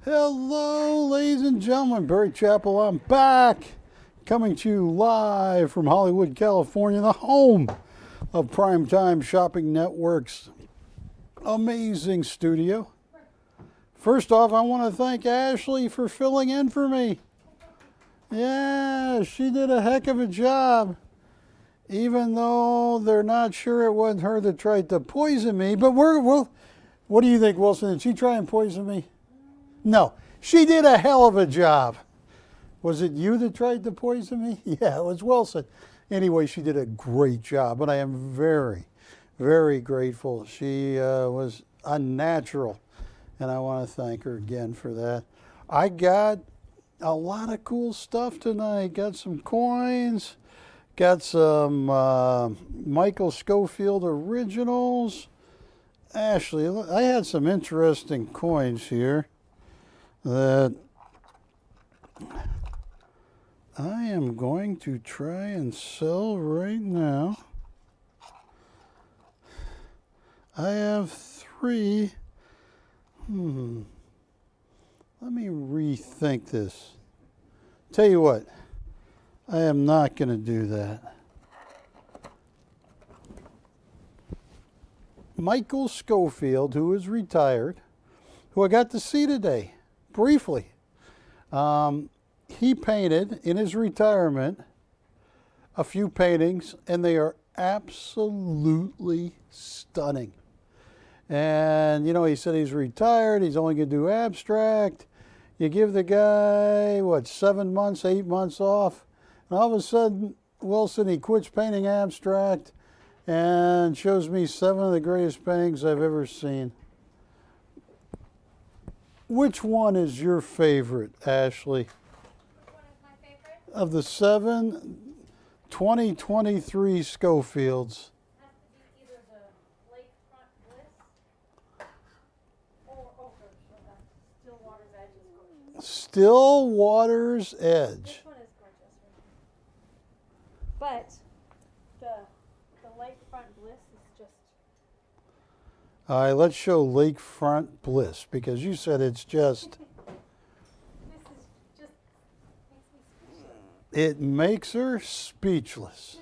Hello, ladies and gentlemen. Barry Chappell, I'm back, coming to you live from Hollywood, California, the home of PrimeTime Shopping Network's amazing studio. First off, I want to thank Ashley for filling in for me. Yeah, she did a heck of a job, even though they're not sure it wasn't her that tried to poison me. But what do you think, Wilson? Did she try and poison me? No, she did a hell of a job. Was it you that tried to poison me? Yeah, it was Wilson. Anyway, she did a great job, and I am very, very grateful. She was unnatural, and I want to thank her again for that. I got a lot of cool stuff tonight. Got some coins, got some Michael Schofield originals. Ashley, I had some interesting coins here that I am going to try and sell right now. I have three. Let me rethink this. Tell you what, I am not going to do that. Michael Schofield, who is retired, who I got to see today, briefly. He painted, in his retirement, a few paintings, and they are absolutely stunning. And, you know, he said he's retired, he's only going to do abstract. You give the guy, 7 months, 8 months off, and all of a sudden, Wilson, he quits painting abstract and shows me 7 of the greatest paintings I've ever seen. Which one is your favorite, Ashley? Which one is my favorite? Of the 7 2023 Schofields. It has to be either the Lakefront Bliss or that's Stillwater's Edge is gorgeous. Stillwater's Edge. This one is gorgeous. But the Lakefront Bliss is just... All right, let's show Lakefront Bliss, because you said it's just... This is just makes me speechless. It makes her speechless.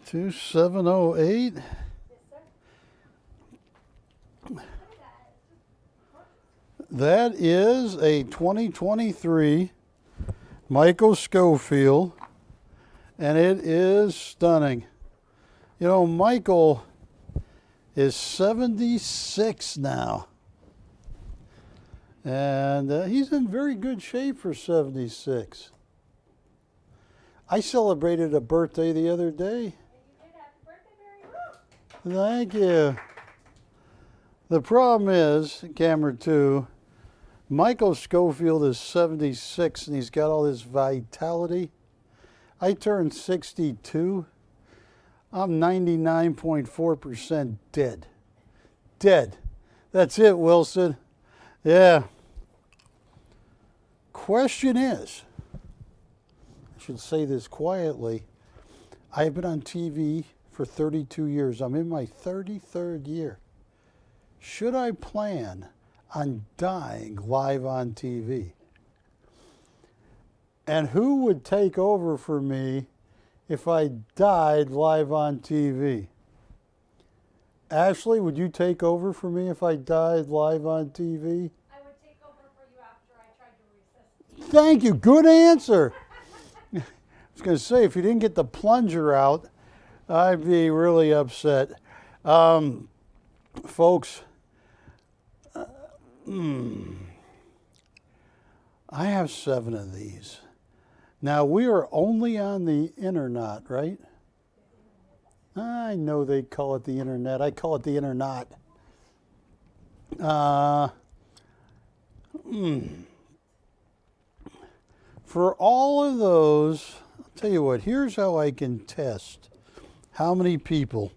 2708. 2708. Yes, sir. Look at that. That is a 2023 Michael Schofield, and it is stunning. You know, Michael is 76 now, and he's in very good shape for 76. I celebrated a birthday the other day. And you did. Happy birthday, Barry. Thank you. The problem is, camera 2, Michael Schofield is 76 and he's got all this vitality. I turned 62. I'm 99.4% dead. Dead. That's it, Wilson. Yeah. Question is, I should say this quietly, I have been on TV for 32 years. I'm in my 33rd year. Should I plan on dying live on TV? And who would take over for me if I died live on TV? Ashley, would you take over for me if I died live on TV? I would take over for you after I tried to resist. Thank you. Good answer. I was going to say, if you didn't get the plunger out, I'd be really upset. Folks, I have 7 of these. Now, we are only on the internet, right? I know they call it the internet. I call it the internet. For all of those, I'll tell you what, here's how I can test how many people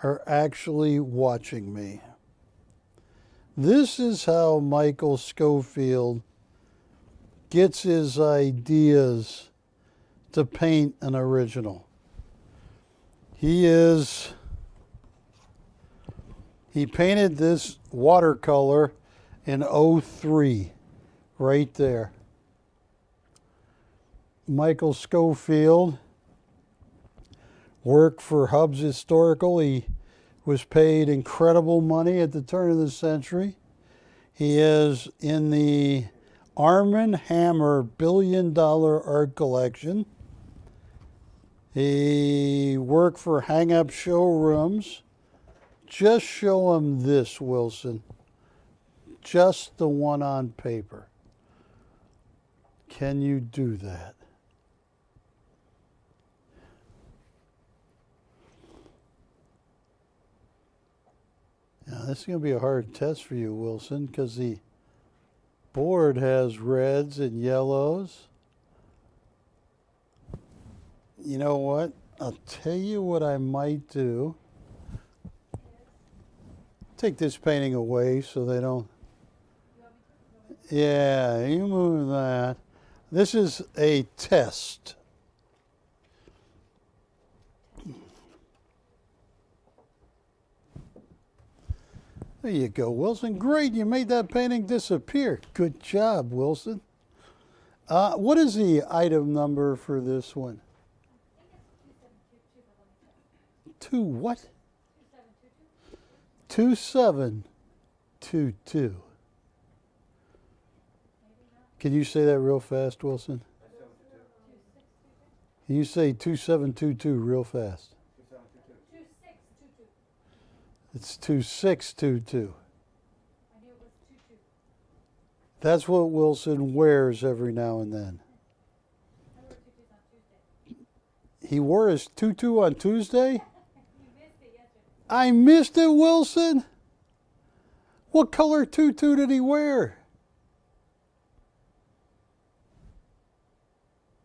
are actually watching me. This is how Michael Schofield gets his ideas to paint an original. He painted this watercolor in '03, right there. Michael Schofield worked for Hubs Historical. He was paid incredible money at the turn of the century. He is in the Arm & Hammer billion-dollar art collection. He worked for hang-up showrooms. Just show him this, Wilson. Just the one on paper. Can you do that? Now, this is going to be a hard test for you, Wilson, because the board has reds and yellows. You know what? I'll tell you what I might do. Take this painting away so they don't. Yeah, you move that. This is a test. There you go, Wilson. Great, you made that painting disappear. Good job, Wilson. What is the item number for this one? Two what? 2722. Can you say that real fast, Wilson? Can you say 2722 real fast? It's 2622. I knew it was 22. That's what Wilson wears every now and then. I wore tutus on Tuesday. He wore his tutu on Tuesday? You missed it yesterday. I missed it, Wilson. What color tutu did he wear?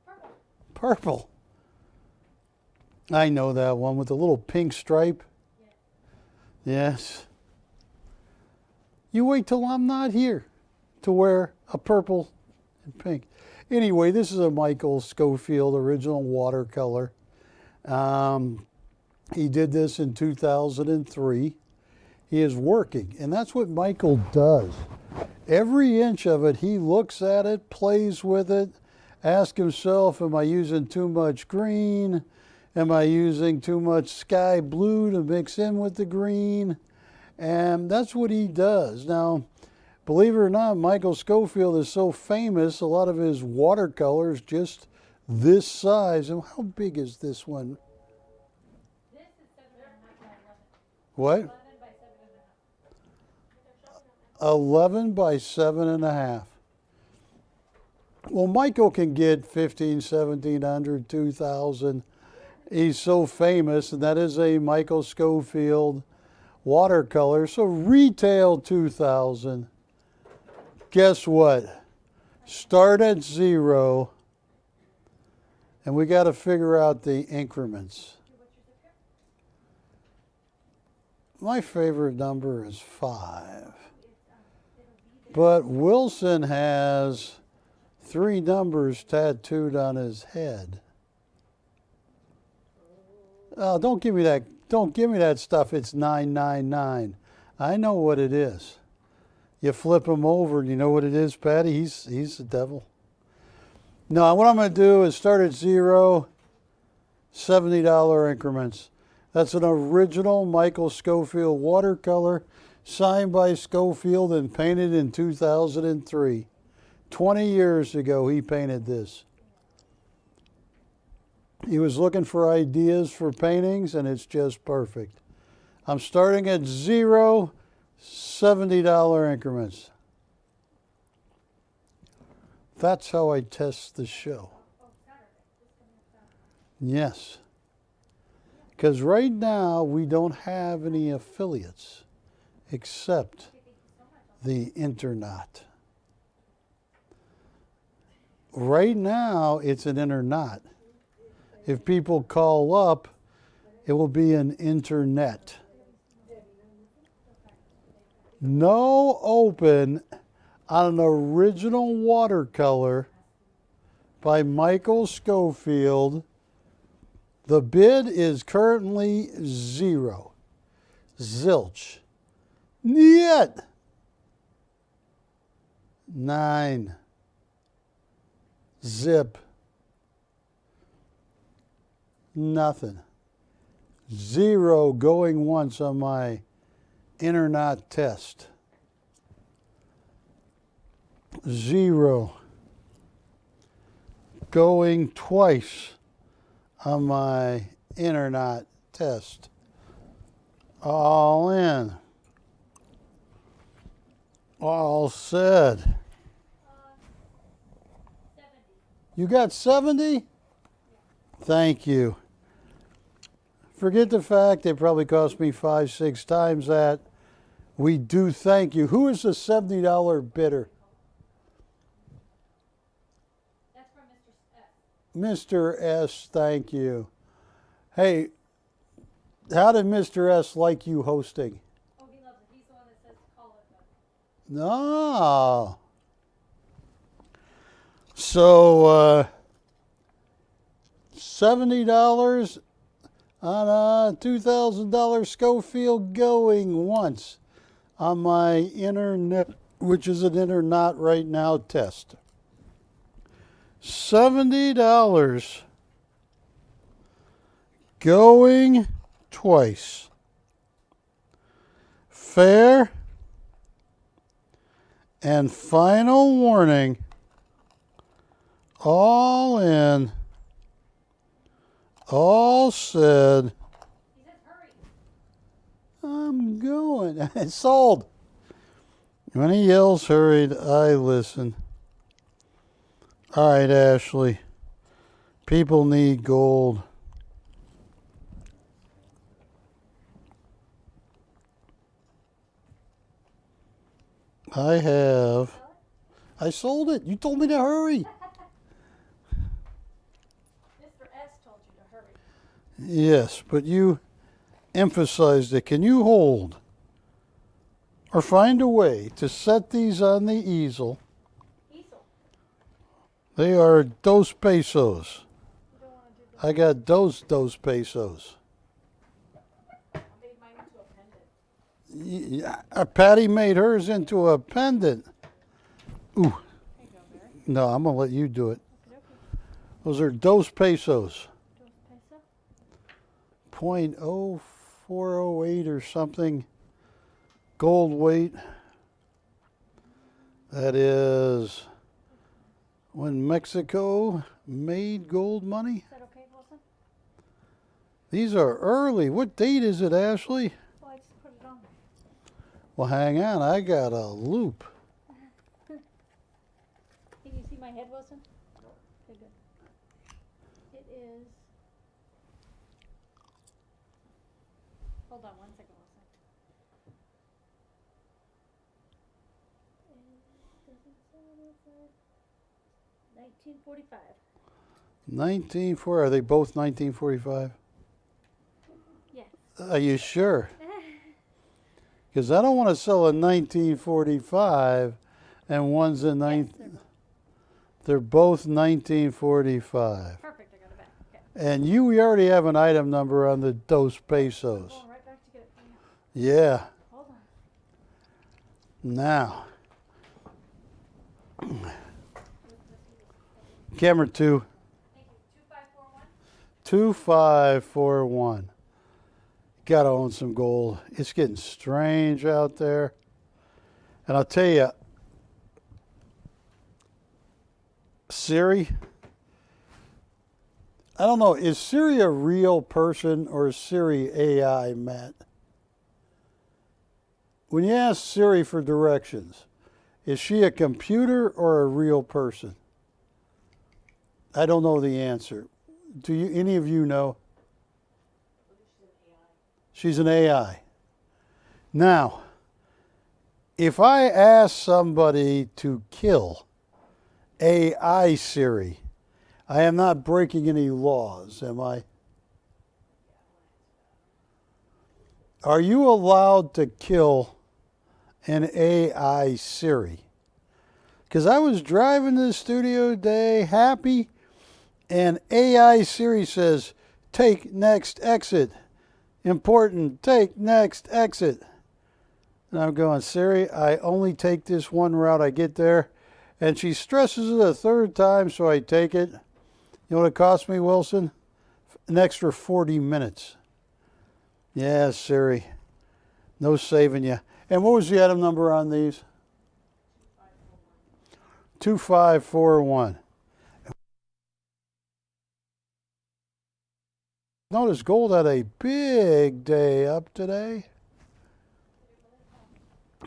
Purple. Purple. I know that one with the little pink stripe. Yes. You wait till I'm not here to wear a purple and pink. Anyway, this is a Michael Schofield original watercolor. He did this in 2003. He is working, and that's what Michael does. Every inch of it, he looks at it, plays with it, asks himself, am I using too much green? Am I using too much sky blue to mix in with the green? And that's what he does. Now, believe it or not, Michael Schofield is so famous, a lot of his watercolors just this size. And how big is this one? This is 7.5 by 11. What? 11 by 7.5. 11 by 7.5. Well, Michael can get 15, 1700, 2000. He's so famous, and that is a Michael Schofield watercolor. So retail 2000. Guess what? Start at 0, and we got to figure out the increments. My favorite number is 5. But Wilson has 3 numbers tattooed on his head. Oh, don't give me that. Don't give me that stuff. It's 999. I know what it is. You flip him over, and you know what it is, Patty? He's the devil. No, what I'm going to do is start at 0, $70 increments. That's an original Michael Schofield watercolor, signed by Schofield and painted in 2003. 20 years ago, he painted this. He was looking for ideas for paintings, and it's just perfect. I'm starting at 0, $70 increments. That's how I test the show. Yes. Because right now, we don't have any affiliates except the internet. Right now, it's an internet. If people call up, it will be an internet. No open on an original watercolor by Michael Schofield. The bid is currently 0. Zilch. Niet. 9. Zip. Nothing. 0 going once on my internet test. 0 going twice on my internet test. All in. All said. 70. You got 70? Thank you. Forget the fact they probably cost me 5, 6 times that. We do thank you. Who is the $70 bidder? That's from Mr. S. Mr. S, thank you. Hey, how did Mr. S like you hosting? Oh, he loves it. He's the one that says to call it. No. So, $70 on a $2,000 Schofield going once on my internet, which is an internet right now test. $70 going twice. Fair and final warning. All in. All said. He says hurry. I'm going. It's sold. When he yells hurried, I listen. All right, Ashley. People need gold. I have. I sold it. You told me to hurry. Mr. S told you to hurry. Yes, but you emphasized it. Can you hold or find a way to set these on the easel? Easel. They are dos pesos. You don't want to do that. I got dos pesos. I made mine into a pendant. Patty made hers into a pendant. Ooh, There you go, Mary. no, I'm going to let you do it. Okay. Those are dos pesos. Dos peso. 0.0408 or something. Gold weight. That is when Mexico made gold money. Is that okay, Wilson? These are early. What date is it, Ashley? Well, I just put it on. Well, hang on. I got a loop. Can you see my head, Wilson? Okay, good. It is. Hold on 1 second, Wilson. It doesn't say on the side. 1945. 1940. Are they both 1945? Yes. Are you sure? Because I don't want to sell a 1945 and one's a They're both 1945. Perfect, I got it back. Okay. And we already have an item number on the dos I'm pesos. going right back to get it for you. Yeah. Hold on. Now. Camera 2. Thank you. 2541. 2541. Gotta own some gold. It's getting strange out there. And I'll tell you, Siri, I don't know, is Siri a real person or is Siri AI, Matt? When you ask Siri for directions, is she a computer or a real person? I don't know the answer. Do you? Any of you know? She's an AI. Now, if I ask somebody to kill AI Siri, I am not breaking any laws, am I? Are you allowed to kill an AI Siri? Because I was driving to the studio today, happy, and AI Siri says, take next exit. Important, take next exit. And I'm going, Siri, I only take this one route. I get there, And she stresses it a third time, so I take it. You know what it cost me, Wilson? An extra 40 minutes. Yeah, Siri. No saving you. And what was the item number on these? 2541. Notice gold had a big day up today.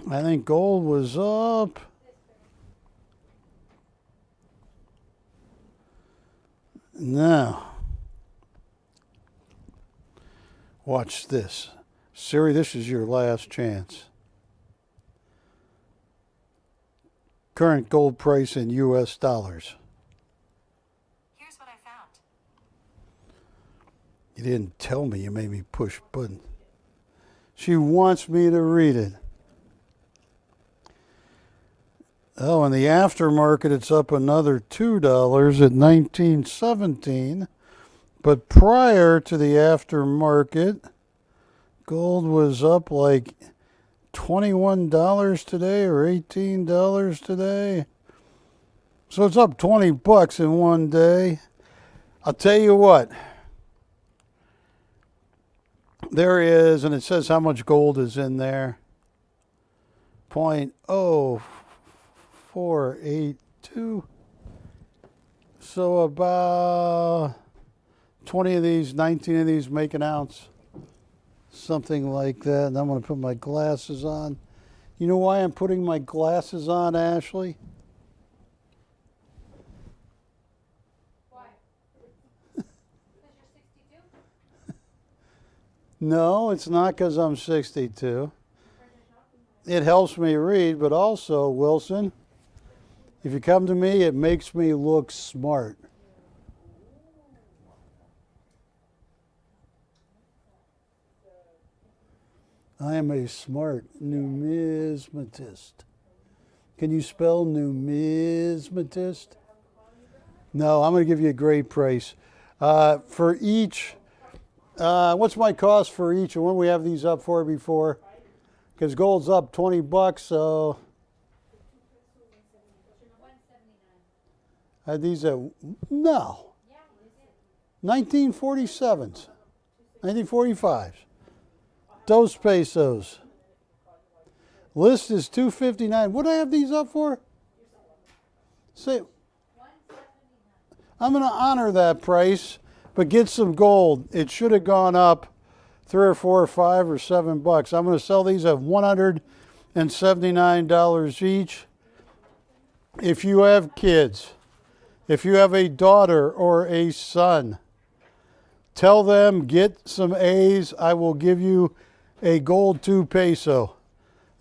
I think gold was up. Now, watch this. Siri, this is your last chance. Current gold price in U.S. dollars. Here's what I found. You didn't tell me, you made me push button. She wants me to read it. Oh, in the aftermarket, it's up another $2 at 1917. But prior to the aftermarket, gold was up like $21 today or $18 today. So it's up 20 bucks in one day. I'll tell you what. There is, and it says how much gold is in there. 0.0482. So about 20 of these, 19 of these make an ounce. Something like that. And I'm going to put my glasses on. You know why I'm putting my glasses on, Ashley? Why? Because you're 62? No, it's not because I'm 62. It helps me read, but also, Wilson, if you come to me, it makes me look smart. I am a smart numismatist. Can you spell numismatist? No, I'm going to give you a great price. For each, what's my cost for each? And when we have these up for before? Because gold's up 20 bucks, so. I had these at, no. 1947s, 1945s. Dos pesos. List is $2.59. What do I have these up for? Say, I'm going to honor that price, but get some gold. It should have gone up 3 or 4 or 5 or 7 bucks. I'm going to sell these at $179 each. If you have kids, if you have a daughter or a son, tell them get some A's. I will give you a gold 2 peso.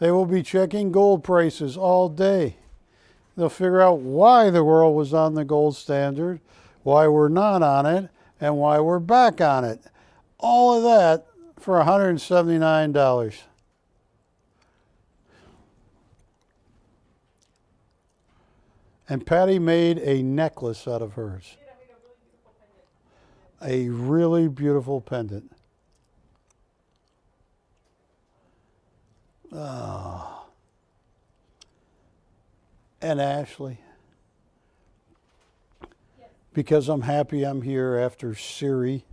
They will be checking gold prices all day. They'll figure out why the world was on the gold standard, why we're not on it, and why we're back on it. All of that for $179. And Patty made a necklace out of hers. A really beautiful pendant. Oh. And Ashley, because I'm happy I'm here after Siri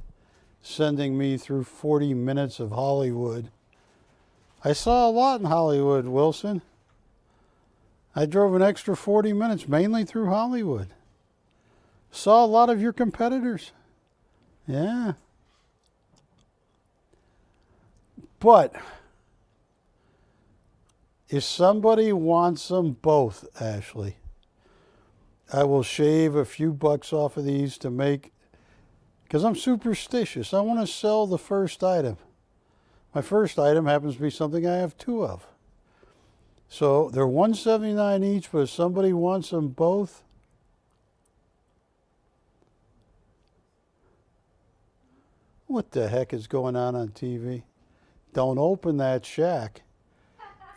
sending me through 40 minutes of Hollywood. I saw a lot in Hollywood, Wilson. I drove an extra 40 minutes, mainly through Hollywood. Saw a lot of your competitors. Yeah. But if somebody wants them both, Ashley, I will shave a few bucks off of these to make, because I'm superstitious. I want to sell the first item. My first item happens to be something I have 2 of. So they're $179 each, but if somebody wants them both, what the heck is going on TV? Don't open that shack.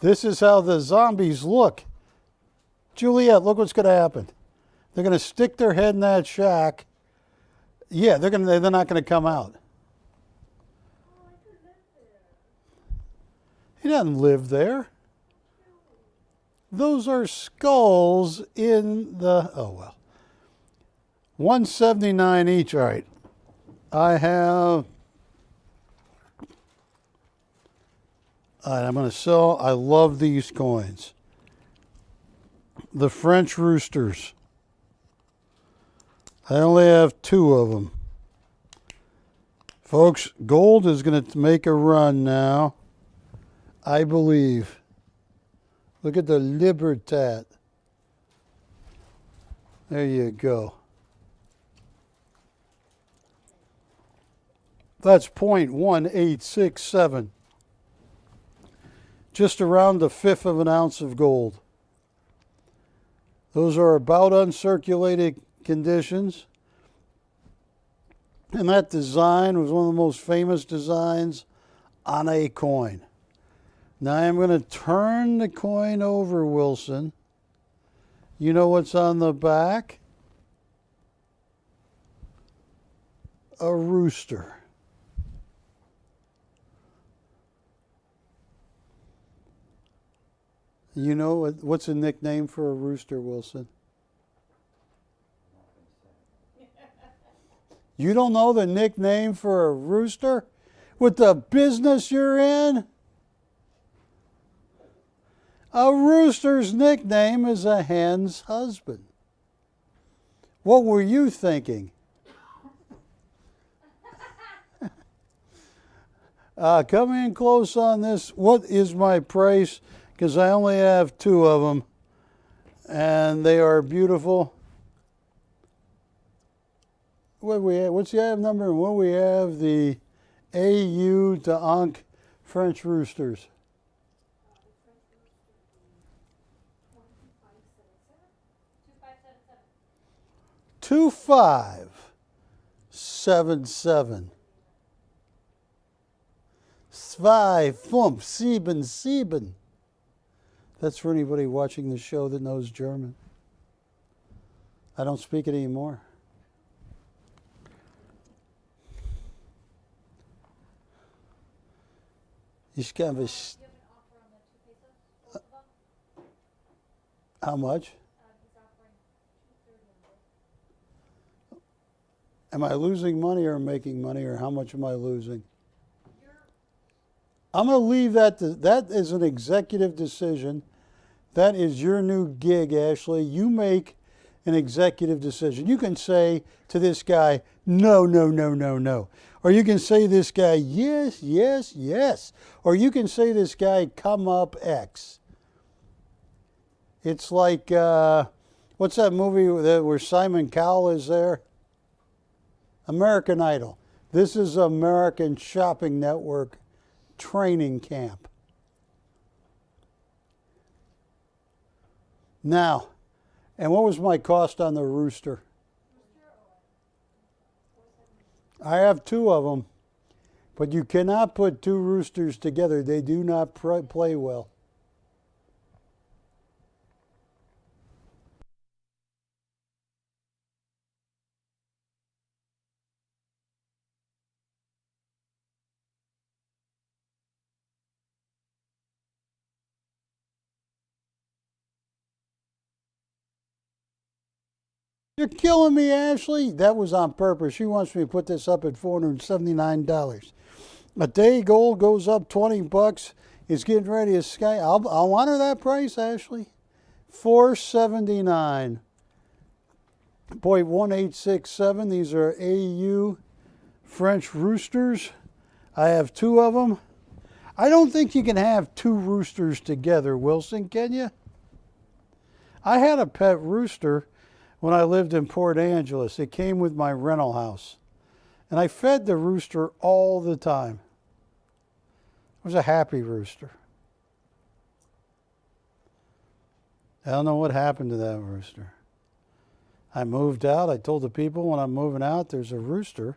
This is how the zombies look. Juliet, look what's going to happen. They're going to stick their head in that shack. Yeah, they're not going to come out. He doesn't live there. Those are skulls in the, oh well. 179 each. All right. I have, all right, I'm going to sell, I love these coins. The French roosters. I only have 2 of them. Folks, gold is going to make a run now, I believe. Look at the Libertat. There you go. That's 0.1867. Just around a fifth of an ounce of gold. Those are about uncirculated conditions. And that design was one of the most famous designs on a coin. Now I'm going to turn the coin over, Wilson. You know what's on the back? A rooster. You know what's a nickname for a rooster, Wilson? You don't know the nickname for a rooster? With the business you're in? A rooster's nickname is a hen's husband. What were you thinking? Come in close on this. What is my price? Because I only have 2 of them, and they are beautiful. What we have, what's the item number? And what we have? The AU to Ankh French roosters. 2577. 2577. That's for anybody watching the show that knows German. I don't speak it anymore. Ich kann was. You have an offer on the 2 pesos, both of them? How much? He's offering $2.30 on both. Am I losing money or making money, or how much am I losing? I'm going to leave that. That is an executive decision. That is your new gig, Ashley. You make an executive decision. You can say to this guy, no, no, no, no, no. Or you can say to this guy, yes, yes, yes. Or you can say to this guy, come up X. It's like, what's that movie where Simon Cowell is there? American Idol. This is American Shopping Network training camp. Now, and what was my cost on the rooster? I have 2 of them, but you cannot put 2 roosters together. They do not play well. You're killing me, Ashley. That was on purpose. She wants me to put this up at $479. A day gold goes up $20. It's getting ready to sky. I'll honor that price, Ashley. $479.1867. These are AU French roosters. I have 2 of them. I don't think you can have 2 roosters together, Wilson, can you? I had a pet rooster when I lived in Port Angeles. It came with my rental house. And I fed the rooster all the time. It was a happy rooster. I don't know what happened to that rooster. I moved out. I told the people when I'm moving out, there's a rooster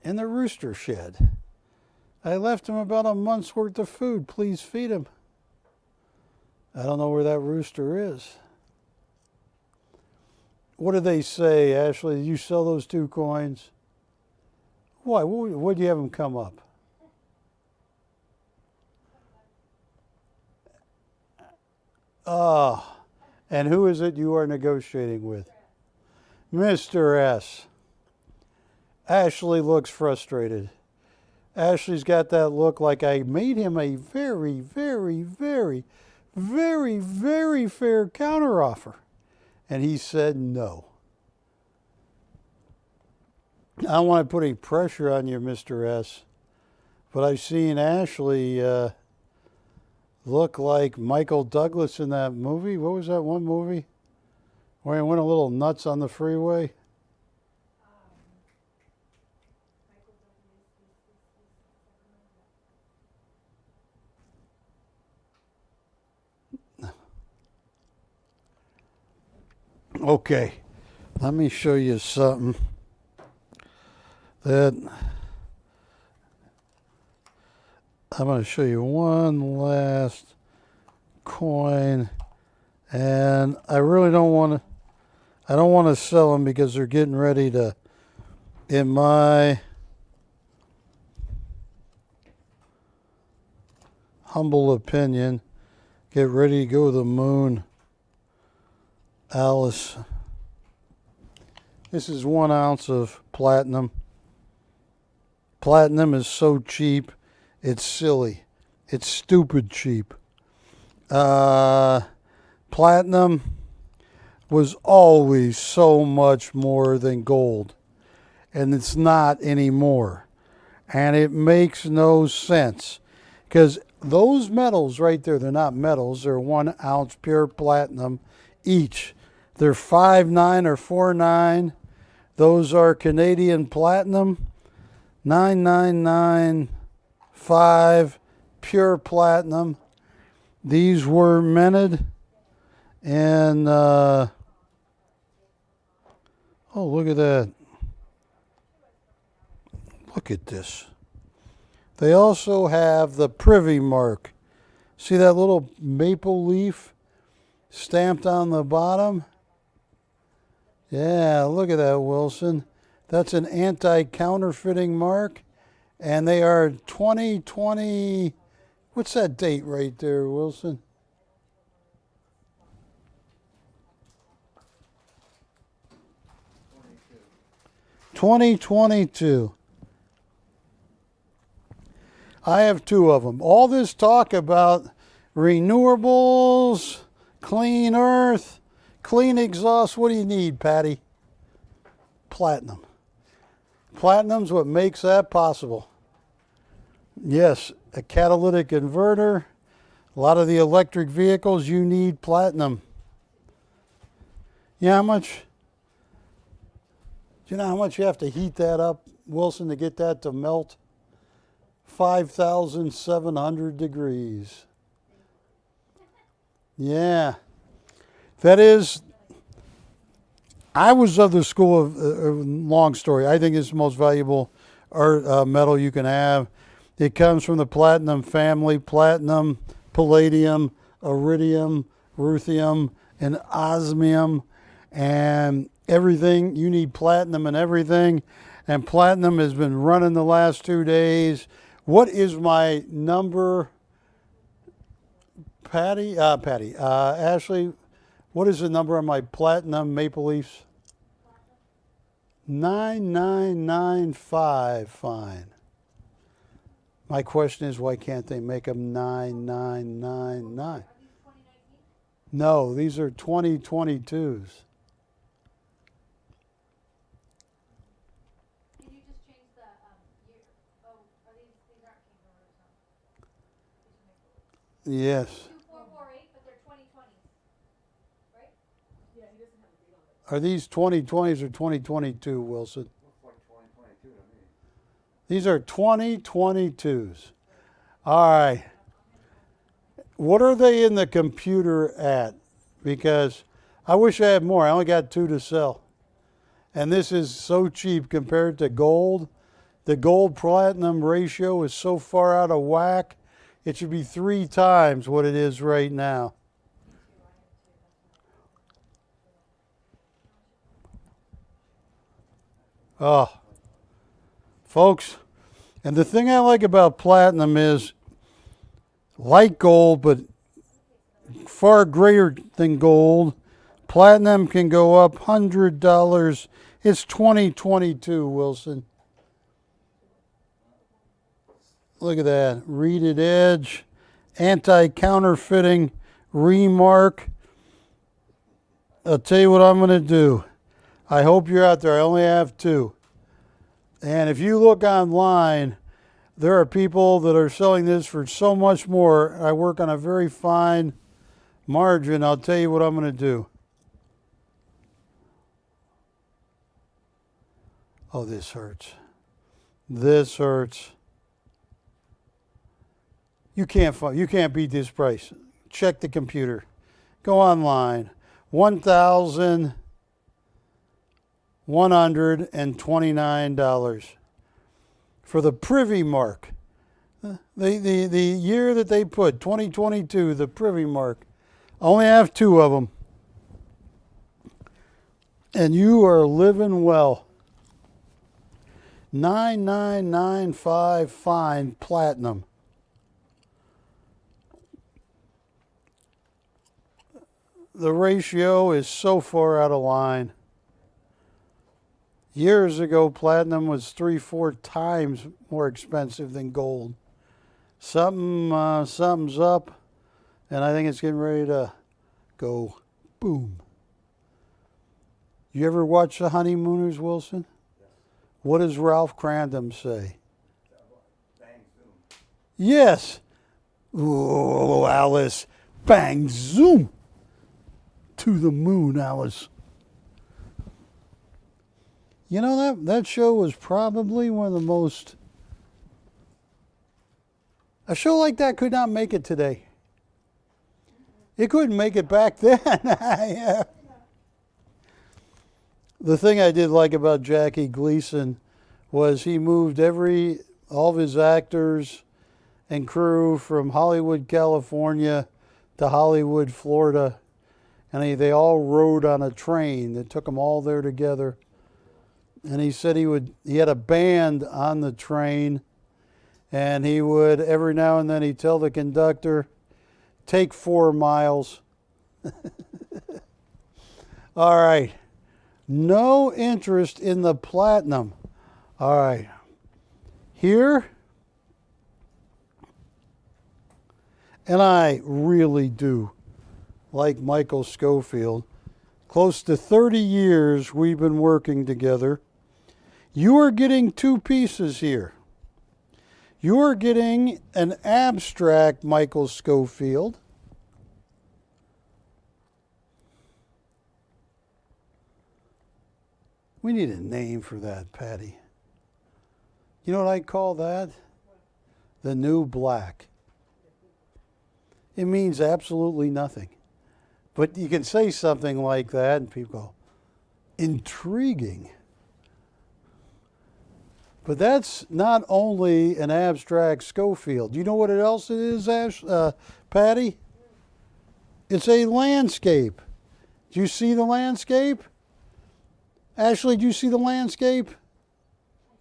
in the rooster shed. I left him about a month's worth of food. Please feed him. I don't know where that rooster is. What do they say, Ashley? Did you sell those 2 coins? Why? What do you have them come up? And who is it you are negotiating with? Mr. S. Ashley looks frustrated. Ashley's got that look like I made him a very, very, very, very, very fair counteroffer. And he said no. I don't want to put any pressure on you, Mr. S. But I've seen Ashley look like Michael Douglas in that movie. What was that one movie where he went a little nuts on the freeway? Okay, let me show you something that I'm going to show you one last coin, and I really don't want to sell them because they're getting ready to, in my humble opinion, get ready to go to the moon. Alice. This is 1 ounce of platinum. Platinum is so cheap, it's silly. It's stupid cheap. Platinum was always so much more than gold, and it's not anymore. And it makes no sense because those metals right there, they're not metals, they're 1 ounce pure platinum each. They're 5.9 or 4.9. Those are Canadian platinum. 9995 pure platinum. These were minted in oh, look at that. Look at this. They also have the privy mark. See that little maple leaf stamped on the bottom? Yeah, look at that, Wilson. That's an anti-counterfeiting mark. And they are 2020. What's that date right there, Wilson? $2022. I have 2 of them. All this talk about renewables, clean earth, clean exhaust. What do you need, Patty? Platinum. Platinum's what makes that possible. Yes, a catalytic converter. A lot of the electric vehicles, you need platinum. You know how much? Do you know how much you have to heat that up, Wilson, to get that to melt? 5,700 degrees. Yeah. That is, I was of the school of, long story, I think it's the most valuable metal you can have. It comes from the platinum family: platinum, palladium, iridium, ruthenium, and osmium, and everything. You need platinum and everything, and platinum has been running the last 2 days. What is my number, Patty? Ashley, what is the number on my platinum Maple Leafs? 9995. Fine. My question is, why can't they make them 9999? No, these are 2022s. Did you just change the year? Oh, are these aren't Kingdom Orders, no? Yes. 2448, but they're 2020s, right? Yeah, he doesn't have a date on it. Are these 2020s or 2022, Wilson? Looks like 2022 to me. These are 2022s. All right. What are they in the computer at? Because I wish I had more. I only got 2 to sell. And this is so cheap compared to gold. The gold platinum ratio is so far out of whack. It should be 3 times what it is right now. Oh, folks, and the thing I like about platinum is, like gold, but far greater than gold. Platinum can go up $100. It's 2022, Wilson. Look at that. Reeded edge, anti-counterfeiting remark. I'll tell you what I'm going to do. I hope you're out there. I only have 2. And if you look online, there are people that are selling this for so much more. I work on a very fine margin. I'll tell you what I'm going to do. Oh, this hurts. This hurts. You can't beat this price. Check the computer. Go online. $1,129 for the privy mark. The year that they put, 2022, the privy mark. I only have 2 of them. And you are living well. 9995 fine platinum. The ratio is so far out of line. Years ago, platinum was 3-4 times more expensive than gold. Something's up, and I think it's getting ready to go boom. You ever watch The Honeymooners, Wilson? Yes. What does Ralph Crandom say? Bang, zoom. Yes. Oh, Alice. Bang, zoom. To the moon, Alice. You know, that show was probably one of the most... A show like that could not make it today. It couldn't make it back then. Yeah. The thing I did like about Jackie Gleason was he moved all of his actors and crew from Hollywood, California to Hollywood, Florida. And they all rode on a train that took them all there together. And he said he had a band on the train, and he would, every now and then, he'd tell the conductor, take 4 miles. All right. No interest in the platinum. All right. Here, and I really do like Michael Schofield. Close to 30 years we've been working together. You are getting 2 pieces here. You are getting an abstract Michael Schofield. We need a name for that, Patty. You know what I call that? The new black. It means absolutely nothing. But you can say something like that and people go, intriguing. But that's not only an abstract Schofield. You know what else it is, Patty? It's a landscape. Do you see the landscape? Ashley, do you see the landscape? I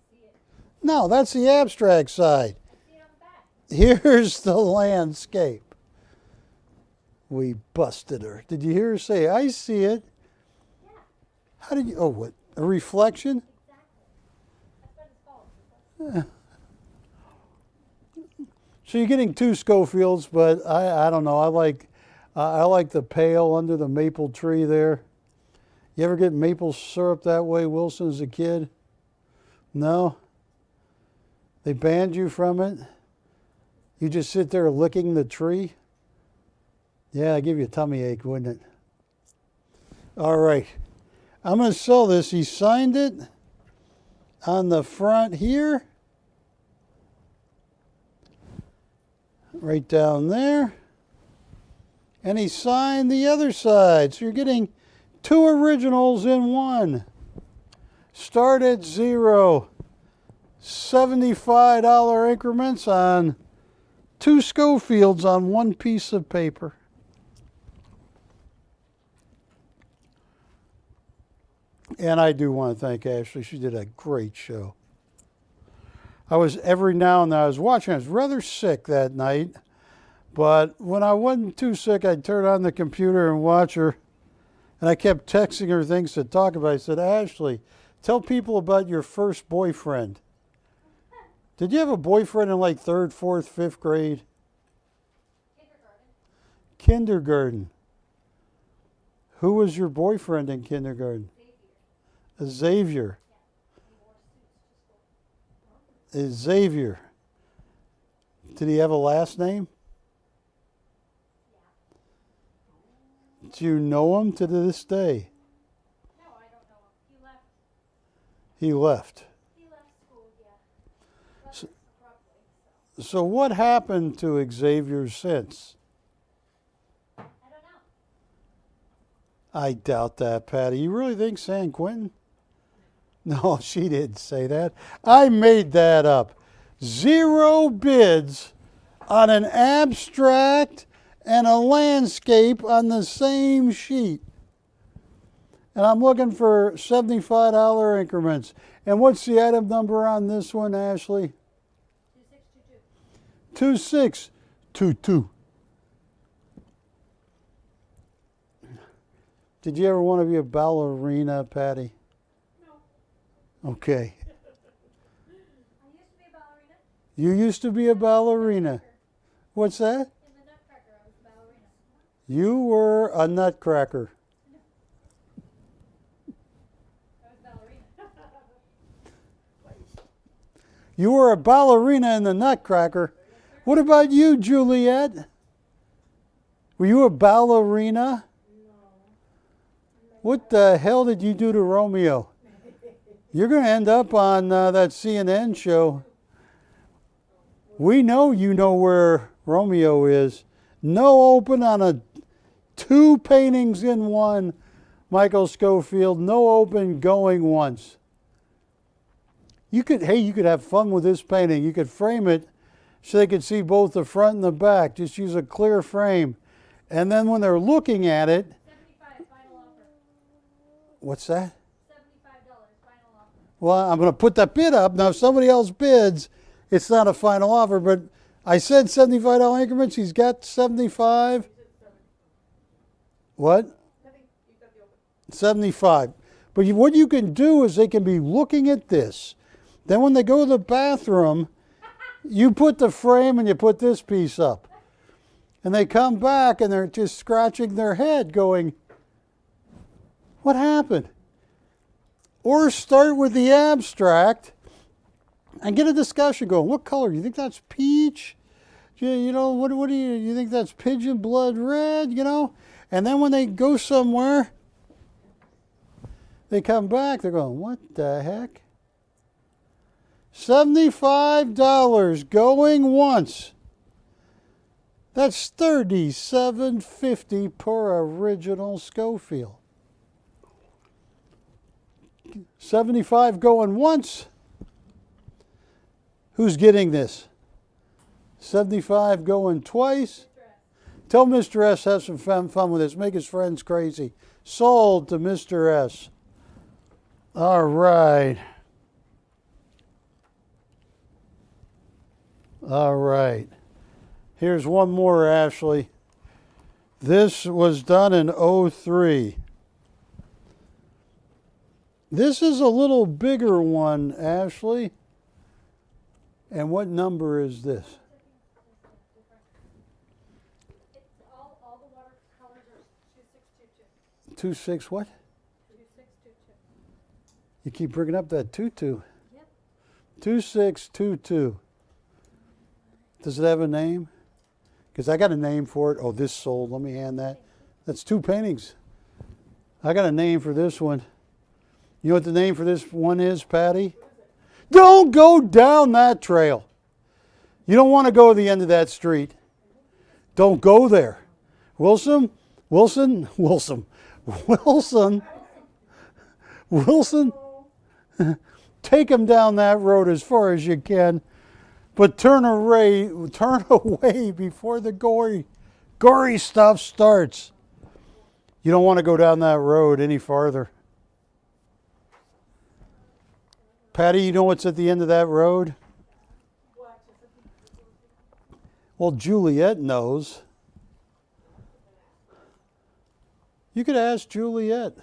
see it. No, that's the abstract side. I see it on the back. Here's the landscape. We busted her. Did you hear her say, I see it? Yeah, How did you, oh, what, a reflection? exactly. That's what it's called. So you're getting 2 Schofields, but I don't know. I like the pale under the maple tree there. You ever get maple syrup that way, Wilson, as a kid? No? They banned you from it? You just sit there licking the tree? Yeah, it'd give you a tummy ache, wouldn't it? All right. I'm going to sell this. He signed it on the front here. Right down there. And he signed the other side. So you're getting 2 originals in one. Start at 0. $75 increments on 2 Schofields on 1 piece of paper. And I do want to thank Ashley. She did a great show. Every now and then I was watching. I was rather sick that night, But when I wasn't too sick, I'd turn on the computer and watch her. And I kept texting her things to talk about. I said, Ashley, tell people about your first boyfriend. Did you have a boyfriend in like 3rd, 4th, 5th grade? Kindergarten. Who was your boyfriend in kindergarten? Xavier. Xavier. Did he have a last name? Do you know him to this day? No, I don't know him. He left. He left. He left school, yeah. So- Abruptly, So what happened to Xavier since? I don't know. I doubt that, Patty. You really think San Quentin? No, she didn't say that. I made that up. 0 bids on an abstract and a landscape on the same sheet. And I'm looking for $75 increments. And what's the item number on this one, Ashley? 2622. 2622. Did you ever want to be a ballerina, Patty? No. Okay. I used to be a ballerina. You used to be a ballerina. What's that? In the Nutcracker, I was a ballerina. You were a nutcracker. I was a ballerina. You were a ballerina in the Nutcracker. What about you, Juliet? Were you a ballerina? What the hell did you do to Romeo? You're going to end up on that CNN show. We know you know where Romeo is. No open on a 2 paintings in one, Michael Schofield. No open going once. You could have fun with this painting. You could frame it so they could see both the front and the back. Just use a clear frame. And then when they're looking at it, 75 final offer. what's that? $75 final offer. Well, I'm going to put that bid up. Now, if somebody else bids, it's not a final offer, but I said $75 increments. He's got 75. What? 75. But what you can do is they can be looking at this. Then when they go to the bathroom, you put the frame and you put this piece up. And they come back and they're just scratching their head going, what happened? Or start with the abstract and get a discussion going. What color? You think that's peach? You know, what do you think that's pigeon blood red? You know? And then when they go somewhere, they come back, they're going, what the heck? $75 going once. That's $37.50 per original Schofield. 75 going once. Who's getting this? 75 going twice. Tell Mr. S have some fun with this. Make his friends crazy. Sold to Mr. S. All right. All right. Here's one more, Ashley. This was done in 03. This is a little bigger one, Ashley. And what number is this? All the watercolors are 2622. 26 what? 2622. You keep bringing up that 22. Yep. 2622. Does it have a name? Because I got a name for it. Oh, this sold. Let me hand that. That's 2 paintings. I got a name for this one. You know what the name for this one is, Patty? Don't go down that trail. You don't want to go to the end of that street. Don't go there. Wilson, take him down that road as far as you can, but turn away before the gory stuff starts. You don't want to go down that road any farther. Patty, you know what's at the end of that road? Well, Juliet knows. You could ask Juliet.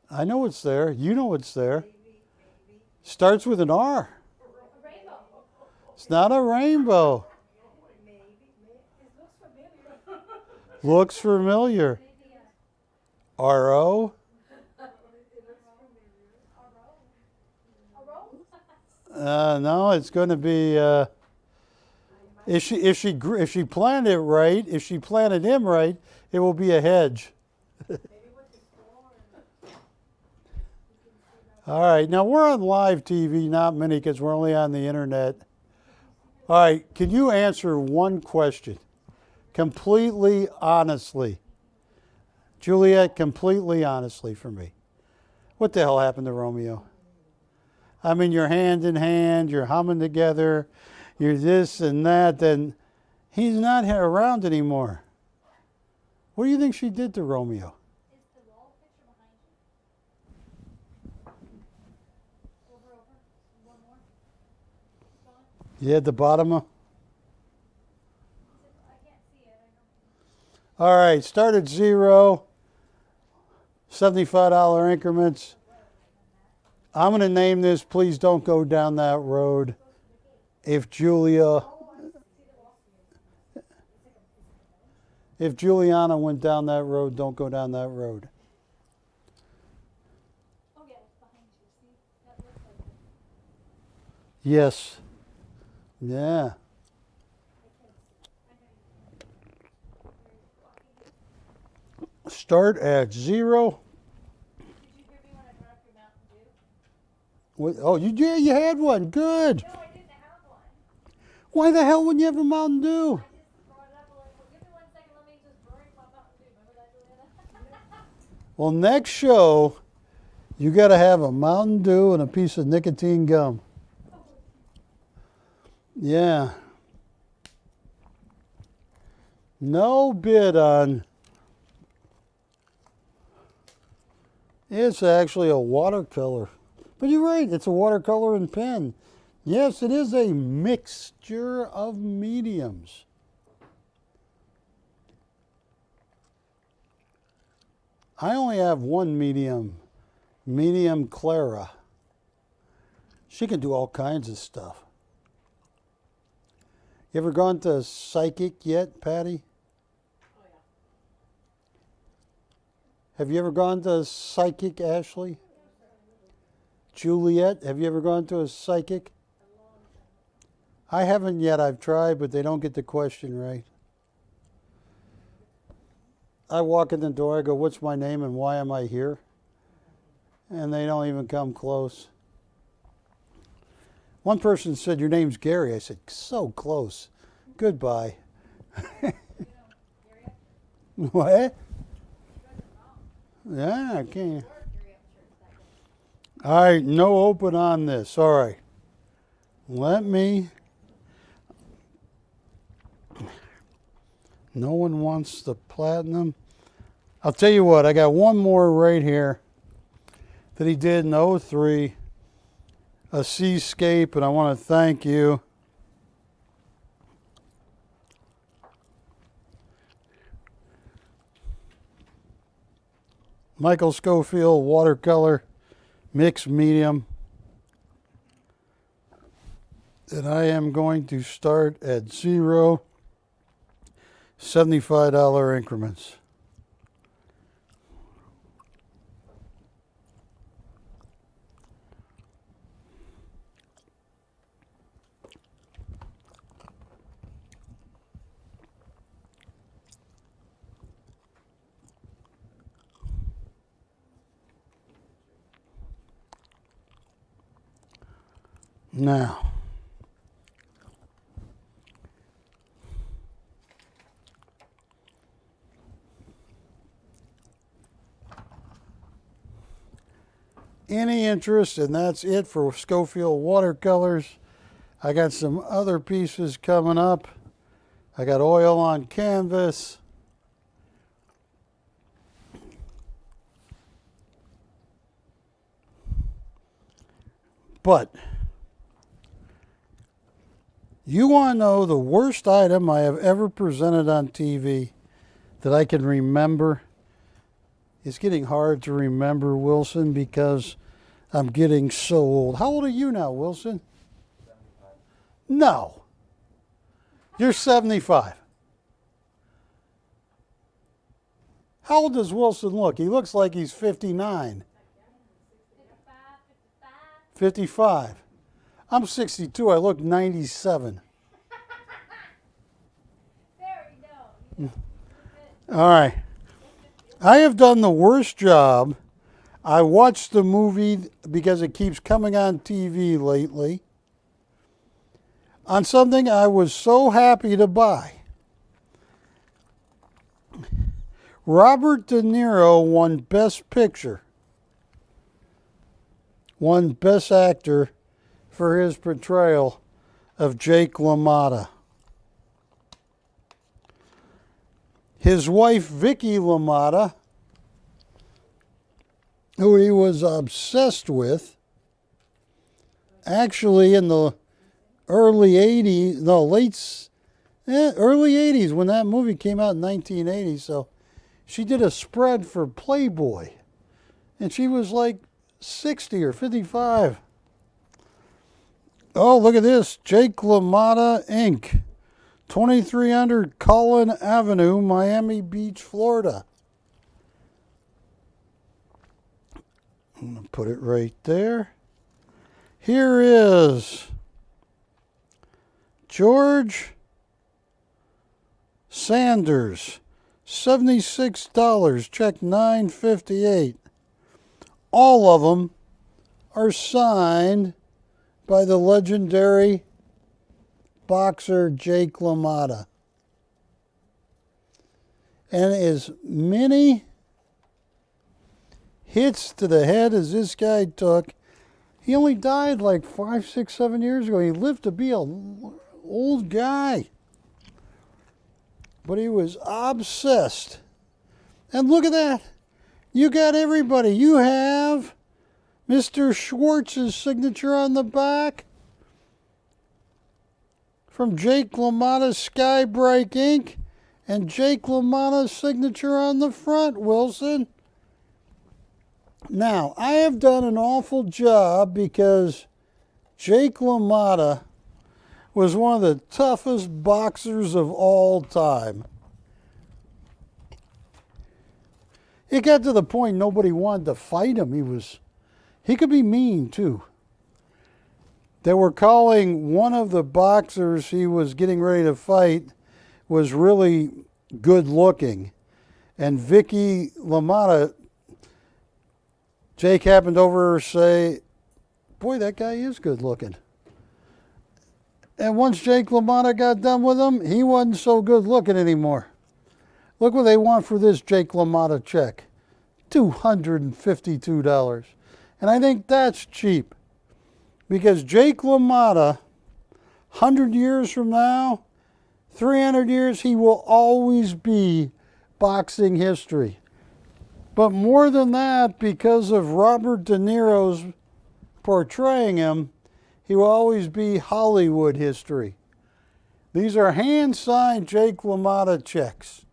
I know it's there. You know it's there. Starts with an R. A rainbow. It's not a rainbow. It looks familiar. Looks familiar. Maybe R-O? a row. No, it's going to be. If she planted it right, if she planted him right, it will be a hedge. All right, now we're on live TV, not many because we're only on the internet. All right, can you answer one question? Completely honestly. Juliet, completely honestly for me. What the hell happened to Romeo? I mean, you're hand in hand, you're humming together, you're this and that, then he's not around anymore. What do you think she did to Romeo? Is the wall picture behind you? Over. One more. Gone. You at the bottom of? I can't see it. I know. All right, start at 0, $75 increments. I'm going to name this, please don't go down that road. If Juliana went down that road, don't go down that road. Oh yeah, it's behind you. See? That looks like it. Yes. Yeah. Start at 0. Did you hear me when I brought up your Mountain Dew? Oh, you had one. Good. No, I didn't have one. Why the hell wouldn't you have a Mountain Dew? I just brought it up. I'm like, well, give me 1 second. Let me just drink my Mountain Dew. Remember that, Juliana? Well, next show, you got to have a Mountain Dew and a piece of nicotine gum. Yeah. No bid on. It's actually a watercolor. But you're right, it's a watercolor and pen. Yes, it is a mixture of mediums. I only have one medium Clara. She can do all kinds of stuff. You ever gone to psychic yet, Patty? Oh, yeah. Have you ever gone to psychic, Ashley? Juliet, have you ever gone to a psychic? I haven't yet. I've tried, but they don't get the question right. I walk in the door, I go, what's my name and why am I here? And they don't even come close. One person said, your name's Gary. I said, so close. Goodbye. What? Yeah, I can't. All right, no open on this. All right. Let me. No one wants the platinum. I'll tell you what, I got one more right here that he did in 03. A seascape, and I want to thank you. Michael Schofield watercolor, mixed medium. And I am going to start at 0, $75 increments. Now, any interest, and that's it for Schofield watercolors. I got some other pieces coming up. I got oil on canvas. But you want to know the worst item I have ever presented on TV that I can remember? It's getting hard to remember, Wilson, because I'm getting so old. How old are you now, Wilson? 75. No. You're 75. How old does Wilson look? He looks like he's 59. 55. I'm 62. I look 97. There we go. All right. I have done the worst job. I watched the movie because it keeps coming on TV lately on something I was so happy to buy. Robert De Niro won Best Picture, won Best Actor for his portrayal of Jake LaMotta. His wife, Vicky LaMotta, who he was obsessed with, actually in the early 80s, when that movie came out in 1980. So she did a spread for Playboy, and she was like 60 or 55. Oh, look at this. Jake LaMotta, Inc., 2300 Cullen Avenue, Miami Beach, Florida. I'm going to put it right there. Here is George Sanders, $76, check $9.58. All of them are signed by the legendary boxer Jake LaMotta. And as many hits to the head as this guy took, he only died like 5, 6, 7 years ago. He lived to be an old guy. But he was obsessed. And look at that. You got everybody. You have Mr. Schwartz's signature on the back from Jake LaMotta's Skybright Inc. and Jake LaMotta's signature on the front, Wilson. Now, I have done an awful job because Jake LaMotta was one of the toughest boxers of all time. It got to the point nobody wanted to fight him. He could be mean too. They were calling one of the boxers he was getting ready to fight was really good looking. And Vicky LaMotta, Jake happened over to say, boy, that guy is good looking. And once Jake LaMotta got done with him, he wasn't so good looking anymore. Look what they want for this Jake LaMotta check. $252. And I think that's cheap. Because Jake LaMotta, 100 years from now, 300 years, he will always be boxing history. But more than that, because of Robert De Niro's portraying him, he will always be Hollywood history. These are hand-signed Jake LaMotta checks.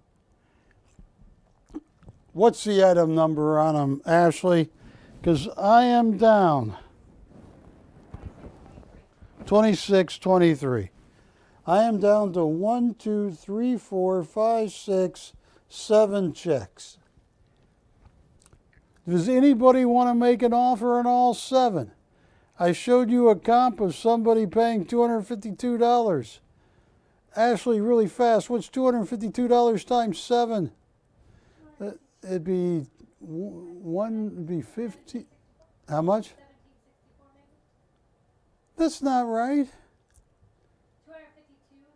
What's the item number on them, Ashley? Because I am down. 2623. I am down to 1, 2, 3, 4, 5, 6, 7 checks. Does anybody want to make an offer on all 7? I showed you a comp of somebody paying $252. Ashley, really fast, what's $252 times 7? It'd be it'd be 50. How much? That's not right. 252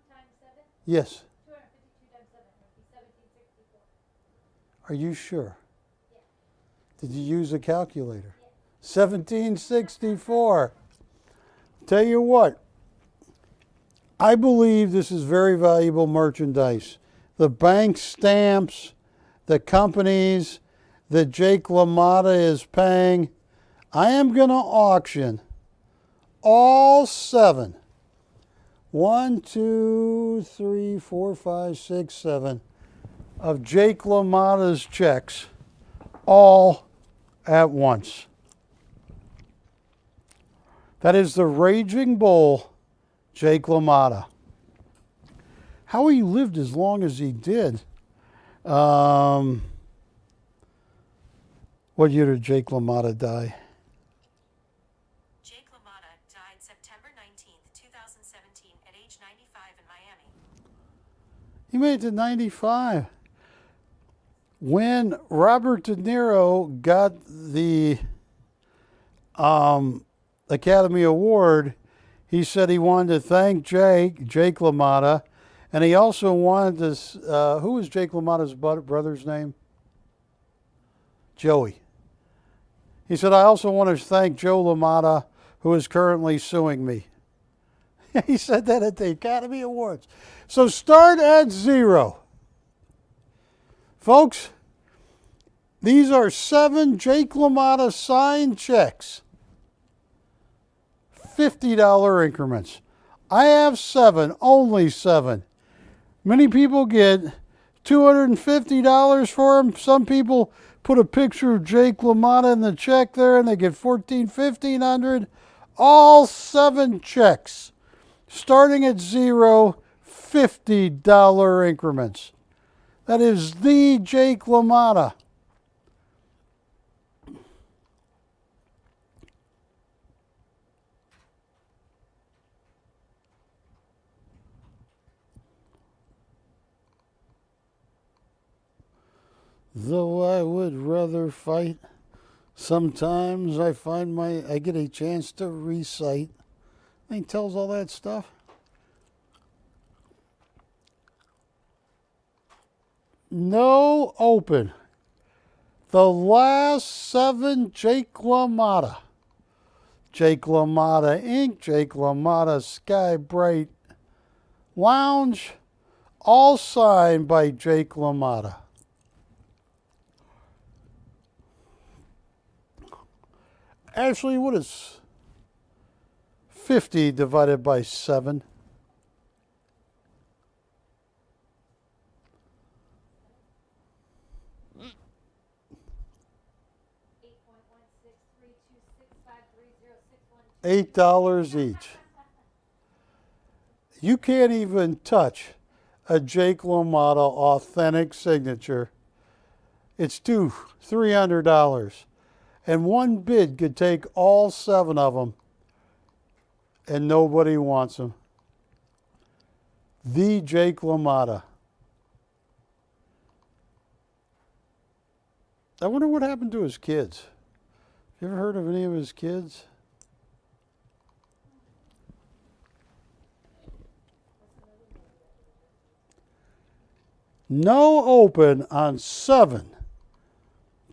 times 7? Yes. 252 times 7 would be 1764. Are you sure? Yeah. Did you use a calculator? Yeah. 1764. Tell you what, I believe this is very valuable merchandise. The bank stamps, the companies that Jake LaMotta is paying. I am going to auction all 7. 1, 2, 3, 4, 5, 6, 7 of Jake LaMotta's checks all at once. That is the Raging Bull, Jake LaMotta. How he lived as long as he did. What year did Jake LaMotta die? Jake LaMotta died September 19th, 2017 at age 95 in Miami. He made it to 95. When Robert De Niro got the Academy Award, he said he wanted to thank Jake LaMotta, and he also wanted to, who was Jake LaMotta's brother's name? Joey. He said, I also want to thank Joe LaMotta, who is currently suing me. He said that at the Academy Awards. So start at 0. Folks, these are 7 Jake LaMotta signed checks. $50 increments. I have 7, only 7. Many people get $250 for them. Some people put a picture of Jake LaMotta in the check there and they get $1,500. All 7 checks, starting at 0, $50 increments. That is the Jake LaMotta. Though I would rather fight, sometimes I find I get a chance to recite. And he tells all that stuff. No open. The last 7 Jake LaMotta. Jake LaMotta Inc., Jake LaMotta Sky Bright Lounge, all signed by Jake LaMotta. Actually, what is 50 divided by 7? $8 each. You can't even touch a Jake LaMotta authentic signature. It's $300. And one bid could take all 7 of them, and nobody wants them. The Jake LaMotta. I wonder what happened to his kids. You ever heard of any of his kids? No open on 7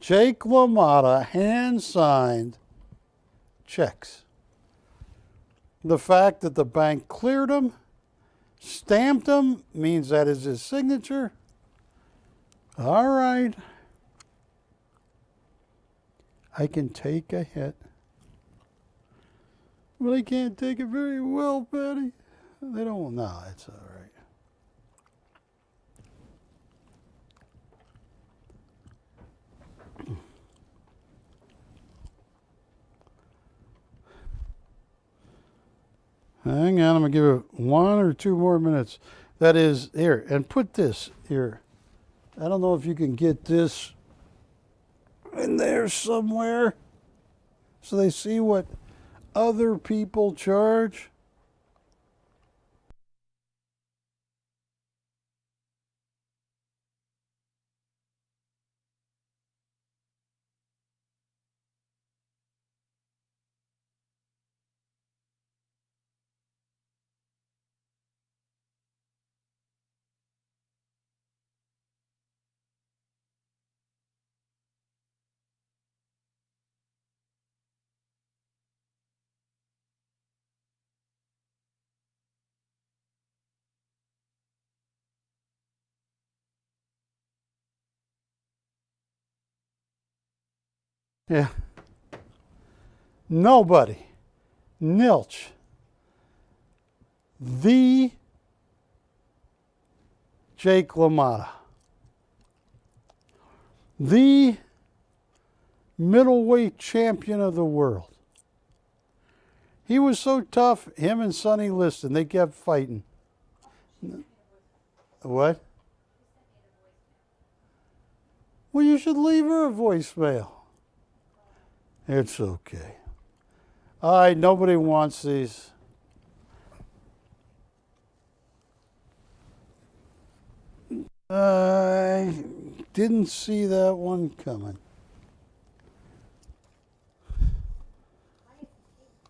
Jake LaMotta hand-signed checks. The fact that the bank cleared them, stamped them, means that is his signature. All right. I can take a hit. But I can't take it very well, Patty. They don't, no, it's all right. Hang on, I'm going to give it 1 or 2 more minutes. That is, here, and put this here. I don't know if you can get this in there somewhere so they see what other people charge. Yeah. Nobody Nilch. The Jake LaMotta. The middleweight champion of the world. He was so tough, him and Sonny Liston, they kept fighting. What? Well, you should leave her a voicemail. It's okay. All right, nobody wants these. I didn't see that one coming.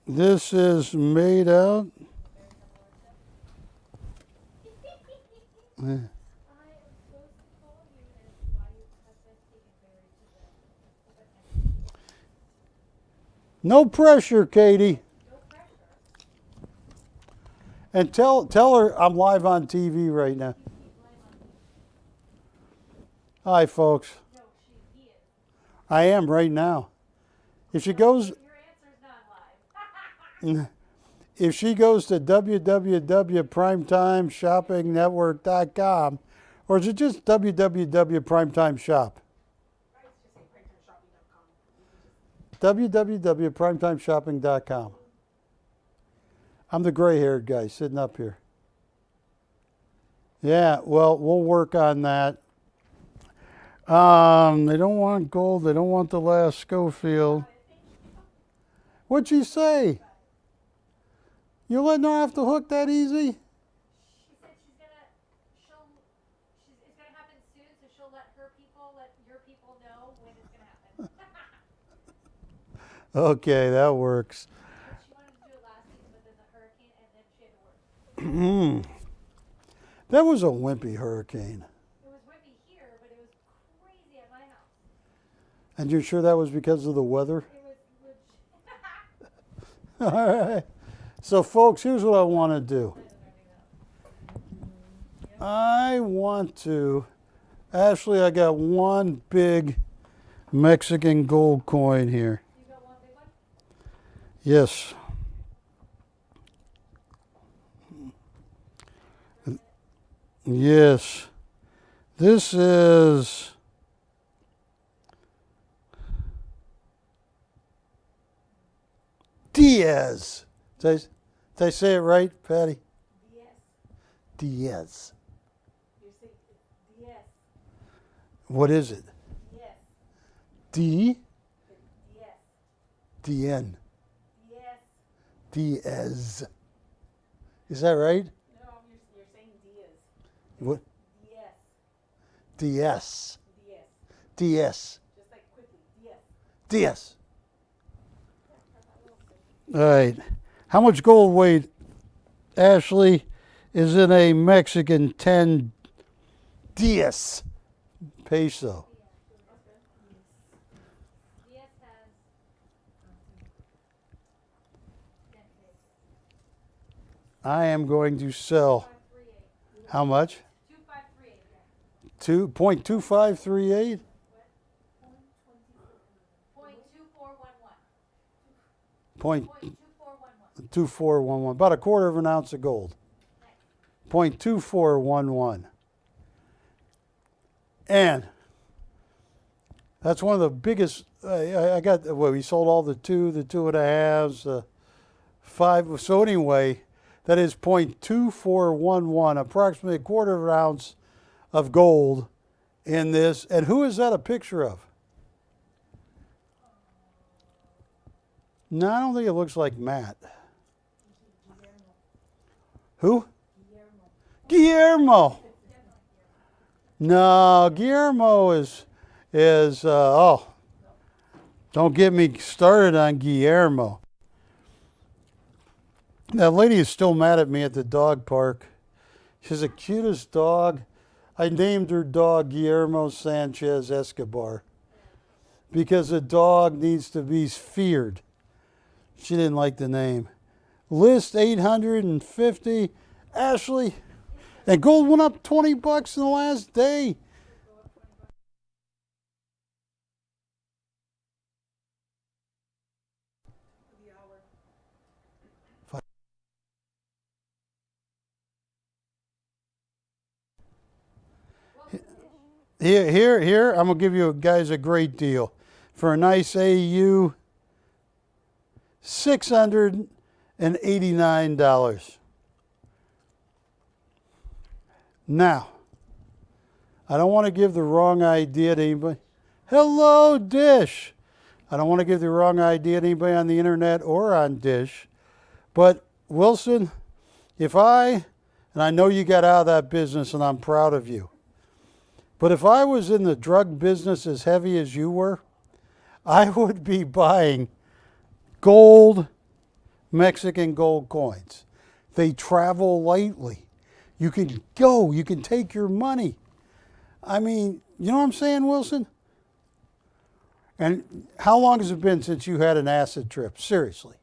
This is made out. I am supposed to call you and why you have been taken Mary to the No pressure, Katie. no pressure. And tell her I'm live on TV right now. Hi, folks. No, he is. I am right now. If she goes, Your answer's not live. if she goes to www.primetimeshoppingnetwork.com, or is it just www.primetimeshop? www.primetimeshopping.com. I'm the gray-haired guy sitting up here. Yeah, well, we'll work on that. They don't want gold. They don't want the last Schofield. What'd she say? You letting her off the hook that easy? She said it's gonna happen soon, so she'll let your people know when it's gonna happen. Okay, that works. But she wanted to do it last season, but then the hurricane, and then she had to work. That was a wimpy hurricane. It was windy here, but it was crazy at my house. And you're sure that was because of the weather? It was legit. All right. So, folks, here's what I want to do. I want to, Ashley, I got one big Mexican gold coin here. You got one big one? Yes. Yes. This is Diaz. Did I say it right, Patty? Yes. Diaz. You're saying yes. What is it? Yes. D? Yes. DN. Yes. Diaz. Is that right? No, you're saying Diaz. What? Yes. DS. Yes. DS. Just like quickly. Yes. DS. All right. How much gold weight, Ashley, is in a Mexican 10 DS peso? Yes has. I am going to sell. 2538. How much? 2538. 2.2538? 0.2411. Point 0.2411. 2411. About a quarter of an ounce of gold. 0.2411. And that's one of the biggest. I got, well, we sold all the two and a halves, five. So anyway, that is 0.2411, approximately a quarter of an ounce of gold in this. And who is that a picture of? No, I don't think it looks like Matt. Who? Guillermo. No, Guillermo is oh, don't get me started on Guillermo. That lady is still mad at me at the dog park. She's the cutest dog. I named her dog Guillermo Sanchez Escobar because the dog needs to be feared. She didn't like the name. List 850. Ashley, and gold went up $20 in the last day. Here, I'm gonna give you guys a great deal for a nice AU. $689. Now, I don't want to give the wrong idea to anybody. Hello, Dish. I don't want to give the wrong idea to anybody on the internet or on Dish. But Wilson, and I know you got out of that business and I'm proud of you. But if I was in the drug business as heavy as you were, I would be buying gold, Mexican gold coins. They travel lightly. You can go, you can take your money. I mean, you know what I'm saying, Wilson? And how long has it been since you had an acid trip? Seriously.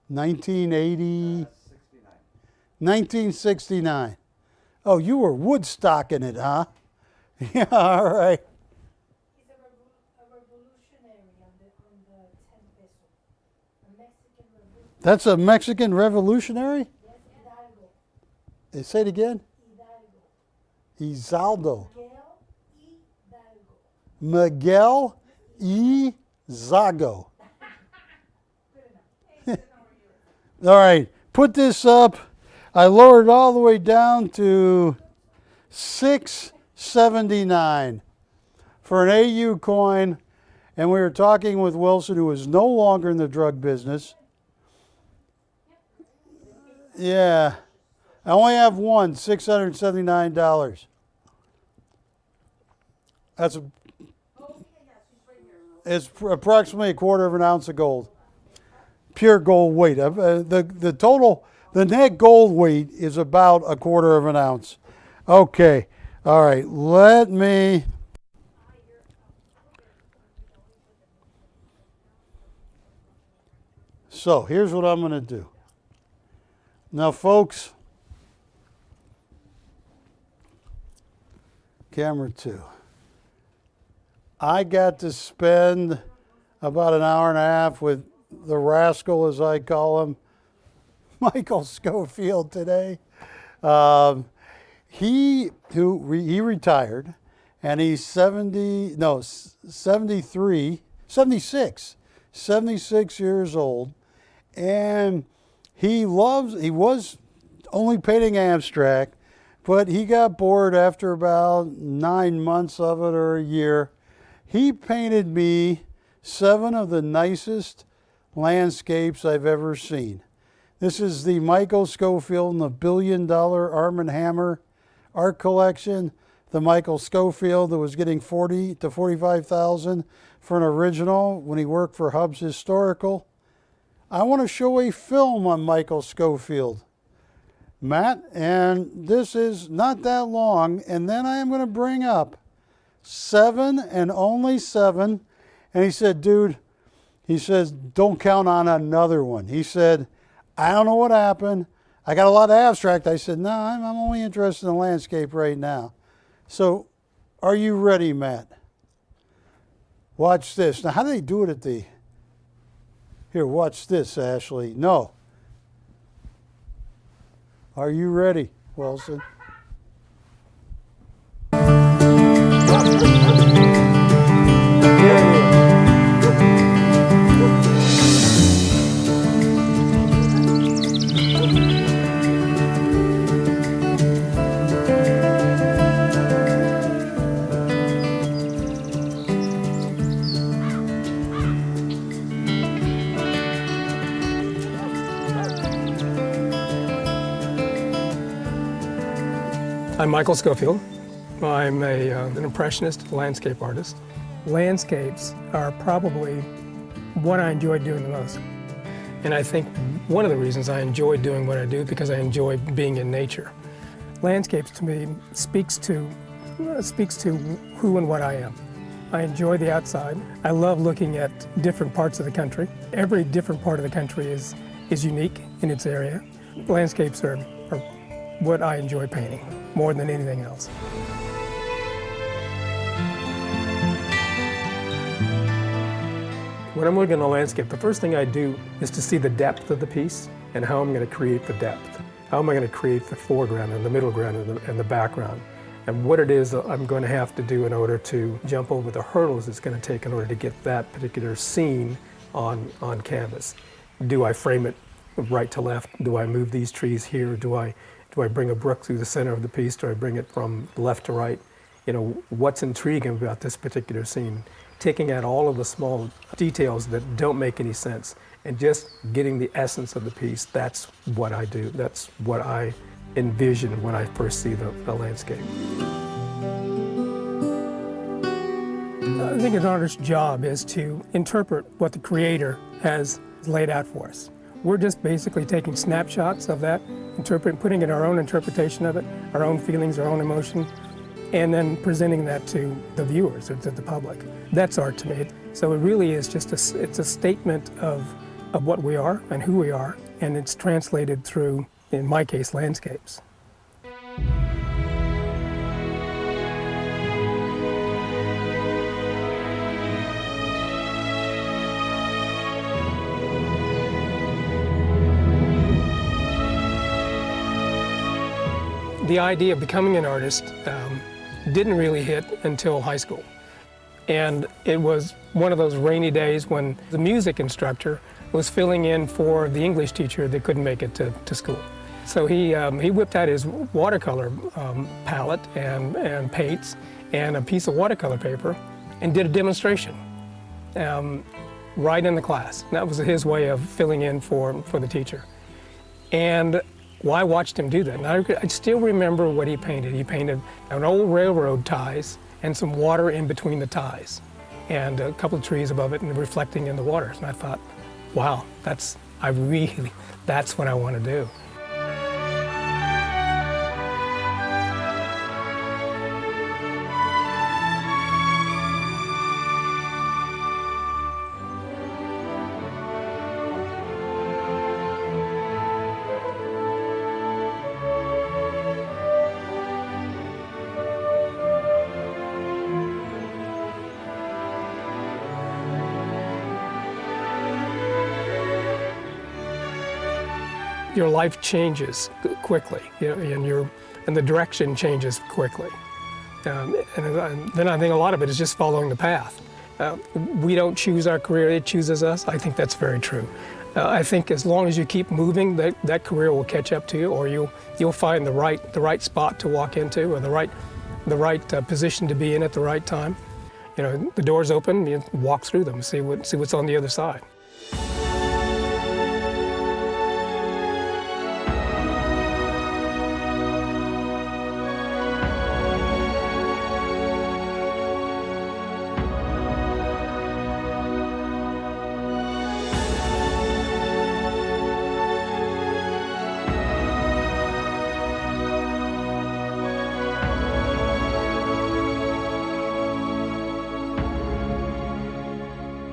1980? 1969. Oh, you were Woodstocking it, huh? Yeah, all right. He's a revolutionary on the 10 peso. A Mexican revolutionary. That's a Mexican revolutionary? Yes, Hidalgo. Say it again. Hidalgo. Izaldo. Miguel Hidalgo. Miguel Izago. All right, put this up. I lowered it all the way down to $6.79 for an AU coin. And we were talking with Wilson, who is no longer in the drug business. Yeah, I only have one, $679. It's approximately a quarter of an ounce of gold. Pure gold weight. The total, the net gold weight is about a quarter of an ounce. Okay. All right. Let me. So here's what I'm going to do. Now, folks, camera 2. I got to spend about an hour and a half with the rascal, as I call him, Michael Schofield today. He retired, and he's 76 years old, and he was only painting abstract, but he got bored after about 9 months of it or a year. He painted me 7 of the nicest landscapes I've ever seen. This is the Michael Schofield and the $1 billion Arm & Hammer art collection. The Michael Schofield that was getting $40,000 to $45,000 for an original when he worked for Hub's Historical. I want to show a film on Michael Schofield, Matt, and this is not that long, and then I am going to bring up 7 and only 7. And he said, dude, he says, don't count on another one. He said, I don't know what happened. I got a lot of abstract. I said, no, I'm only interested in the landscape right now. So are you ready, Matt? Watch this. Now, how do they do it at the... Here, watch this, Ashley. No. Are you ready, Wilson? Here it is. I'm Michael Schofield. I'm an impressionist landscape artist. Landscapes are probably what I enjoy doing the most. And I think one of the reasons I enjoy doing what I do because I enjoy being in nature. Landscapes to me speaks to who and what I am. I enjoy the outside. I love looking at different parts of the country. Every different part of the country is unique in its area. Landscapes are what I enjoy painting more than anything else. When I'm looking at a landscape, the first thing I do is to see the depth of the piece and how I'm going to create the depth. How am I going to create the foreground and the middle ground and the background? And what it is that I'm going to have to do in order to jump over the hurdles it's going to take in order to get that particular scene on canvas. Do I frame it right to left? Do I move these trees here? Do I bring a brook through the center of the piece? Do I bring it from left to right? You know, what's intriguing about this particular scene? Taking out all of the small details that don't make any sense and just getting the essence of the piece. That's what I do. That's what I envision when I first see the landscape. I think an artist's job is to interpret what the creator has laid out for us. We're just basically taking snapshots of that, putting in our own interpretation of it, our own feelings, our own emotion, and then presenting that to the viewers or to the public. That's art to me. So it really is just it's a statement of what we are and who we are, and it's translated through, in my case, landscapes. The idea of becoming an artist didn't really hit until high school. And it was one of those rainy days when the music instructor was filling in for the English teacher that couldn't make it to school. So he whipped out his watercolor palette and paints and a piece of watercolor paper and did a demonstration right in the class. That was his way of filling in for the teacher. And well, I watched him do that. And I still remember what he painted. He painted an old railroad ties and some water in between the ties and a couple of trees above it and reflecting in the waters. And I thought, wow, that's what I want to do. Your life changes quickly, you know, and the direction changes quickly. And then I think a lot of it is just following the path. We don't choose our career, it chooses us. I think that's very true. I think as long as you keep moving, that career will catch up to you, or you'll find the right spot to walk into, or the right position to be in at the right time. You know, the doors open, you walk through them, see what's on the other side.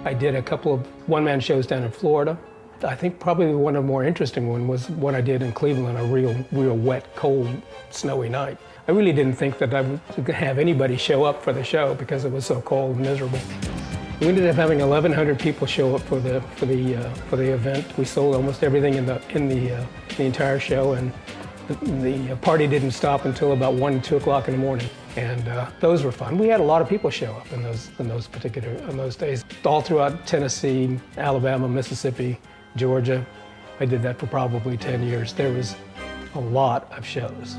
I did a couple of one-man shows down in Florida. I think probably one of the more interesting one was what I did in Cleveland, a real wet, cold, snowy night. I really didn't think that I would have anybody show up for the show because it was so cold and miserable. We ended up having 1,100 people show up for the event. We sold almost everything in the entire show, and the party didn't stop until about 1, 2 o'clock in the morning. And those were fun. We had a lot of people show up in those days, all throughout Tennessee, Alabama, Mississippi, Georgia. I did that for probably 10 years. There was a lot of shows.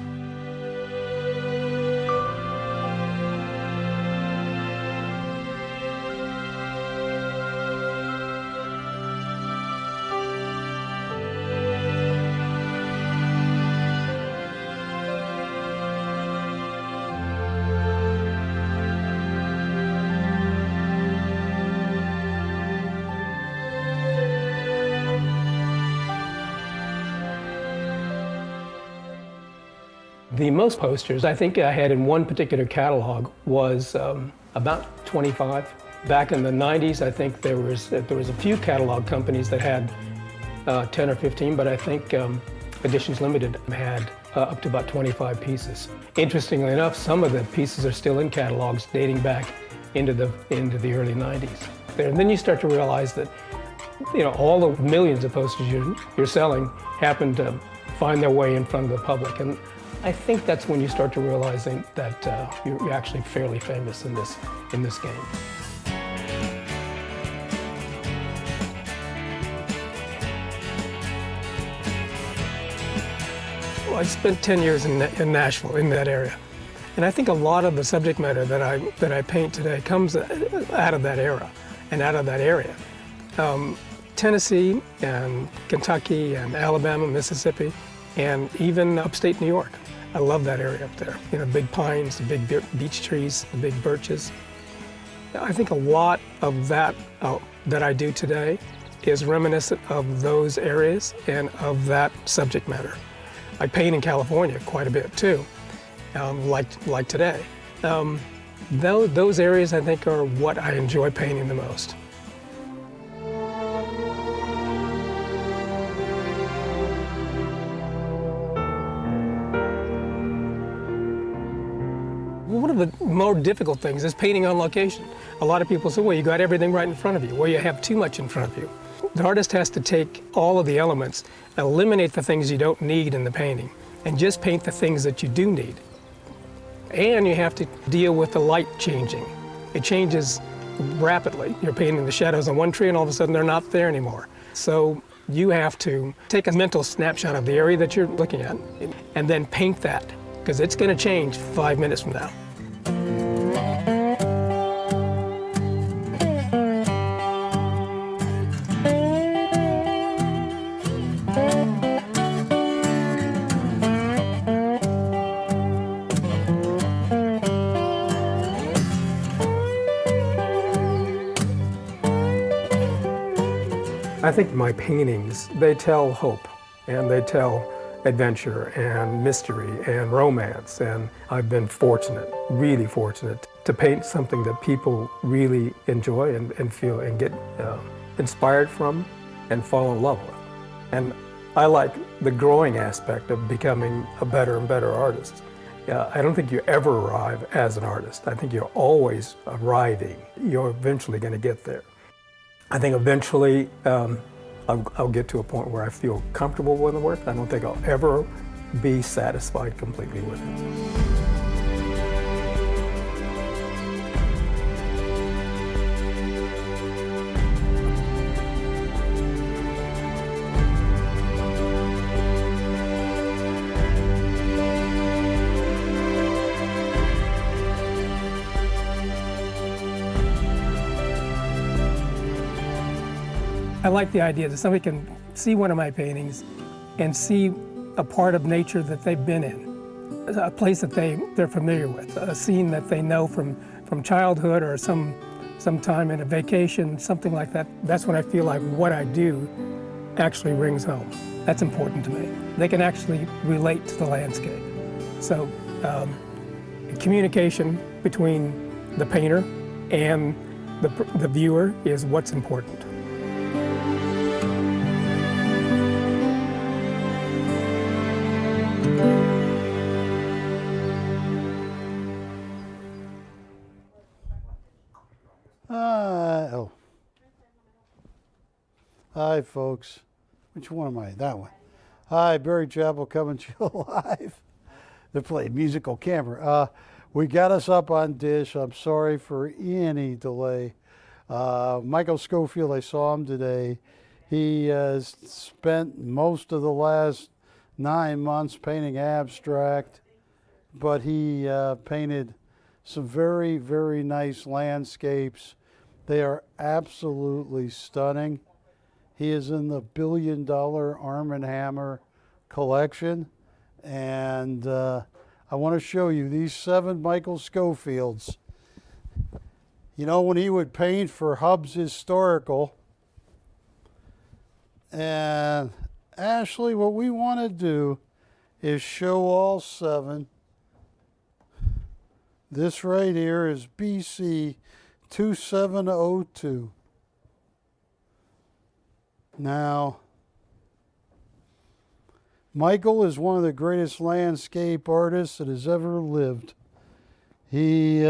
The most posters I think I had in one particular catalog was about 25. Back in the 90s, I think there was a few catalog companies that had 10 or 15, but I think Editions Limited had up to about 25 pieces. Interestingly enough, some of the pieces are still in catalogs dating back into the early 90s. And then you start to realize that, you know, all the millions of posters you're selling happen to find their way in front of the public. And I think that's when you start to realize that you're actually fairly famous in this game. Well, I spent 10 years in Nashville, in that area. And I think a lot of the subject matter that I paint today comes out of that era and out of that area. Tennessee and Kentucky and Alabama, Mississippi, and even upstate New York. I love that area up there. You know, big pines, the big beech trees, the big birches. I think a lot of that that I do today is reminiscent of those areas and of that subject matter. I paint in California quite a bit too, like today. Those areas I think are what I enjoy painting the most. One of the more difficult things is painting on location. A lot of people say, well, you got everything right in front of you. Well, you have too much in front of you. The artist has to take all of the elements, eliminate the things you don't need in the painting, and just paint the things that you do need. And you have to deal with the light changing. It changes rapidly. You're painting the shadows on one tree and all of a sudden they're not there anymore. So you have to take a mental snapshot of the area that you're looking at and then paint that, because it's going to change 5 minutes from now. I think my paintings, they tell hope, and they tell adventure and mystery and romance, and I've been fortunate, really fortunate, to paint something that people really enjoy and feel and get inspired from and fall in love with. And I like the growing aspect of becoming a better and better artist. I don't think you ever arrive as an artist. I think you're always arriving. You're eventually going to get there. I think eventually I'll get to a point where I feel comfortable with the work. I don't think I'll ever be satisfied completely with it. I like the idea that somebody can see one of my paintings and see a part of nature that they've been in, a place that they're familiar with, a scene that they know from childhood or some time in a vacation, something like that. That's when I feel like what I do actually rings home. That's important to me. They can actually relate to the landscape. So communication between the painter and the viewer is what's important. Hi, folks. Which one am I? That one. Hi, Barry Chappell coming to you live. They played musical camera. We got us up on dish. I'm sorry for any delay. Michael Schofield, I saw him today. He has spent most of the last 9 months painting abstract, but he painted some very, very nice landscapes. They are absolutely stunning. He is in the $1 billion Arm & Hammer collection, and I want to show you these 7 Michael Schofields. You know, when he would paint for Hub's Historical, and Ashley, what we want to do is show all 7. This right here is BC 2702. Now, Michael is one of the greatest landscape artists that has ever lived. He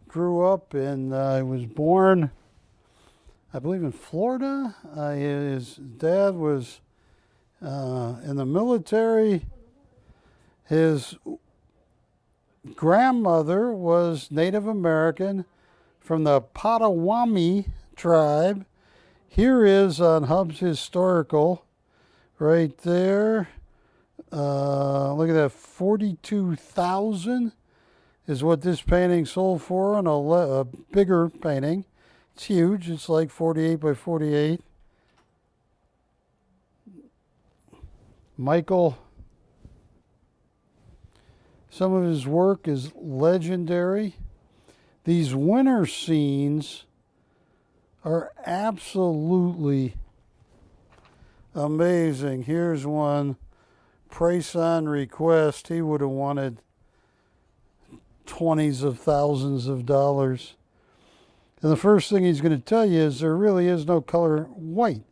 grew up in, he was born I believe in Florida. His dad was in the military. His grandmother was Native American from the Potawatomi tribe. Here is on Hub's Historical, right there. Look at that, 42,000 is what this painting sold for on a bigger painting. It's huge. It's like 48 by 48. Michael, some of his work is legendary. These winter scenes are absolutely amazing. Here's one, price on request. He would have wanted 20s of thousands of dollars. And the first thing he's going to tell you is there really is no color white.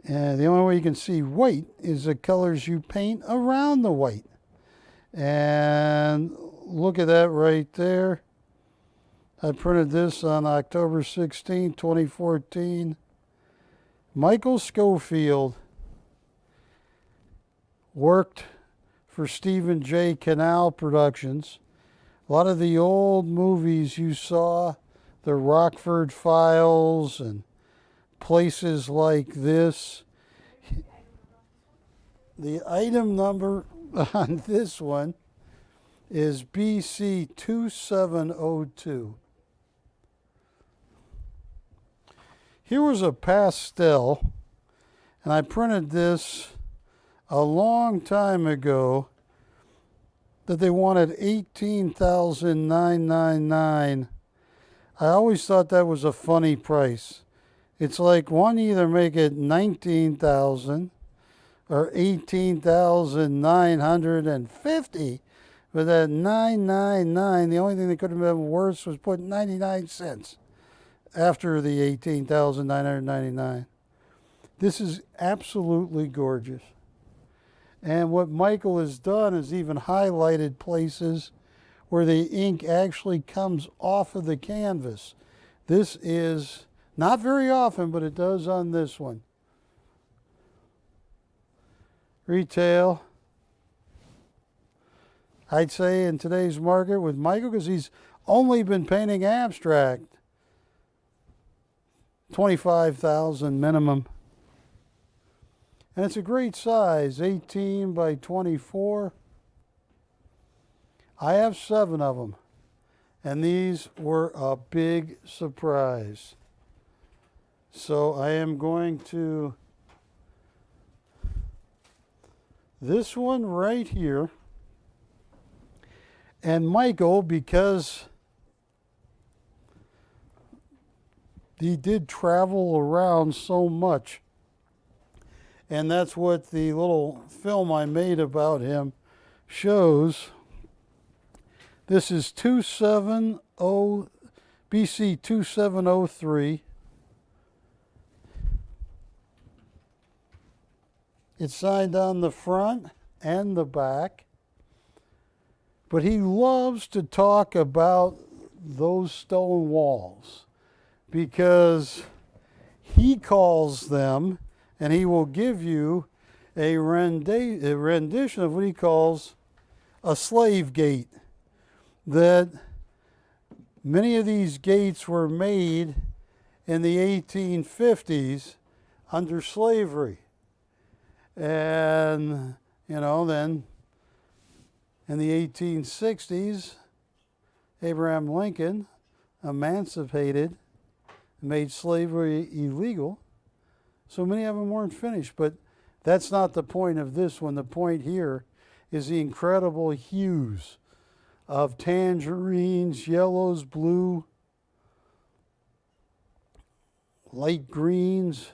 And the only way you can see white is the colors you paint around the white. And look at that right there. I printed this on October 16, 2014. Michael Schofield worked for Stephen J. Canal Productions. A lot of the old movies you saw, the Rockford Files and places like this. The item number on this one is BC 2702. Here was a pastel, and I printed this a long time ago that they wanted $18,999. I always thought that was a funny price. It's like one, either make it $19,000 or $18,950. But that 999, the only thing that could have been worse was put 99 cents after the 18,999. This is absolutely gorgeous. And what Michael has done is even highlighted places where the ink actually comes off of the canvas. This is not very often, but it does on this one. Retail, I'd say in today's market with Michael, because he's only been painting abstract, 25,000 minimum. And it's a great size, 18 by 24. I have 7 of them, and these were a big surprise. So I am going to, this one right here, and Michael, because he did travel around so much, and that's what the little film I made about him shows. This is BC 2703. It's signed on the front and the back. But he loves to talk about those stone walls because he calls them, and he will give you a rendition of what he calls a slave gate. That many of these gates were made in the 1850s under slavery. And, then in the 1860s, Abraham Lincoln emancipated, made slavery illegal. So many of them weren't finished, but that's not the point of this one. The point here is the incredible hues of tangerines, yellows, blue, light greens.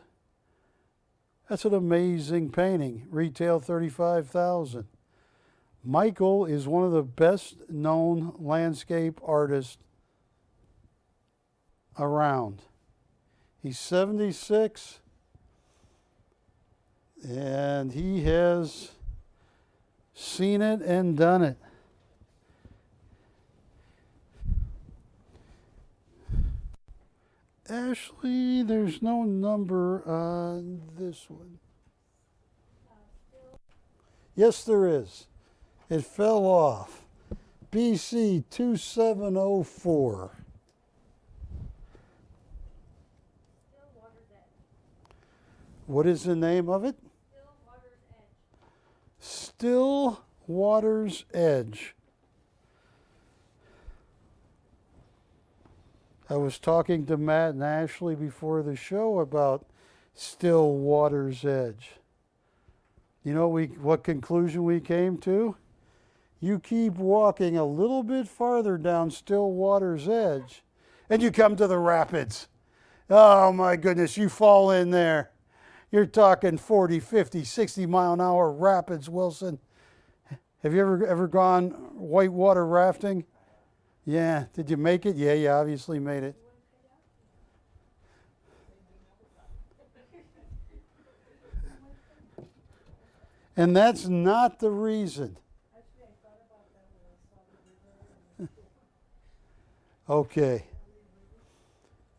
That's an amazing painting. Retail $35,000. Michael is one of the best known landscape artists around. He's 76, and he has seen it and done it. Ashley, there's no number on this one. Yes, there is. It fell off. BC 2704. Still water's edge. What is the name of it? Still water's edge. Still Water's Edge. I was talking to Matt and Ashley before the show about Still Water's Edge. You know what conclusion we came to? You keep walking a little bit farther down Still Water's Edge and you come to the rapids. Oh my goodness, you fall in there. You're talking 40, 50, 60 mile an hour rapids, Wilson. Have you ever gone whitewater rafting? Yeah. Did you make it? Yeah, you obviously made it. And that's not the reason. Okay.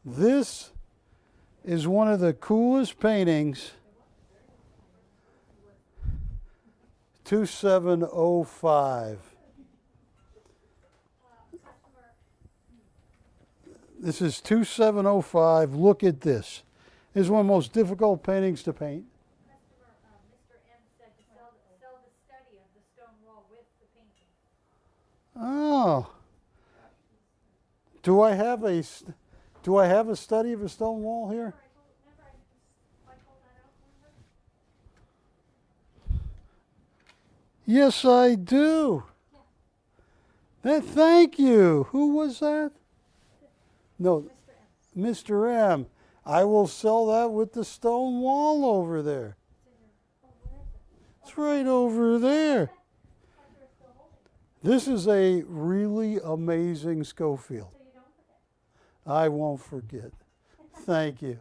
This is one of the coolest paintings. 2705. This is 2705. Look at this. This is one of the most difficult paintings to paint. Mr. M said to sell the study of the stone wall with the painting. Oh. Do I have a study of a stone wall here? Remember I pulled that out, remember? Yes, I do. Thank you. Who was that? No, Mr. M. I will sell that with the stone wall over there. It's right over there. This is a really amazing Schofield. So you don't forget. I won't forget. Thank you.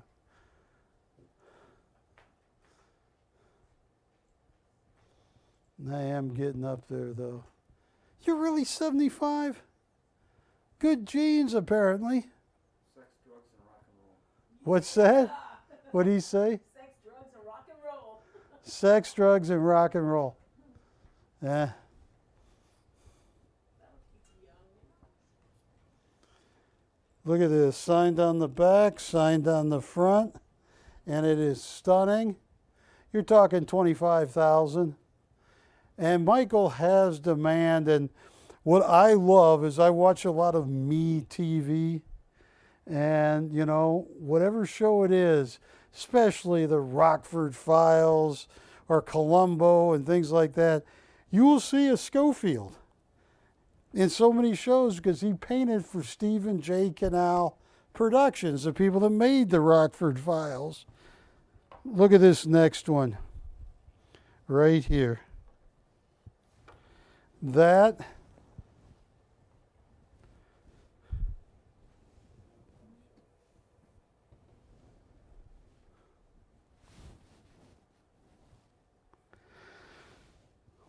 I am getting up there, though. You're really 75? Good genes, apparently. Sex, drugs, and rock and roll. What's that? What'd he say? Sex, drugs, and rock and roll. Sex, drugs, and rock and roll. Yeah. Look at this. Signed on the back, signed on the front, and it is stunning. You're talking 25,000. And Michael has demand, and what I love is I watch a lot of Me TV, and you know, whatever show it is, especially the Rockford Files or Columbo and things like that, you will see a Schofield in so many shows because he painted for Stephen J. Canal Productions, the people that made the Rockford Files. Look at this next one right here. That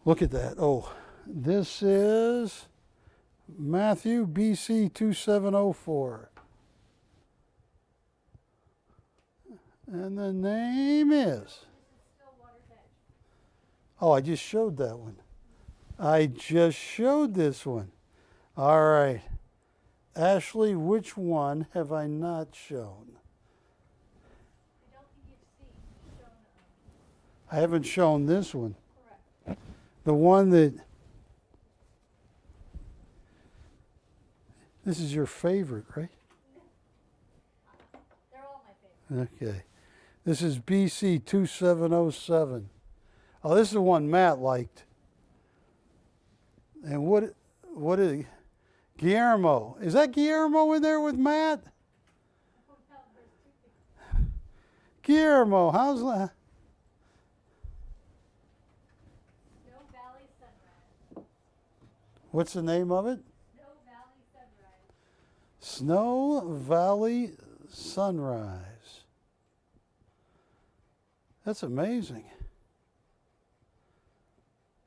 look at that. Oh, this is Matthew BC 2704. And the name is. Oh, I just showed that one. I just showed this one. All right. Ashley, which one have I not shown? I don't think you've shown. I haven't shown this one. Correct. The one that. This is your favorite, right? They're all my favorite. Okay. This is BC 2707. Oh, this is the one Matt liked. And what is Guillermo? Is that Guillermo in there with Matt? Oh, no, there's two people. Guillermo, how's that? Snow Valley Sunrise. What's the name of it? Snow Valley Sunrise. Snow Valley Sunrise. That's amazing.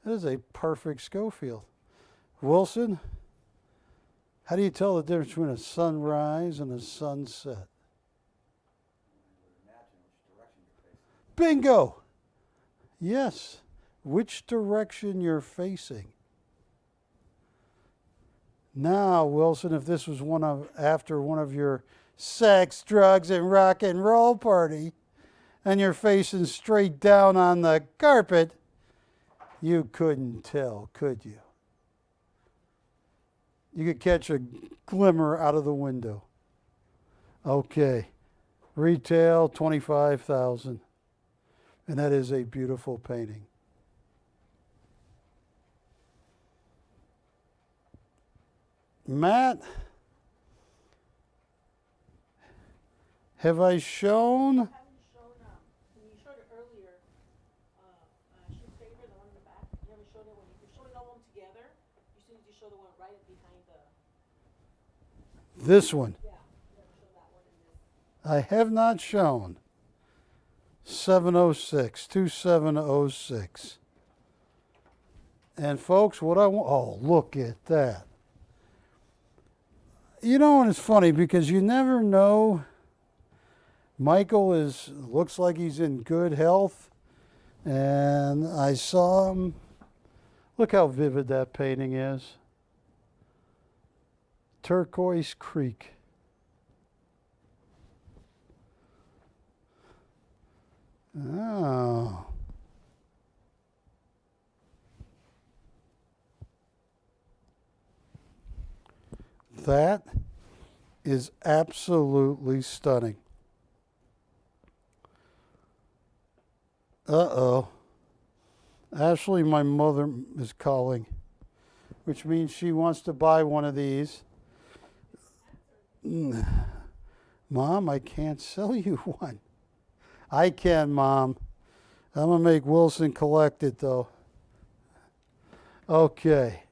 That is a perfect Schofield. Wilson, how do you tell the difference between a sunrise and a sunset? Bingo! Yes. Which direction you're facing. Now, Wilson, if this was after one of your sex, drugs, and rock and roll party, and you're facing straight down on the carpet, you couldn't tell, could you? You could catch a glimmer out of the window. Okay. Retail, $25,000. And that is a beautiful painting. Matt, have I shown? I haven't shown when you showed it earlier, shoot favor, the one in the back. You haven't showed it when you're showing all of them together. You should you show the one right behind the. This one. Yeah, you haven't shown that one in this. I have not shown. 706, 2706. And folks, what I want, oh, look at that. You know, and it's funny because you never know. Michael looks like he's in good health. And I saw him. Look how vivid that painting is. Turquoise Creek. Oh. That is absolutely stunning. Uh-oh. Ashley, my mother, is calling, which means she wants to buy one of these. Mom, I can't sell you one. I can, Mom. I'm going to make Wilson collect it, though. Okay.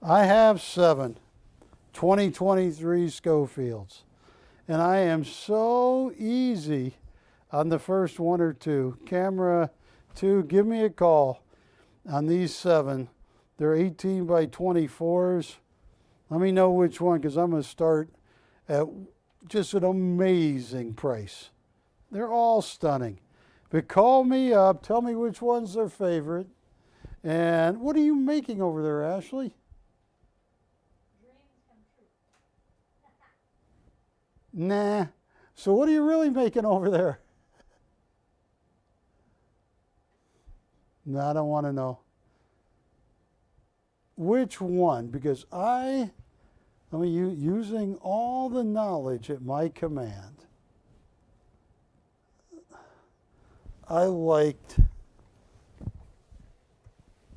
I have 7 2023 Schofields. And I am so easy on the first 1 or 2. Camera 2, give me a call on these 7. They're 18 by 24s. Let me know which one, because I'm going to start at just an amazing price. They're all stunning. But call me up, tell me which one's their favorite. And what are you making over there, Ashley? Dreams come true. Nah. So what are you really making over there? No, I don't want to know. Which one? Because using all the knowledge at my command, I liked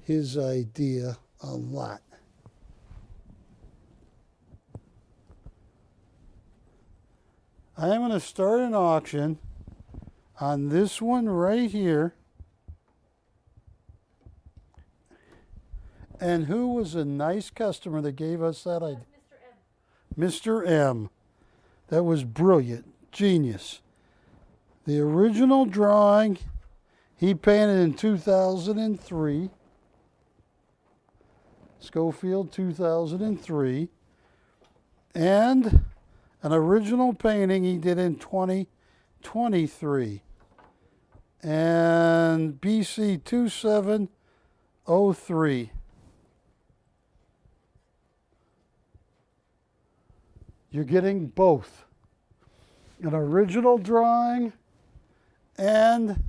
his idea a lot. I am going to start an auction on this one right here. And who was a nice customer that gave us that idea? Mr. M. That was brilliant. Genius. The original drawing he painted in 2003. Schofield 2003. And an original painting he did in 2023. And BC 2703. You're getting both an original drawing and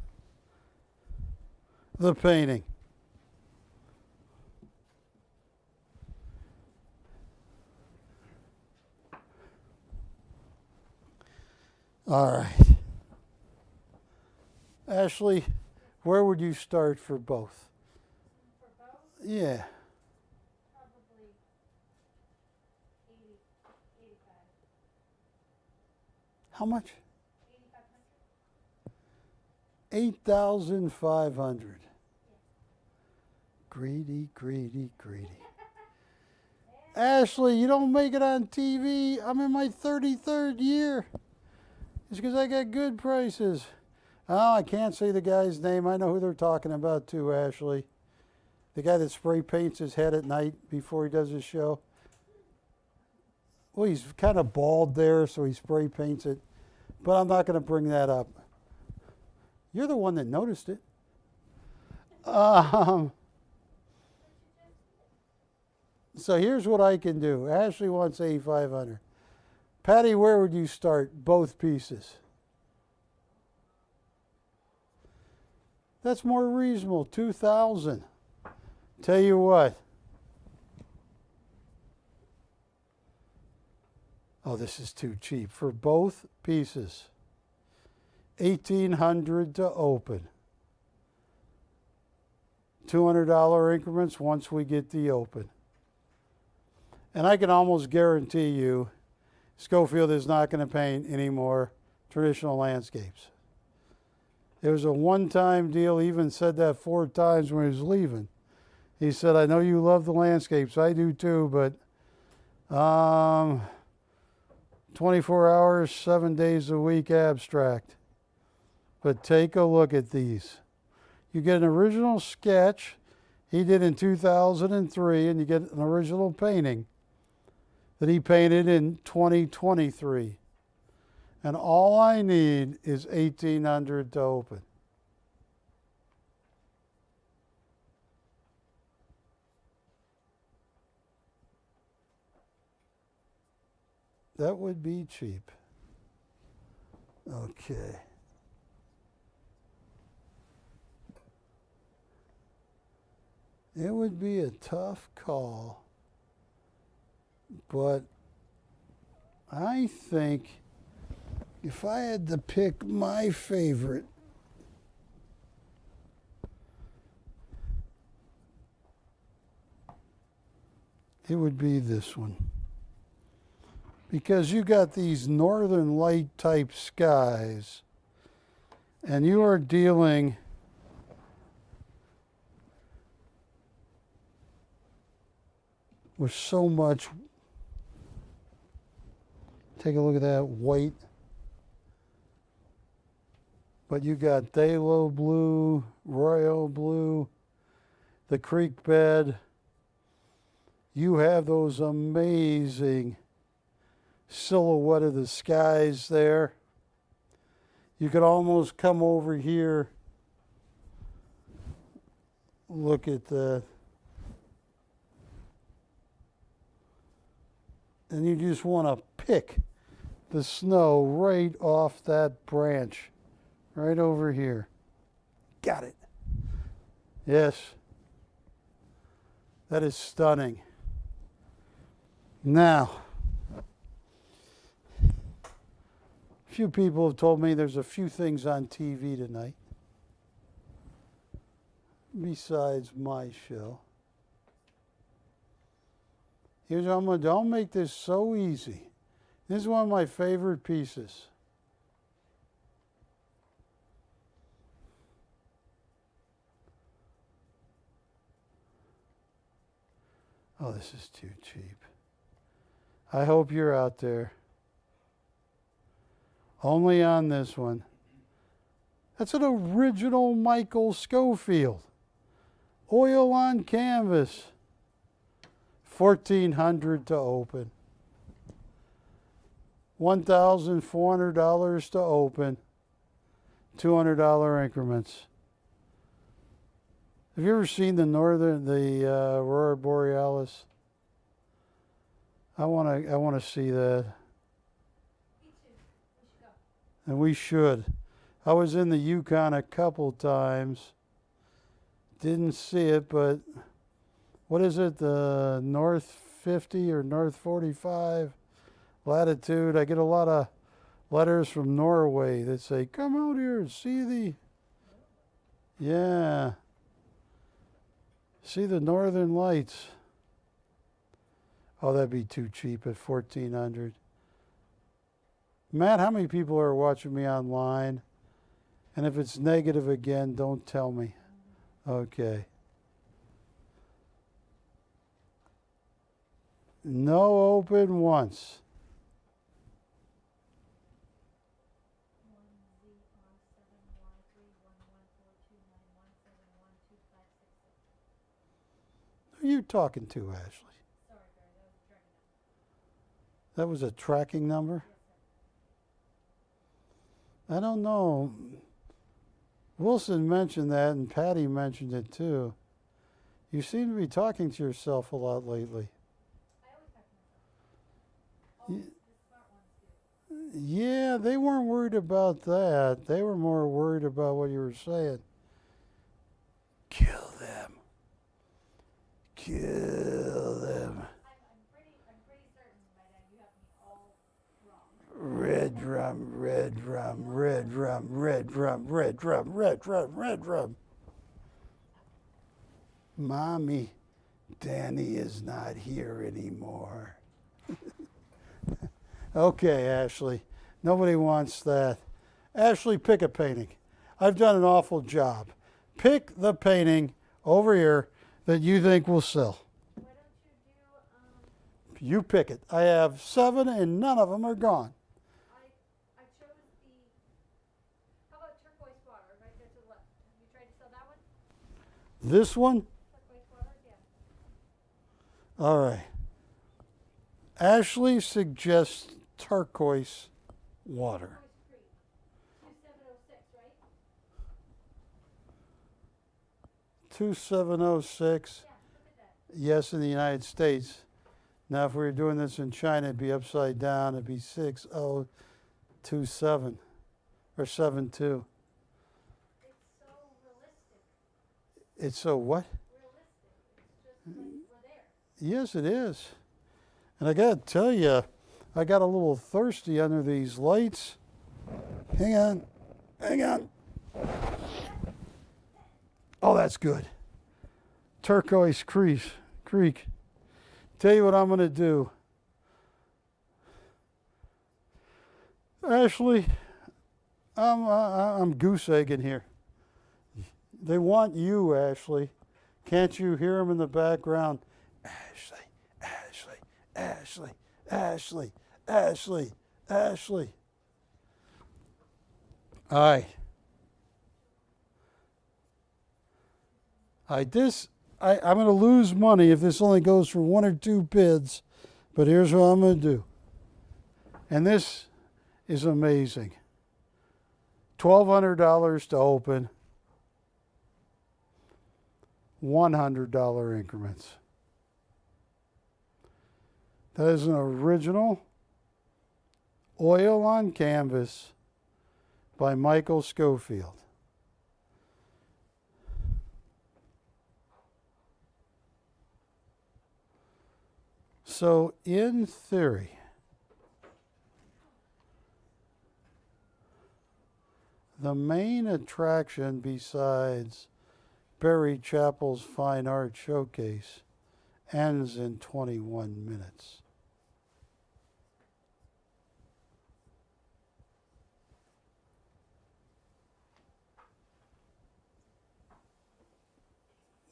the painting. All right. Ashley, where would you start for both? For both, Yeah. probably 80, 85. How much? 8,500. 8,500. Greedy, greedy, greedy. Ashley, you don't make it on TV. I'm in my 33rd year. It's because I got good prices. Oh, I can't say the guy's name. I know who they're talking about too, Ashley. The guy that spray paints his head at night before he does his show. Well, he's kind of bald there, so he spray paints it. But I'm not going to bring that up. You're the one that noticed it. Um, so here's what I can do. Ashley wants 8,500. Patty, where would you start both pieces? That's more reasonable, 2,000. Tell you what. Oh, this is too cheap. For both pieces, 1,800 to open. $200 increments once we get the open. And I can almost guarantee you Schofield is not going to paint any more traditional landscapes. It was a one-time deal. He even said that 4 times when he was leaving. He said, I know you love the landscapes. I do too, but 24 hours, 7 days a week abstract. But take a look at these. You get an original sketch he did in 2003, and you get an original painting that he painted in 2023. And all I need is 1,800 to open. That would be cheap. Okay. It would be a tough call, but I think if I had to pick my favorite, it would be this one. Because you got these northern light type skies, and you are dealing with so much. Take a look at that white. But you got Dali blue, Royo blue, the creek bed. You have those amazing silhouette of the skies there. You could almost come over here. Look at that. And you just want to pick the snow right off that branch. Right over here. Got it. Yes. That is stunning. Now, a few people have told me there's a few things on TV tonight besides my show. Here's what I'm going to do. I'll make this so easy. This is one of my favorite pieces. Oh, this is too cheap. I hope you're out there. Only on this one. That's an original Michael Schofield. Oil on canvas. 1,400 to open. $1,400 to open. $200 increments. Have you ever seen the Aurora Borealis? I want to see that. Me too. We should go. And we should. I was in the Yukon a couple times. Didn't see it, but what is it? The North 50 or North 45 latitude. I get a lot of letters from Norway that say, "Come out here and see the." Yeah. See the northern lights. Oh, that'd be too cheap at 1,400. Matt, how many people are watching me online? And if it's negative again, don't tell me. Okay. No open once. Who are you talking to, Ashley? Sorry, Barry, that was a tracking number. That was a tracking number? I don't know. Wilson mentioned that, and Patty mentioned it too. You seem to be talking to yourself a lot lately. I always talk to myself. Y- The smart ones do. Yeah, they weren't worried about that. They were more worried about what you were saying. Kill them. Kill them. I'm pretty certain by then you have me all wrong. Red rum, red rum, red rum, red rum, red rum, red rum, red rum. Mommy, Danny is not here anymore. Okay, Ashley. Nobody wants that. Ashley, pick a painting. I've done an awful job. Pick the painting over here that you think will sell. Why don't you do, You pick it. I have 7 and none of them are gone. I chose the, how about turquoise water, right there to the left? Have you tried to sell that one? This one? Turquoise water, yeah. All right. Ashley suggests turquoise water. Turquoise Creek, 2706, right? 2706. Yeah, look at that. Yes, in the United States. Now, if we were doing this in China, it'd be upside down. It'd be 6027 or 72. It's so realistic. It's so what? Realistic. It's just like we're there. Yes, it is. And I got to tell you, I got a little thirsty under these lights. Hang on. Hang on. Oh, that's good. Turquoise Creek. Tell you what I'm going to do. Ashley, I'm goose egging here. They want you, Ashley. Can't you hear them in the background? Ashley, Ashley, Ashley, Ashley, Ashley, Ashley. All right. I'm going to lose money if this only goes for 1 or 2 bids, but here's what I'm going to do. And this is amazing. $1,200 to open, $100 increments. That is an original oil on canvas by Michael Schofield. So, in theory, the main attraction besides Barry Chappell's Fine Art Showcase ends in 21 minutes.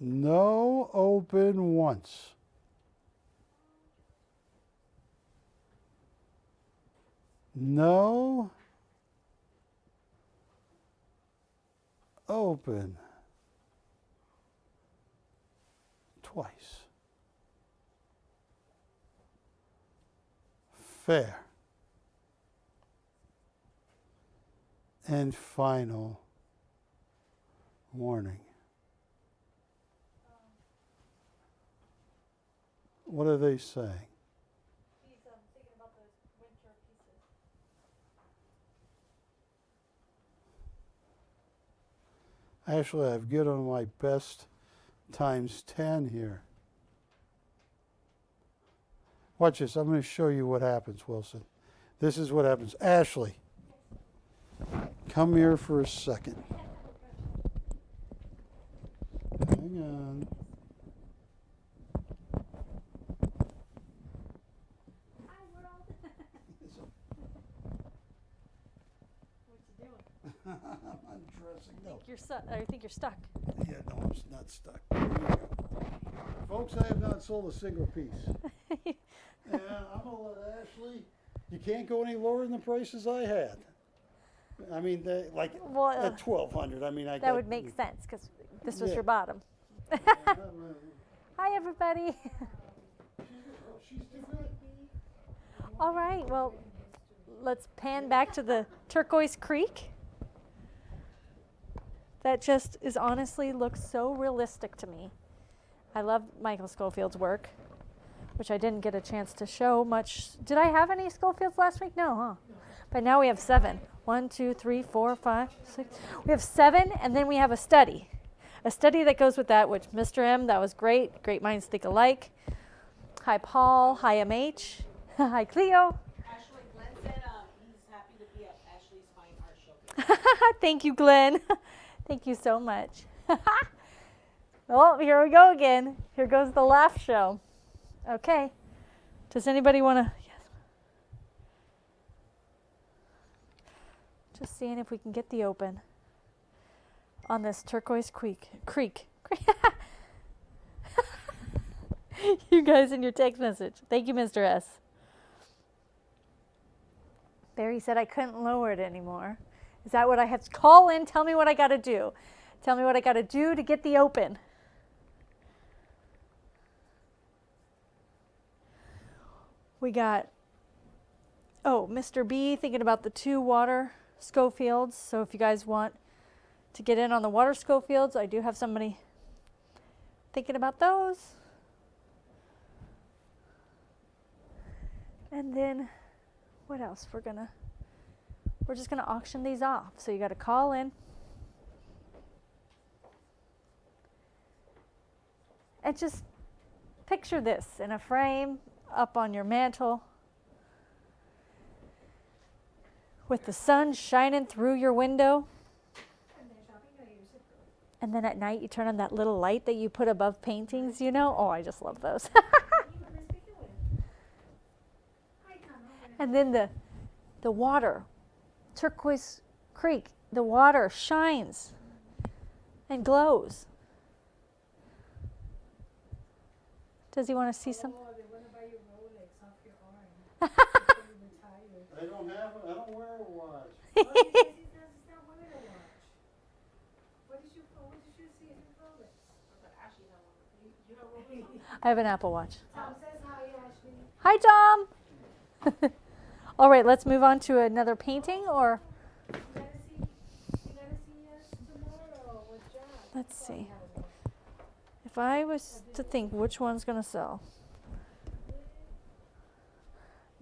No open once. No open twice. Fair and final warning. What are they saying? He's thinking about those winter pieces. Actually, I've given my best times 10 here. Watch this. I'm going to show you what happens, Wilson. This is what happens. Ashley, come here for a second. Hang on. Hi, world. What you doing? I'm dressing. No. I think you're stuck. Yeah, no, I'm not stuck. Here you go. Folks, I have not sold a single piece. And I'm going to let Ashley, you can't go any lower than the prices I had. I mean, Well, at $1,200. I mean, that would make sense because this was Yeah. your bottom. Hi, everybody. She's too good. All right, well, let's pan back to the Turquoise Creek. that just is honestly looks so realistic to me. I love Michael Schofield's work, which I didn't get a chance to show much. Did I have any Schofields last week? No, huh? But now we have 7. 1, 2, 3, 4, 5, 6. We have 7, and then we have a study. A study that goes with that, which Mr. M, that was great. Great minds think alike. Hi, Paul. Hi, MH. Hi, Cleo. Actually, Glenn said he's happy to be at Ashley's Fine Art Showcase. Thank you, Glenn. Thank you so much. Well, here we go again. Here goes the laugh show. Okay. Does anybody want to? Yes. Just seeing if we can get the open on this turquoise creek. You guys in your text message. Thank you, Mr. S. Barry said I couldn't lower it anymore. Is that what I have to call in? Tell me what I got to do. Tell me what I got to do to get the open. We got, Mr. B thinking about the 2 water Schofields. So if you guys want to get in on the water Schofields, I do have somebody thinking about those. And then what else? We're just gonna auction these off. So you got to call in. And just picture this in a frame up on your mantle with the sun shining through your window. And then at night you turn on that little light that you put above paintings, you know? Oh, I just love those. And then the water, turquoise creek, the water shines and glows. Does he want to see something? Oh, they want to buy your Rolex off your arm. I don't wear a watch. Oh, he says he does not wear a watch. What did you see in his Rolex? But Ashley had one. You have Rolex? I have an Apple Watch. Tom says hi, Ashley. Hi, Tom. All right, let's move on to another painting, or You gotta see us tomorrow with Jack. let's see. If I was to think which one's going to sell.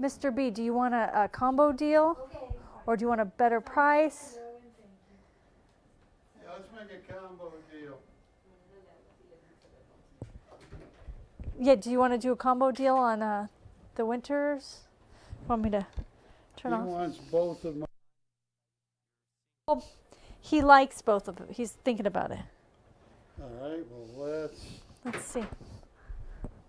Mr. B, do you want a combo deal? Okay. Or do you want a better price? Yeah, let's make a combo deal. Yeah, do you want to do a combo deal on the winters? Want me to turn He off? wants both of my. Well, he likes both of them. He's thinking about it. All right, well, Let's see.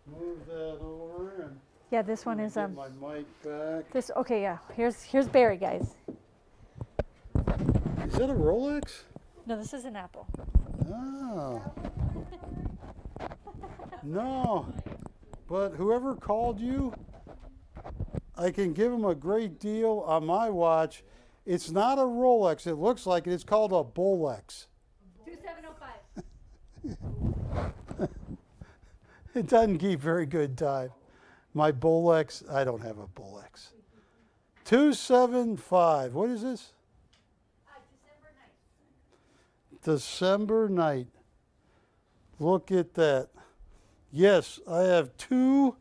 move that over and Yeah, this one is get my mic back. this. Okay, yeah. Here's Barry, guys. Is that a Rolex? No, this is an Apple. Oh. No, but whoever called you, I can give him a great deal on my watch. It's not a Rolex. It looks like it. It's called a Bolex. 2705. It doesn't keep very good time. My Bolex, I don't have a Bolex. 275. What is this? December 9th. December night. Look at that. Yes, I have 2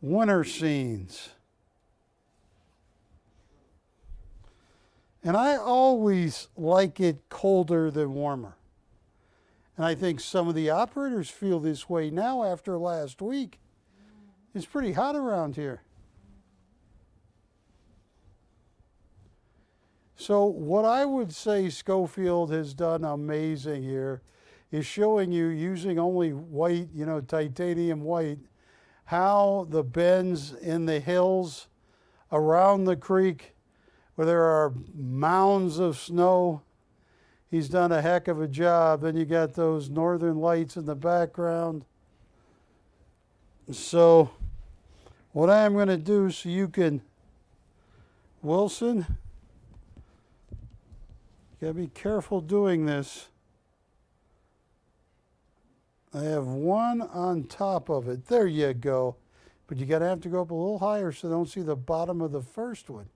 winter scenes. And I always like it colder than warmer. And I think some of the operators feel this way now after last week. It's pretty hot around here. So what I would say Schofield has done amazing here is showing you, using only white, titanium white, how the bends in the hills around the creek where there are mounds of snow. He's done a heck of a job. Then you got those northern lights in the background. So what I'm going to do so you can, Wilson, you got to be careful doing this. I have one on top of it. There you go. But you got to have to go up a little higher so they don't see the bottom of the first one.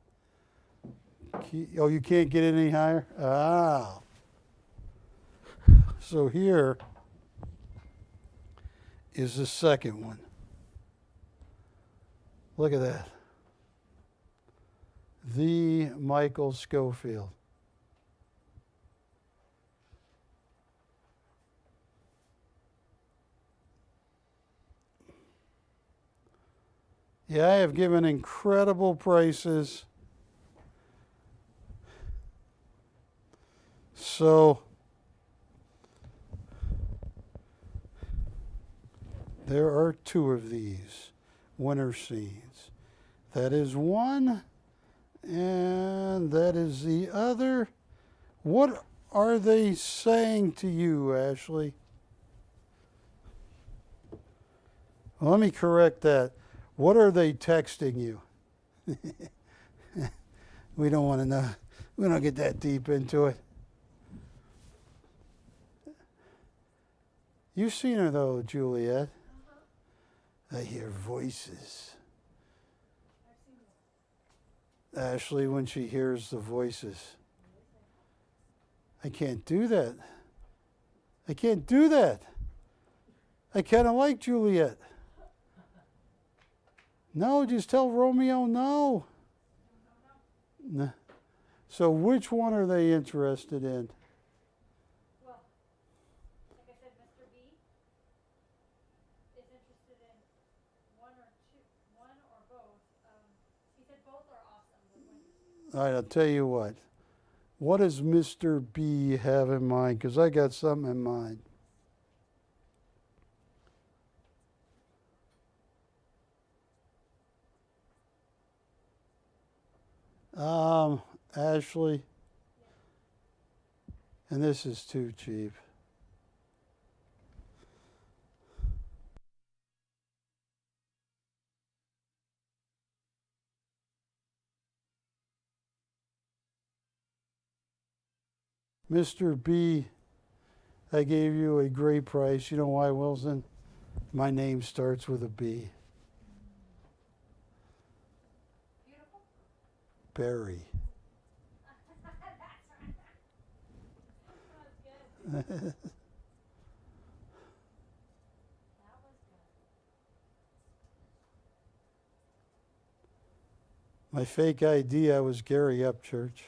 Oh, you can't get any higher? Ah. So here is the second one. Look at that. The Michael Schofield. Yeah, I have given incredible prices. So there are two of these winter scenes. That is one, and that is the other. What are they saying to you, Ashley? Well, let me correct that. What are they texting you? We don't want to know. We don't get that deep into it. You've seen her though, Juliet. I hear voices. Ashley, when she hears the voices. I can't do that. I can't do that. I kind of like Juliet. No, just tell Romeo no. No. So which one are they interested in? Well, like I said, Mr. B is interested in one or both. He said both are awesome. All right, I'll tell you what. What does Mr. B have in mind? Because I got something in mind. Ashley, and this is too cheap. Mr. B, I gave you a great price. You know why, Wilson? My name starts with a B. Beautiful? Barry. That's good. That was good. My fake ID, I was Gary Upchurch.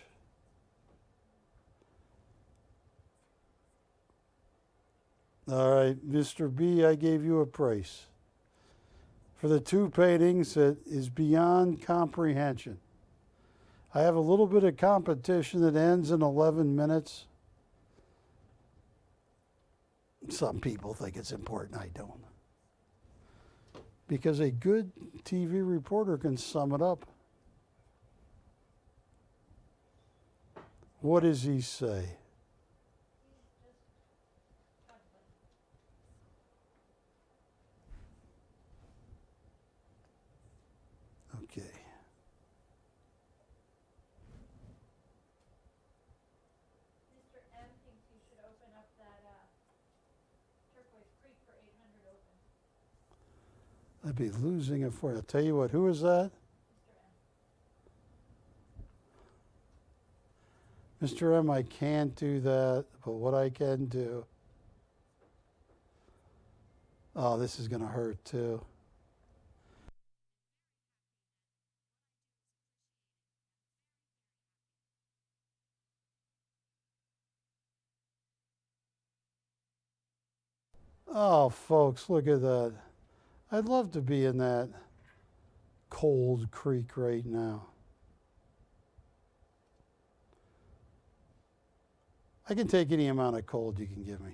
All right, Mr. B, I gave you a price. For the two paintings, that is beyond comprehension. I have a little bit of competition that ends in 11 minutes. Some people think it's important, I don't. Because a good TV reporter can sum it up. What does he say? Okay. Mr. M thinks you should open up that Turquoise Creek for 800 open. I'd be losing it for you. I'll tell you what, who is that? Mr. M, I can't do that, but what I can do. Oh, this is going to hurt too. Oh, folks, look at that. I'd love to be in that cold creek right now. I can take any amount of cold you can give me.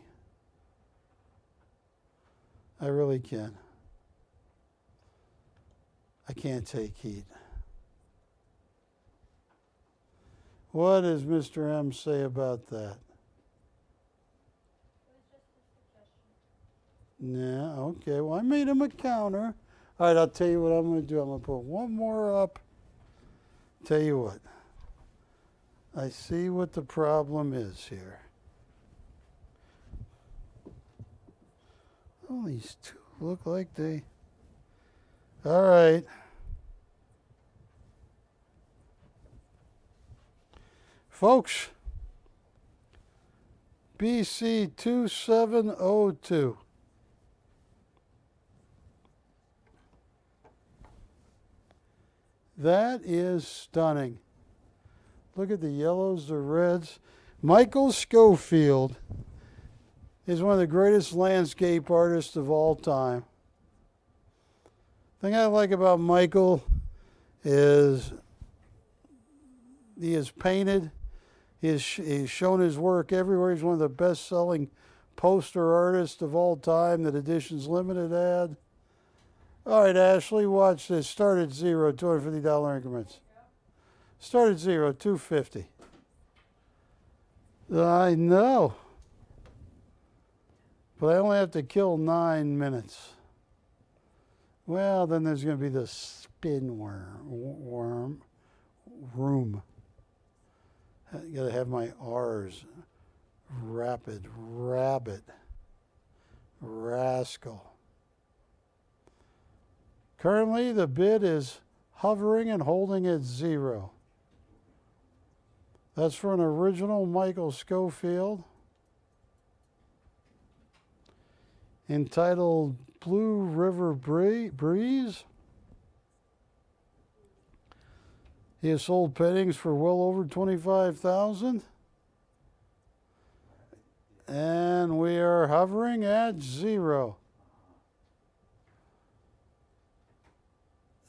I really can. I can't take heat. What does Mr. M say about that? Yeah, okay. Well, I made him a counter. All right, I'll tell you what I'm going to do. I'm going to put one more up. Tell you what. I see what the problem is here. Oh, these two look like they... All right. Folks, BC 2702. That is stunning. Look at the yellows, the reds. Michael Schofield is one of the greatest landscape artists of all time. The thing I like about Michael is he has painted, he's shown his work everywhere. He's one of the best-selling poster artists of all time that Editions Limited had. All right, Ashley, watch this. Start at zero, $250 increments. Start at zero, $250. I know. But I only have to kill 9 minutes. Well, then there's going to be the spin room. I got to have my R's. Rapid, rabbit, rascal. Currently, the bid is hovering and holding at zero. That's for an original Michael Schofield entitled Blue River Breeze. He has sold paintings for well over $25,000. And we are hovering at zero.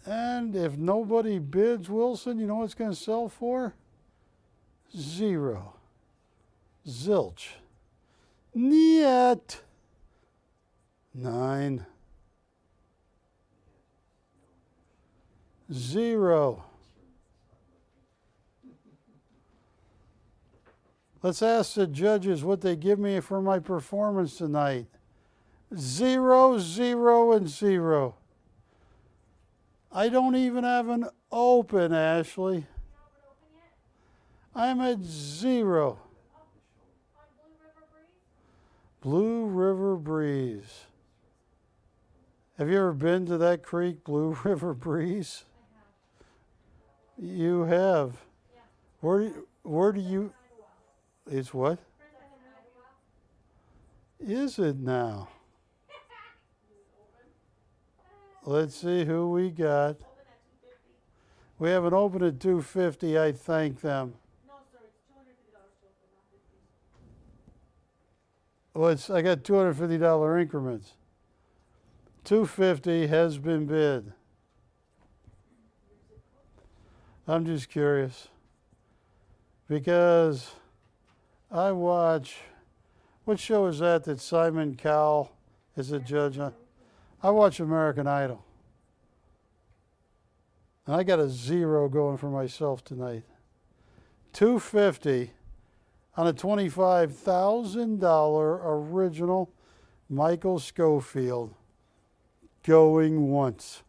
And if nobody bids, Wilson, you know what it's going to sell for? Zero. Zilch. Niet. 9. 0. Let's ask the judges what they give me for my performance tonight. 0, 0, and 0. I don't even have an open, Ashley. I'm at 0. Blue River Breeze. Have you ever been to that creek, Blue River Breeze? I have. You have? Yeah. Where do you... It's what? Is it now? Let's see who we got. We have an open at $250. I thank them. No, sir, it's $250 Well, I got $250 increments. $250 has been bid. I'm just curious because I watch. What show is that Simon Cowell is a judge on? I watch American Idol. And I got a 0 going for myself tonight. $250 on a $25,000 original Michael Schofield going once.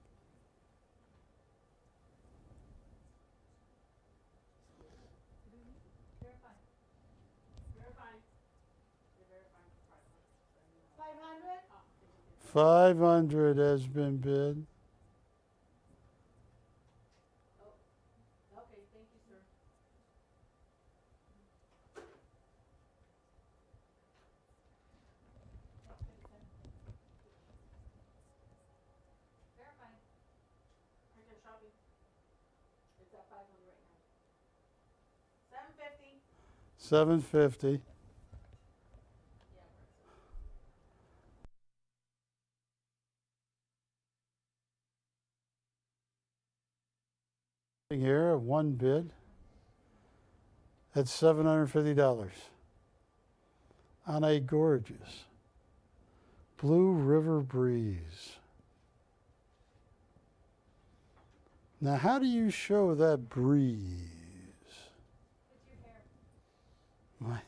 $500 has been bid. Okay, thank you, sir. Verify. Return shopping. It's at 500 right now. 750. $750. Here, one bid. That's $750 on a gorgeous Blue River Breeze. Now, how do you show that breeze? What's your hair?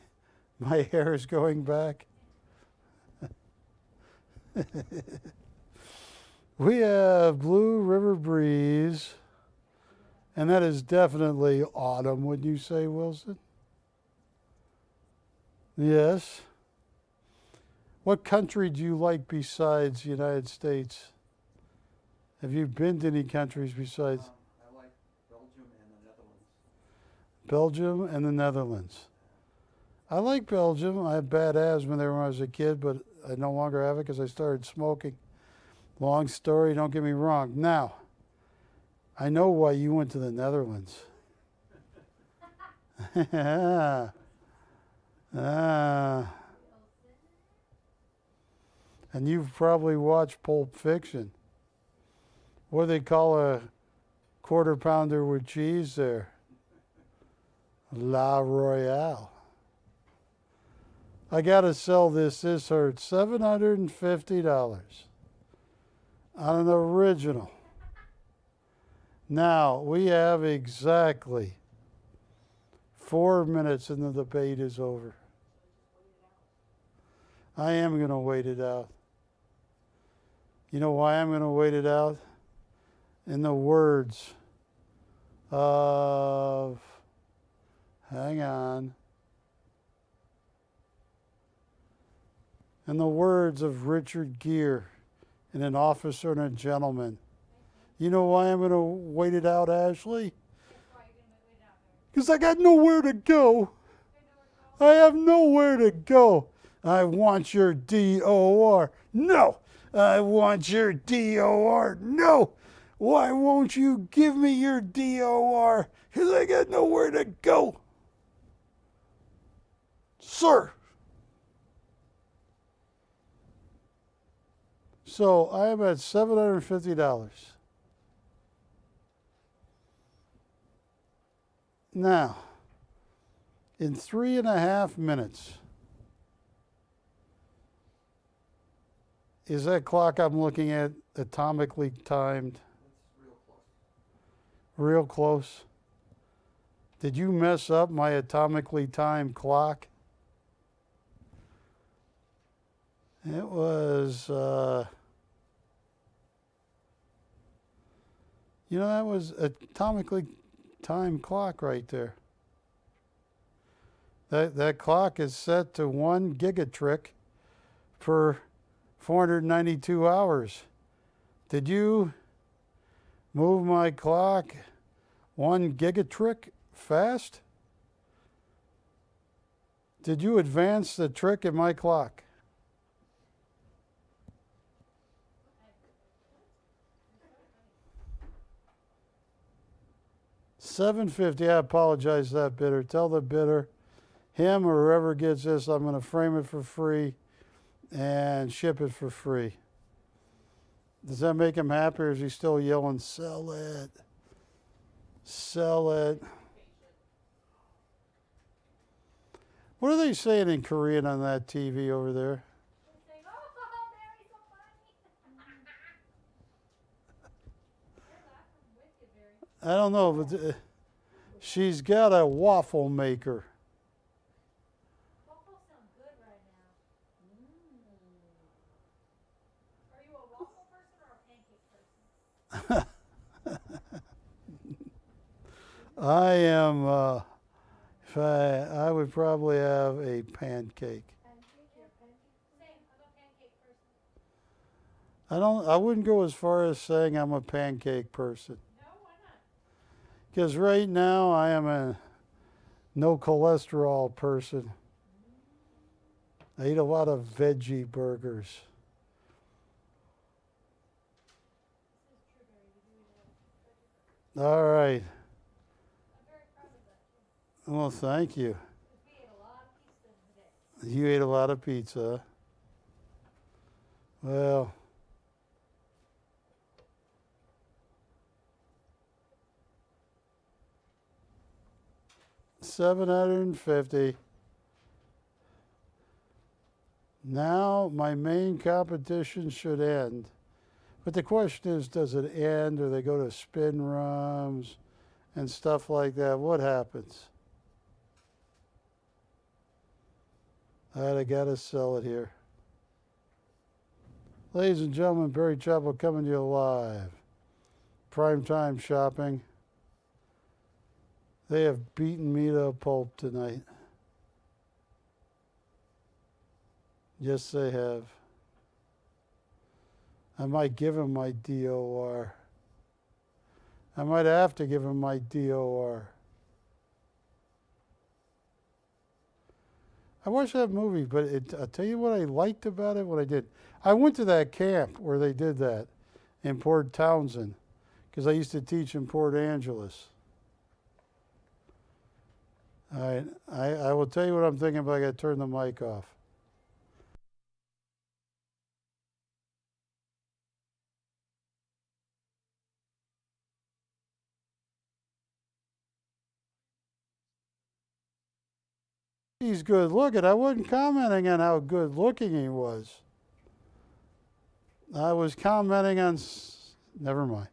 My hair is going back. We have Blue River Breeze. And that is definitely autumn, wouldn't you say, Wilson? Yes. What country do you like besides the United States? Have you been to any countries besides? I like Belgium and the Netherlands. Belgium and the Netherlands. I like Belgium. I had bad asthma there when I was a kid, but I no longer have it because I started smoking. Long story, don't get me wrong. Now, I know why you went to the Netherlands. And you've probably watched Pulp Fiction. What do they call a quarter pounder with cheese there? La Royale. I gotta sell this. This hurts $750 on an original. Now we have exactly 4 minutes and the debate is over. I am gonna wait it out. You know why I'm gonna wait it out? In the words of, hang on. In the words of Richard Gere in An Officer and a Gentleman. You know why I'm going to wait it out, Ashley? Because I got nowhere to go. I have nowhere to go. I want your DOR. No. I want your DOR. No. Why won't you give me your DOR? Because I got nowhere to go. Sir. So I am at $750. Now, in 3.5 minutes, is that clock I'm looking at atomically timed? It's real close. Real close? Did you mess up my atomically timed clock? It was, that was atomically timed clock right there. That clock is set to 1 gigatrick per 492 hours. Did you move my clock 1 gigatrick fast? Did you advance the trick in my clock? $750. I apologize to that bidder. Tell the bidder, him or whoever gets this, I'm going to frame it for free and ship it for free. Does that make him happy, or is he still yelling, sell it? Sell it. What are they saying in Korean on that TV over there? I don't know, but she's got a waffle maker. Waffles sound good right now. Are you a waffle person or a pancake person? I am, I would probably have a pancake. Same, I'm a pancake person. I wouldn't go as far as saying I'm a pancake person. No, why not? Because right now I am a no cholesterol person. I eat a lot of veggie burgers. All right. I'm very proud of that too. Well, thank you. We ate a lot of pizza today. You ate a lot of pizza. Well, $750. Now my main competition should end. But the question is, does it end, or they go to spin runs and stuff like that? What happens? I gotta sell it here. Ladies and gentlemen, Barry Chappell coming to you live. Primetime shopping. They have beaten me to a pulp tonight. Yes, they have. I might give him my DOR. I might have to give him my DOR. I watched that movie, but I'll tell you what I liked about it, what I did. I went to that camp where they did that in Port Townsend because I used to teach in Port Angeles. All right, I will tell you what I'm thinking, but I got to turn the mic off. He's good looking. I wasn't commenting on how good looking he was. I was commenting on. Never mind.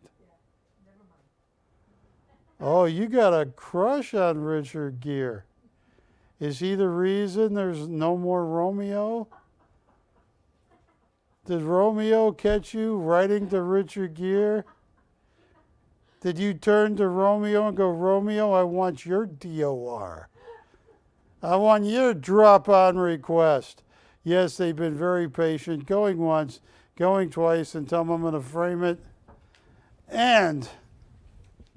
Oh, you got a crush on Richard Gere. Is he the reason there's no more Romeo? Did Romeo catch you writing to Richard Gere? Did you turn to Romeo and go, Romeo, I want your DOR. I want your drop-on request. Yes, they've been very patient, going once, going twice, and tell them I'm going to frame it and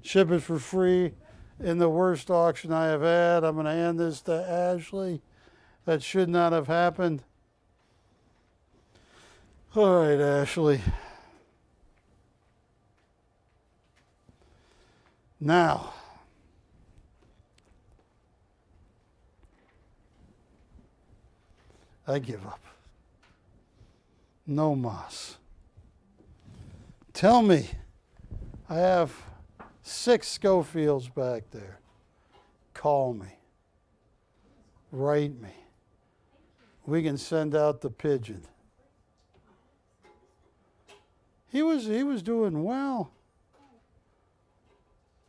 ship it for free in the worst auction I have had. I'm going to hand this to Ashley. That should not have happened. All right, Ashley. Now, I give up. No mas. Tell me, I have 6 Schofields back there. Call me. Write me. We can send out the pigeon. He was doing well.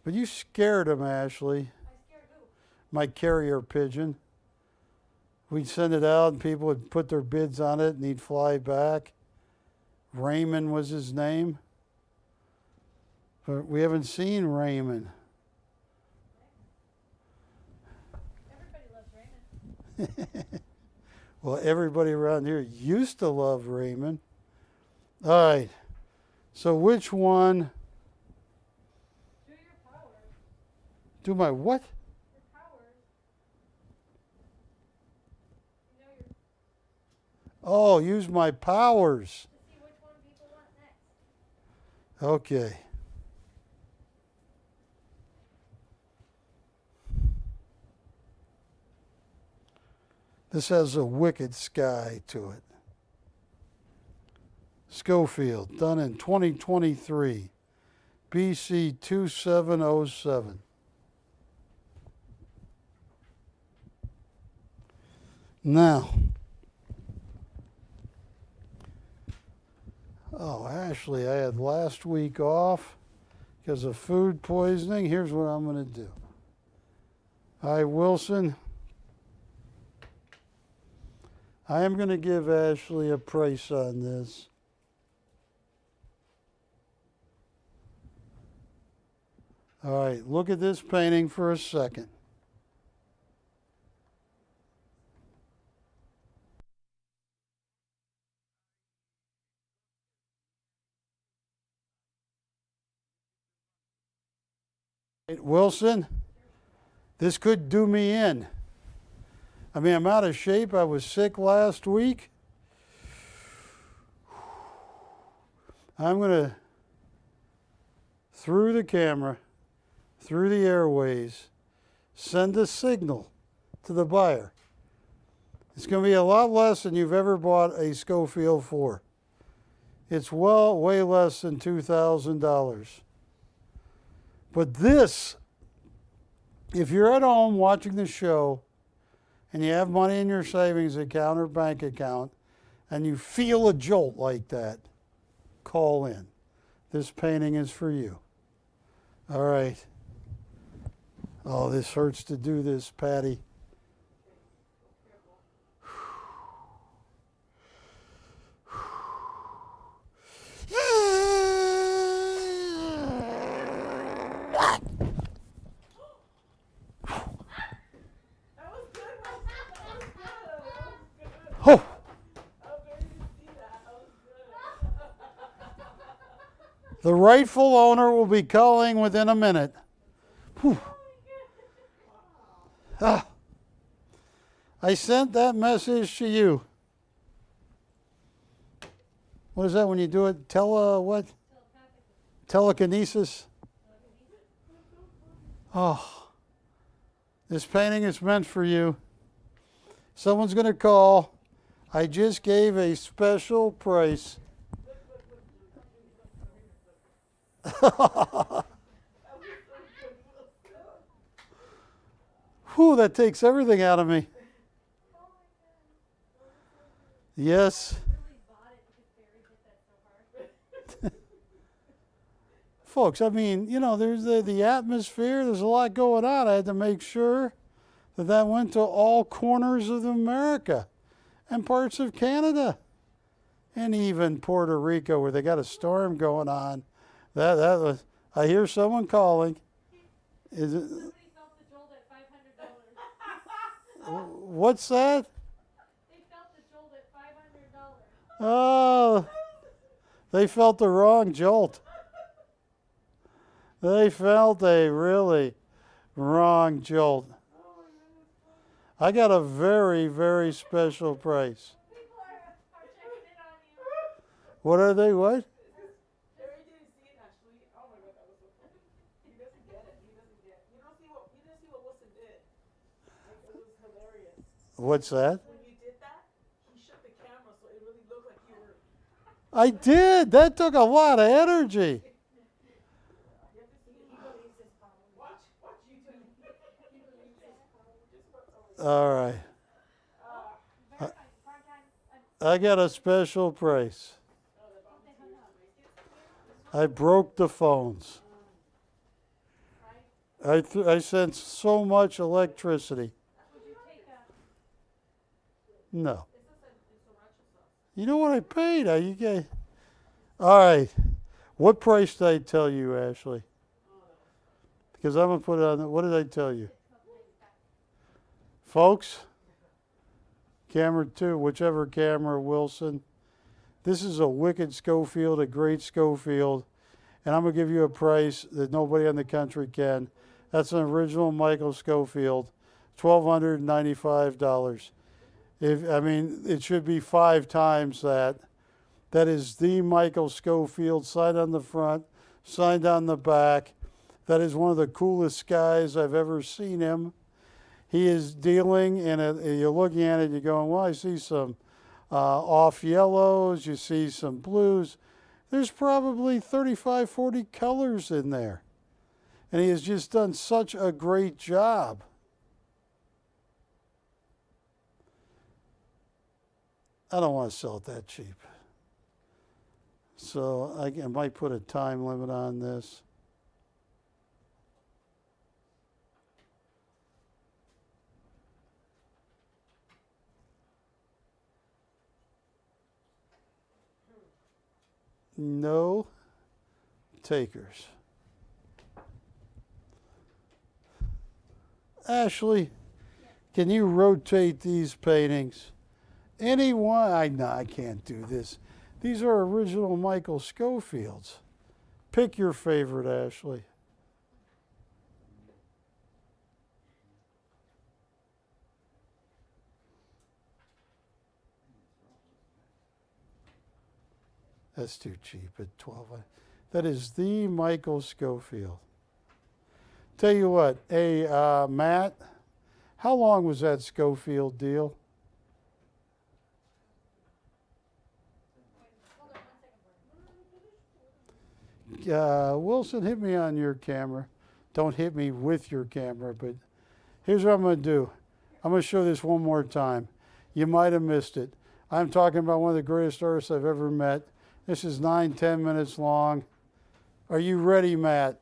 But you scared him, Ashley. I scared who? My carrier pigeon. We'd send it out and people would put their bids on it and he'd fly back. Raymond was his name. But we haven't seen Raymond. Everybody loves Raymond. Well, everybody around here used to love Raymond. All right. So which one? Do your powers. Do my what? Your powers. You know your Oh, use my powers. to see which one people want next. Okay. This has a wicked sky to it. Schofield, done in 2023, BC 2707. Now, oh, Ashley, I had last week off because of food poisoning. Here's what I'm going to do. Hi, Wilson. I am going to give Ashley a price on this. All right, look at this painting for a second. Wilson, this could do me in. I mean, I'm out of shape. I was sick last week. I'm going to, through the camera, through the airways, send a signal to the buyer. It's going to be a lot less than you've ever bought a Schofield for. It's way less than $2,000. But this, if you're at home watching the show and you have money in your savings account or bank account and you feel a jolt like that, call in. This painting is for you. All right. Oh, this hurts to do this, Patty. Oh. The rightful owner will be calling within a minute. Whew. Ah. I sent that message to you. What is that when you do it? What? Telekinesis? Oh, this painting is meant for you. Someone's going to call. I just gave a special price. Whew, that takes everything out of me. Yes. Folks, I mean, you know, there's the atmosphere, there's a lot going on. I had to make sure that went to all corners of America and parts of Canada and even Puerto Rico where they got a storm going on. That was, I hear someone calling. Is it? Somebody felt the jolt at $500. What's that? They felt the jolt at $500. Oh, they felt the wrong jolt. They felt a really wrong jolt. I got a very, very special price. People are checking in on you. What are they? What? Jerry didn't see it actually. Oh my god, that was so funny. He doesn't get it. He doesn't get. You didn't see what Wilson did. Like, it was hilarious. What's that? When you did that, he shut the camera so it really looked like you were. I did. That took a lot of energy. Watch YouTube. All right. I got a special price. I broke the phones. I sent so much electricity. No. You know what I paid? All right. What price did I tell you, Ashley? Because I'm going to put it on. What did I tell you? Folks, camera 2, whichever camera, Wilson. This is a wicked Schofield, a great Schofield. And I'm going to give you a price that nobody in the country can. That's an original Michael Schofield, $1,295. It should be 5 times that. That is the Michael Schofield, signed on the front, signed on the back. That is one of the coolest guys I've ever seen him. He is dealing, and you're looking at it, you're going, well, I see some off yellows, you see some blues. There's probably 35, 40 colors in there. And he has just done such a great job. I don't want to sell it that cheap. So I might put a time limit on this. No takers. Ashley, can you rotate these paintings? Anyone? I can't do this. These are original Michael Schofields. Pick your favorite, Ashley. That's too cheap at 12. That is the Michael Schofield. Tell you what, hey, Matt, how long was that Schofield deal? Wilson, hit me on your camera. Don't hit me with your camera, but here's what I'm going to do. I'm going to show this one more time. You might have missed it. I'm talking about one of the greatest artists I've ever met. This is 9-10 minutes long. Are you ready, Matt?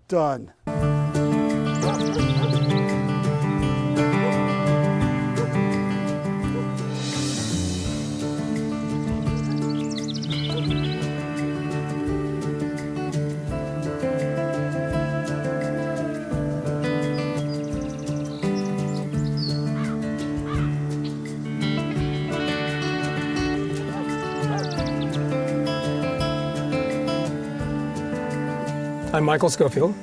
Done. I'm Michael Schofield.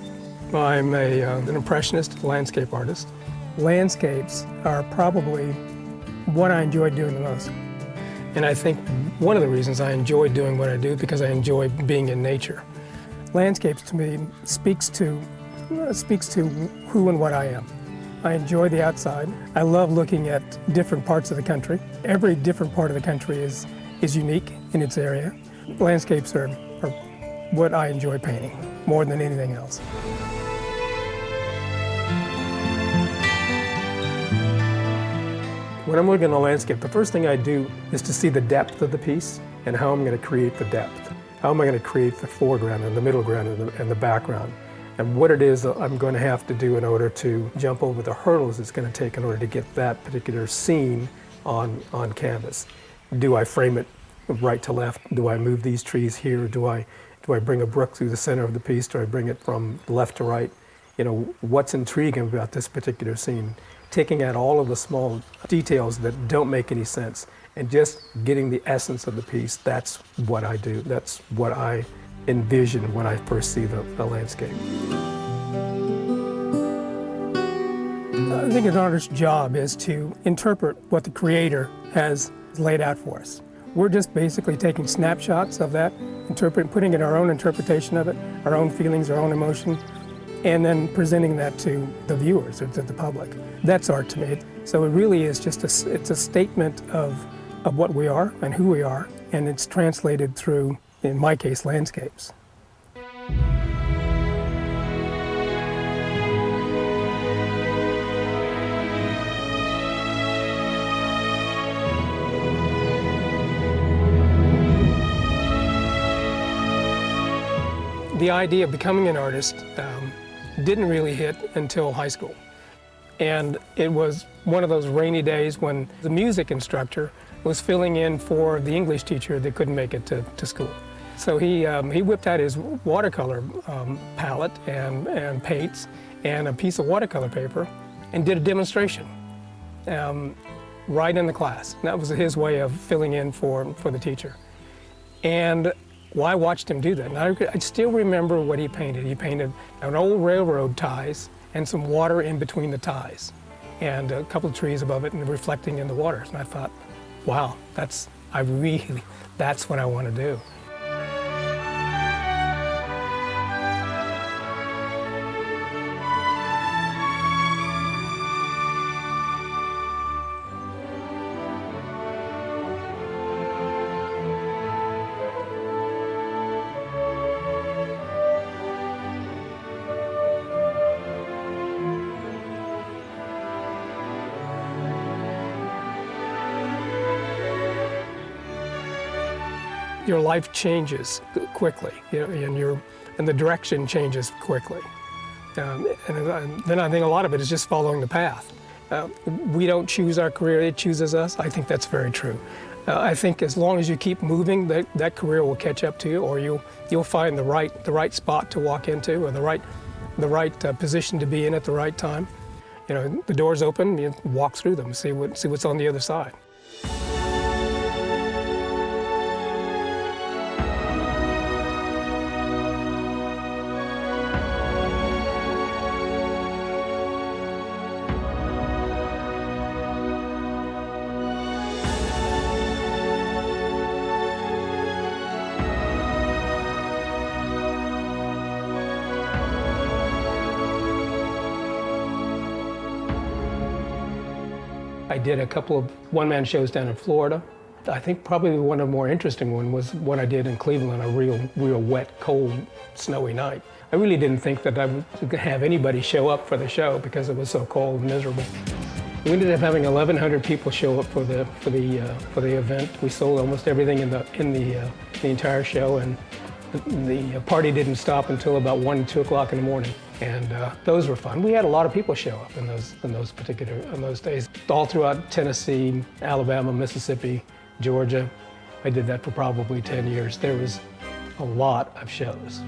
I'm an impressionist landscape artist. Landscapes are probably what I enjoy doing the most. And I think one of the reasons I enjoy doing what I do because I enjoy being in nature. Landscapes to me speaks to who and what I am. I enjoy the outside. I love looking at different parts of the country. Every different part of the country is unique in its area. Landscapes are what I enjoy painting more than anything else. When I'm looking at a landscape, the first thing I do is to see the depth of the piece and how I'm going to create the depth. How am I going to create the foreground and the middle ground and the background? And what it is that I'm going to have to do in order to jump over the hurdles it's going to take in order to get that particular scene on canvas. Do I frame it right to left? Do I move these trees here? Do I bring a brook through the center of the piece? Do I bring it from left to right? You know, what's intriguing about this particular scene? Taking out all of the small details that don't make any sense and just getting the essence of the piece. That's what I do. That's what I envision when I first see the landscape. I think an artist's job is to interpret what the creator has laid out for us. We're just basically taking snapshots of that, putting in our own interpretation of it, our own feelings, our own emotion, and then presenting that to the viewers or to the public. That's art to me. So it really is just it's a statement of what we are and who we are, and it's translated through, in my case, landscapes. The idea of becoming an artist didn't really hit until high school. And it was one of those rainy days when the music instructor was filling in for the English teacher that couldn't make it to school. So he whipped out his watercolor palette and paints and a piece of watercolor paper and did a demonstration right in the class. And that was his way of filling in for the teacher. And well, I watched him do that, and I still remember what he painted. He painted an old railroad ties and some water in between the ties, and a couple of trees above it and reflecting in the waters. And I thought, wow, that's what I want to do. Your life changes quickly, you know, and the direction changes quickly. And then I think a lot of it is just following the path. We don't choose our career, it chooses us. I think that's very true. I think as long as you keep moving, that career will catch up to you, or you'll find the right spot to walk into, or the right position to be in at the right time. You know, the doors open, you walk through them, see what's on the other side. I did a couple of one-man shows down in Florida. I think probably one of the more interesting ones was what I did in Cleveland, a real wet, cold, snowy night. I really didn't think that I would have anybody show up for the show because it was so cold and miserable. We ended up having 1,100 people show up for the event. We sold almost everything in the entire show, and the party didn't stop until about 1, 2 o'clock in the morning. And those were fun. We had a lot of people show up in those days, all throughout Tennessee, Alabama, Mississippi, Georgia. I did that for probably 10 years. There was a lot of shows.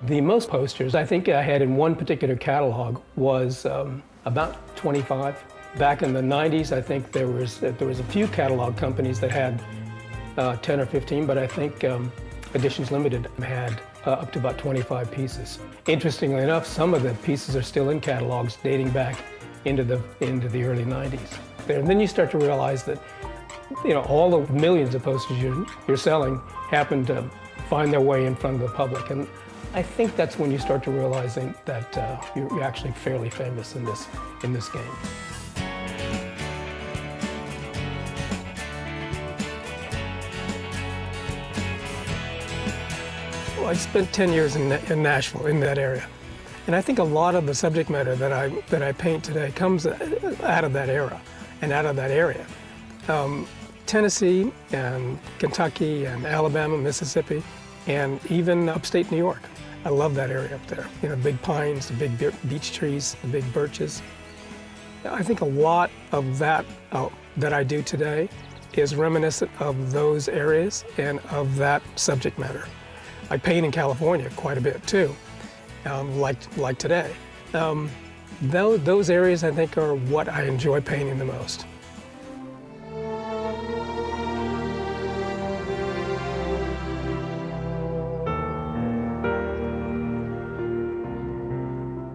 The most posters I think I had in one particular catalog was about 25. Back in the 90s, I think there was a few catalog companies that had 10 or 15, but I think Editions Limited had up to about 25 pieces. Interestingly enough, some of the pieces are still in catalogs dating back into the early 90s. And then you start to realize that, you know, all the millions of posters you're selling happen to find their way in front of the public. And I think that's when you start to realizing that you're actually fairly famous in this game. Well, I spent 10 years in Nashville, in that area. And I think a lot of the subject matter that I paint today comes out of that era and out of that area. Tennessee and Kentucky and Alabama, Mississippi, and even upstate New York. I love that area up there. You know, big pines, the big beech trees, the big birches. I think a lot of that that I do today is reminiscent of those areas and of that subject matter. I paint in California quite a bit too, like today. Those areas I think are what I enjoy painting the most.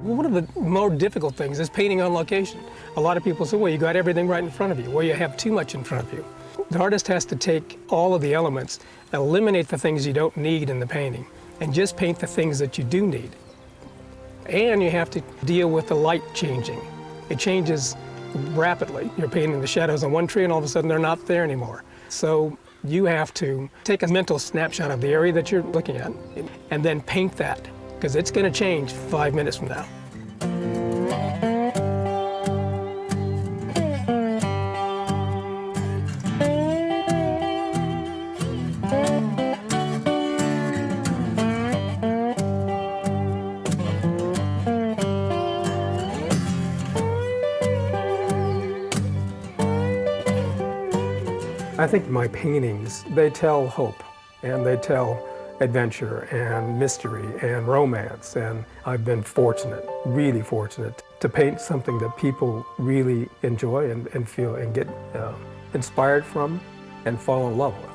One of the more difficult things is painting on location. A lot of people say, well, you got everything right in front of you. Well, you have too much in front of you. The artist has to take all of the elements, eliminate the things you don't need in the painting, and just paint the things that you do need. And you have to deal with the light changing. It changes rapidly. You're painting the shadows on one tree and all of a sudden they're not there anymore. So you have to take a mental snapshot of the area that you're looking at and then paint that, because it's going to change 5 minutes from now. I think my paintings, they tell hope, and they tell adventure and mystery and romance, and I've been fortunate, really fortunate, to paint something that people really enjoy and feel and get inspired from and fall in love with.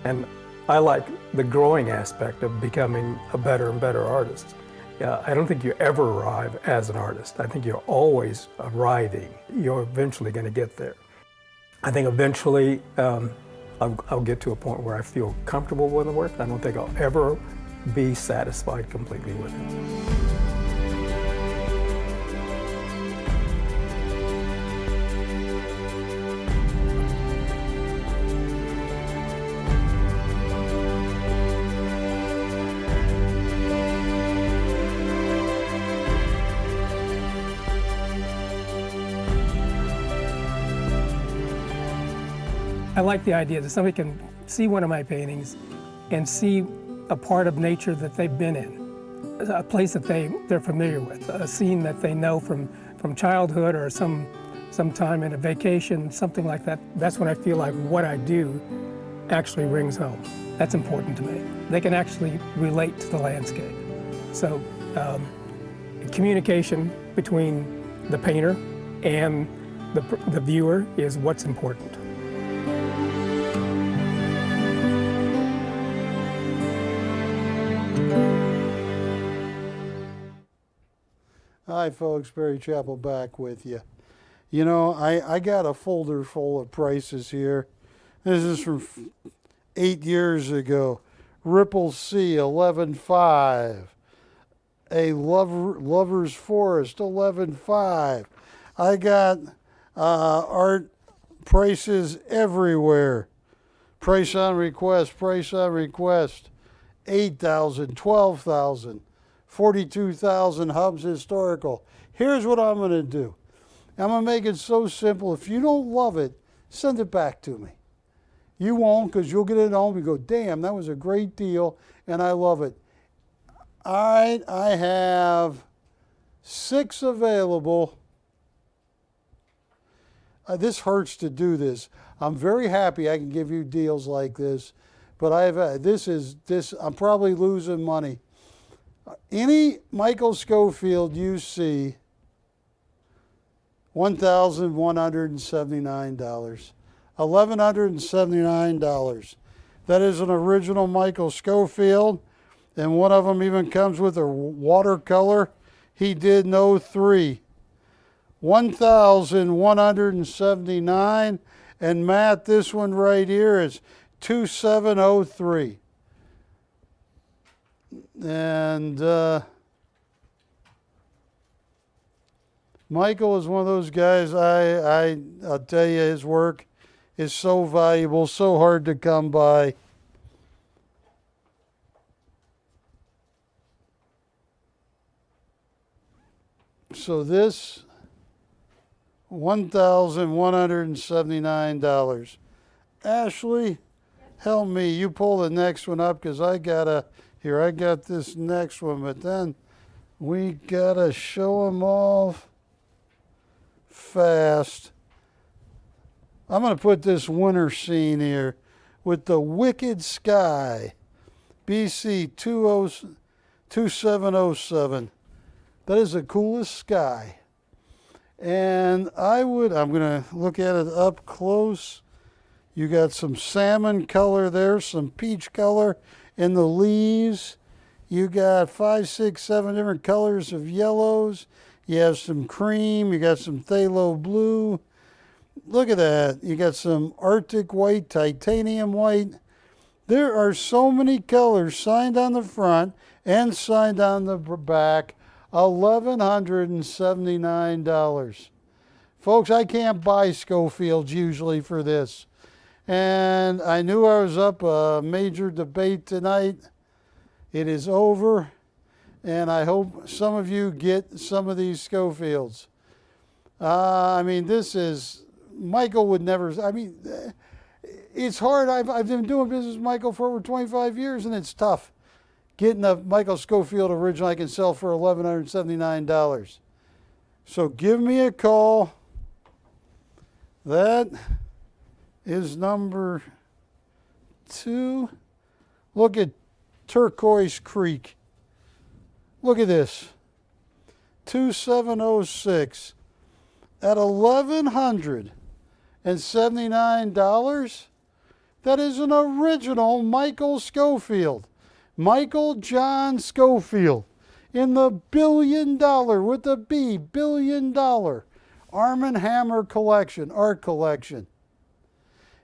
And I like the growing aspect of becoming a better and better artist. I don't think you ever arrive as an artist. I think you're always arriving. You're eventually going to get there. I think eventually I'll get to a point where I feel comfortable with the work. I don't think I'll ever be satisfied completely with it. I like the idea that somebody can see one of my paintings and see a part of nature that they've been in, a place that they're familiar with, a scene that they know from childhood or some time in a vacation, something like that. That's when I feel like what I do actually rings home. That's important to me. They can actually relate to the landscape. So communication between the painter and the viewer is what's important. Hi folks, Barry Chappell back with you. You know, I got a folder full of prices here. This is from 8 years ago. Ripple C, 11.5. A Lover's Forest, 11.5. I got art prices everywhere. Price on request, 8,000, 12,000. 42,000 Hubs Historical. Here's what I'm going to do. I'm going to make it so simple. If you don't love it, send it back to me. You won't, because you'll get it home and go, damn, that was a great deal, and I love it. All right, I have 6 available. This hurts to do this. I'm very happy I can give you deals like this, but I'm probably losing money. Any Michael Schofield you see, $1,179. $1,179. That is an original Michael Schofield, and one of them even comes with a watercolor he did in 03. 1,179, and Matt, this one right here is 2703. And Michael is one of those guys, I'll tell you, his work is so valuable, so hard to come by. So this, $1,179. Ashley, help me. You pull the next one up because I got this next one, but then we got to show them all fast. I'm going to put this winter scene here with the wicked sky, BC 2707. That is the coolest sky. And I'm going to look at it up close. You got some salmon color there, some peach color in the leaves. You got 5, 6, 7 different colors of yellows. You have some cream. You got some phthalo blue. Look at that. You got some Arctic white, titanium white. There are so many colors signed on the front and signed on the back. $1,179. Folks, I can't buy Schofields usually for this. And I knew I was up a major debate tonight. It is over. And I hope some of you get some of these Schofields. This is, Michael would never, it's hard. I've been doing business with Michael for over 25 years, and it's tough. Getting a Michael Schofield original I can sell for $1,179. So give me a call. That is number 2. Look at Turquoise Creek. Look at this. 2706 at $1,179. That is an original Michael Schofield. Michael John Schofield in the $1 billion, with a B, $1 billion Arm & Hammer collection, art collection.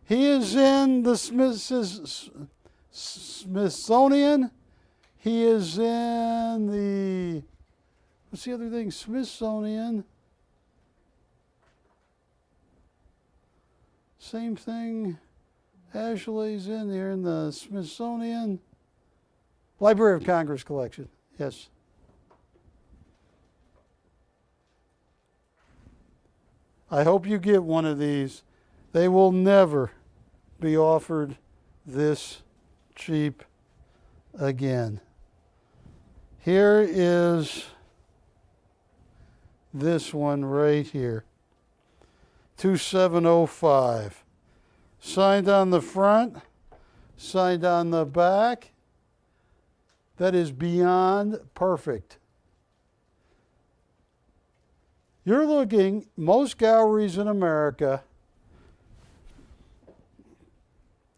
He is in the Smithsonian. He is in the, what's the other thing? Smithsonian. Same thing. Ashley's in there in the Smithsonian. Library of Congress collection, yes. I hope you get one of these. They will never be offered this cheap again. Here is this one right here, 2705. Signed on the front, signed on the back. That is beyond perfect. You're looking, most galleries in America,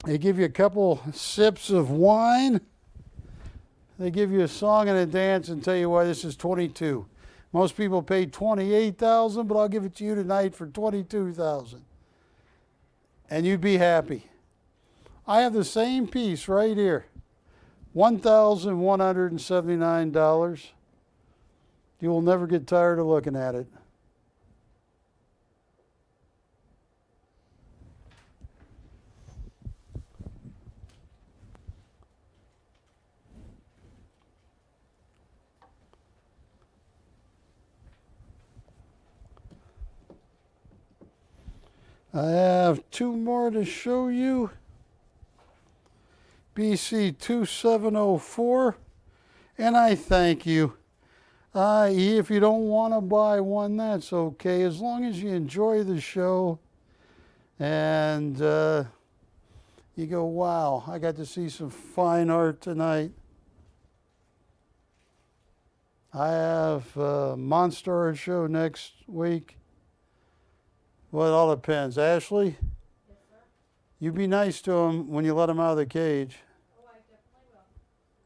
they give you a couple sips of wine, they give you a song and a dance and tell you why this is 22. Most people pay $28,000, but I'll give it to you tonight for $22,000. And you'd be happy. I have the same piece right here. $1,179. You will never get tired of looking at it. I have 2 more to show you. BC 2704, and I thank you. If you don't want to buy one, that's okay, as long as you enjoy the show and you go, wow, I got to see some fine art tonight. I have a Monster show next week. Well, it all depends. Ashley, Yes, sir. you be nice to him when you let him out of the cage. Oh, I definitely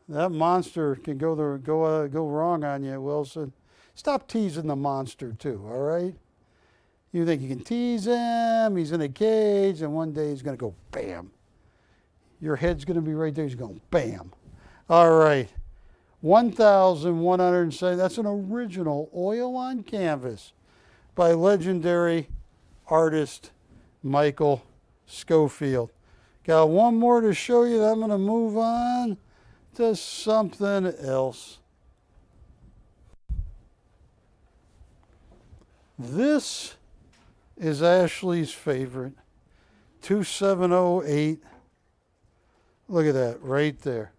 will. That monster can go wrong on you, Wilson. Stop teasing the monster too, all right? You think you can tease him, he's in a cage, and one day he's going to go bam. Your head's going to be right there, he's going bam. All right. 1,170, that's an original oil on canvas by legendary artist Michael Schofield. Got one more to show you, then I'm going to move on to something else. This is Ashley's favorite, 2708. Look at that right there.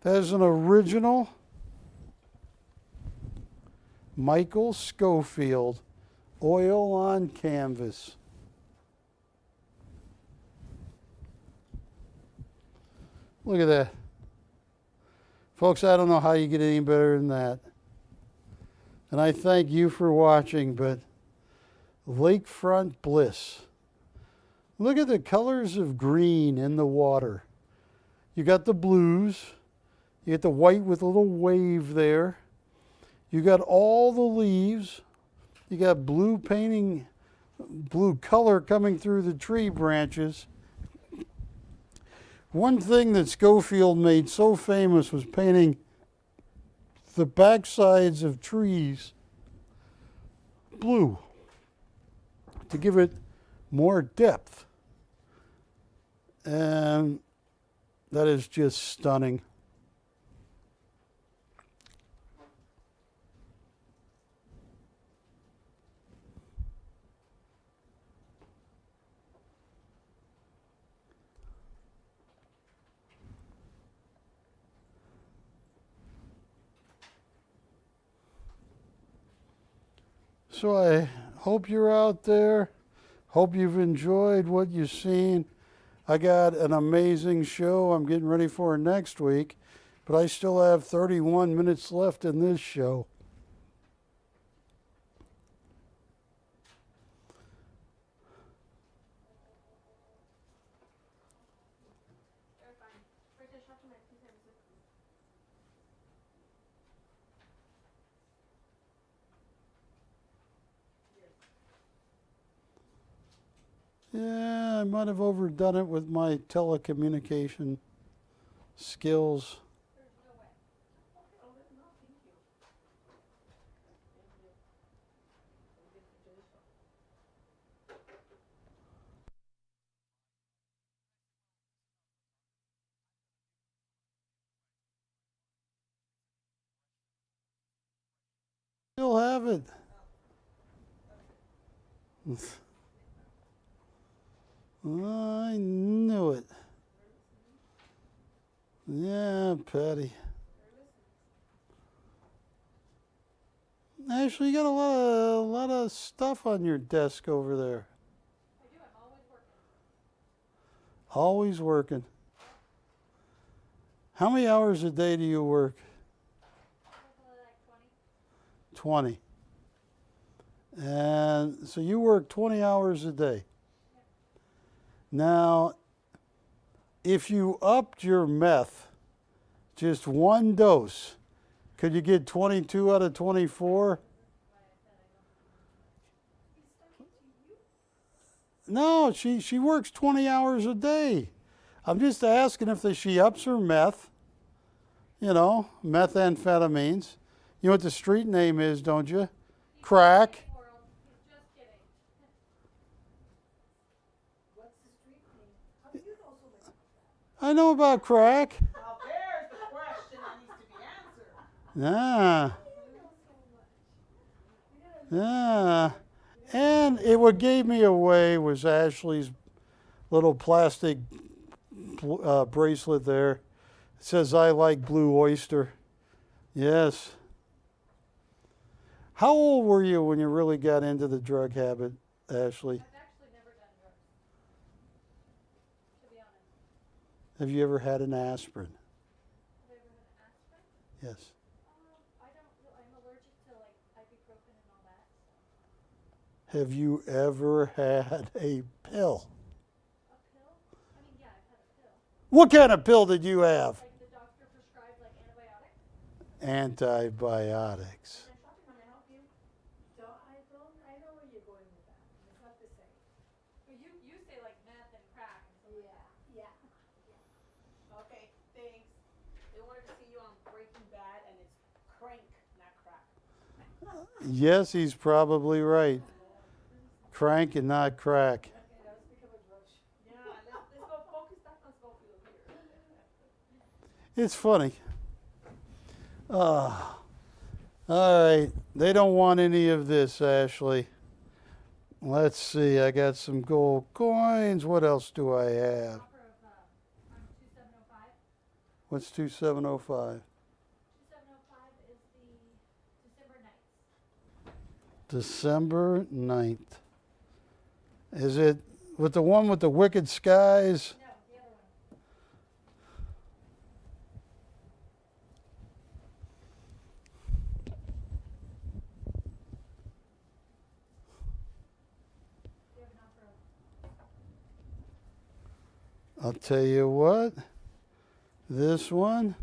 That is an original Michael Schofield oil on canvas. Look at that. Folks, I don't know how you get any better than that. And I thank you for watching, but Lakefront Bliss. Look at the colors of green in the water. You got the blues. You get the white with a little wave there. You got all the leaves. You got blue painting, blue color coming through the tree branches. One thing that Schofield made so famous was painting the backsides of trees blue to give it more depth. And that is just stunning. So I hope you're out there. Hope you've enjoyed what you've seen. I got an amazing show I'm getting ready for next week, but I still have 31 minutes left in this show. Yeah, I might have overdone it with my telecommunication skills. Still have it. I knew it. Yeah, Patty. Actually, you got a lot of stuff on your desk over there. I do. I'm always working. Always working. How many hours a day do you work? Probably like 20. 20. And so you work 20 hours a day. Now, if you upped your meth, just one dose, could you get 22 out of 24? No, she works 20 hours a day. I'm just asking if she ups her meth, methamphetamines. You know what the street name is, don't you? Crack. He's just kidding. What's the street name? How do you know so much about that? I know about crack. Now there's the question that needs to be answered. Yeah. And what gave me away was Ashley's little plastic bracelet there. It says, I like blue oyster. Yes. How old were you when you really got into the drug habit, Ashley? I've actually never done drugs, to be honest. Have you ever had an aspirin? Have I ever had an aspirin? Yes. Have you ever had a pill? A pill? I mean, yeah, I've had a pill. What kind of pill did you have? Like the doctor prescribed, like antibiotics. Antibiotics. Can I help you? I know where you're going with that. It's not the same. But you say like meth and crack and stuff like that. Yeah. Okay, thanks. They wanted to see you on Breaking Bad, and it's crank, not crack. Yes, he's probably right. Crank and not crack. Okay, let's become a drug. Yeah, let's go focus back on Schofield here. It's funny. All right. They don't want any of this, Ashley. Let's see. I got some gold coins. What else do I have? Offer of 2705. What's 2705? 2705 is the December 9th. December 9th. Is it with the one with the wicked skies? No, the other one. You have an offer of I'll tell you what. This one.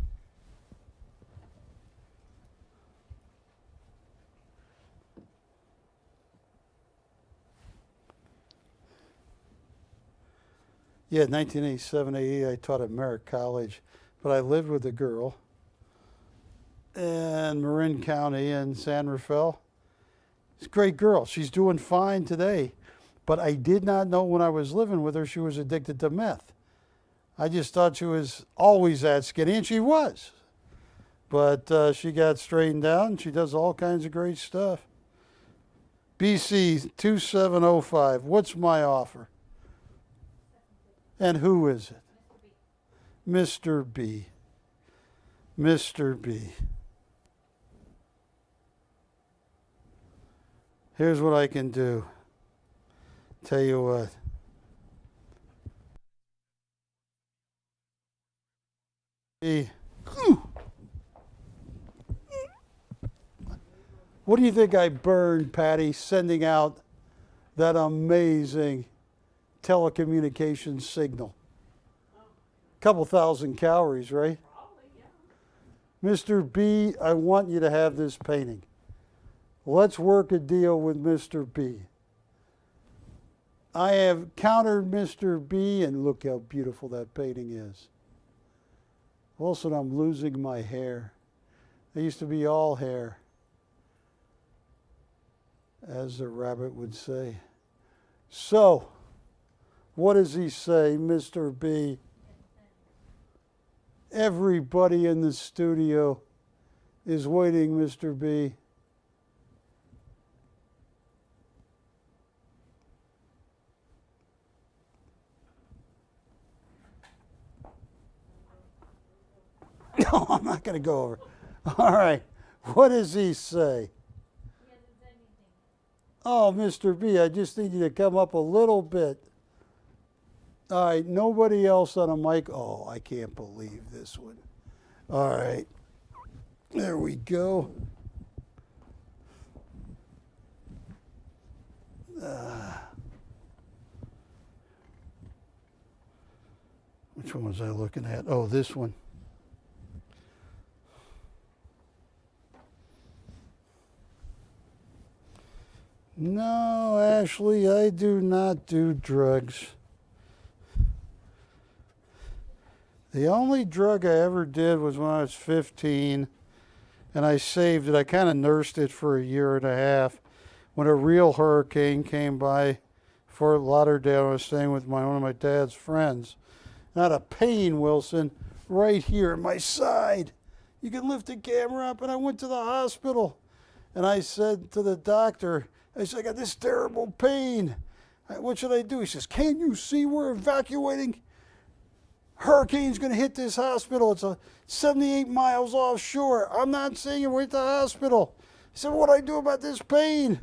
Yeah, 1987, 88, I taught at Merritt College, but I lived with a girl in Marin County in San Rafael. She's a great girl. She's doing fine today, but I did not know when I was living with her she was addicted to meth. I just thought she was always that skinny, and she was. But she got straightened out, and she does all kinds of great stuff. BC 2705, what's my offer? And who is it? Mr. B. Mr. B. Here's what I can do. Tell you what. What do you think I burned, Patty, sending out that amazing telecommunications signal? Couple thousand calories, right? Probably, yeah. Mr. B, I want you to have this painting. Let's work a deal with Mr. B. I have countered Mr. B, and look how beautiful that painting is. Also, I'm losing my hair. I used to be all hair, as the rabbit would say. So, what does he say, Mr. B? Everybody in the studio is waiting, Mr. B. No, I'm not going to go over. All right. What does he say? He hasn't said anything. Oh, Mr. B, I just need you to come up a little bit. All right, nobody else on a mic. Oh, I can't believe this one. All right, there we go. Which one was I looking at? Oh, this one. No, Ashley, I do not do drugs. The only drug I ever did was when I was 15, and I saved it. I kind of nursed it for a year and a half. When a real hurricane came by Fort Lauderdale, I was staying with one of my dad's friends. Not a pain, Wilson, right here at my side. You can lift the camera up, and I went to the hospital. And I said to the doctor, I said, I got this terrible pain. What should I do? He says, can't you see we're evacuating? Hurricane's going to hit this hospital. It's 78 miles offshore. I'm not saying we're at the hospital. I said, what do I do about this pain?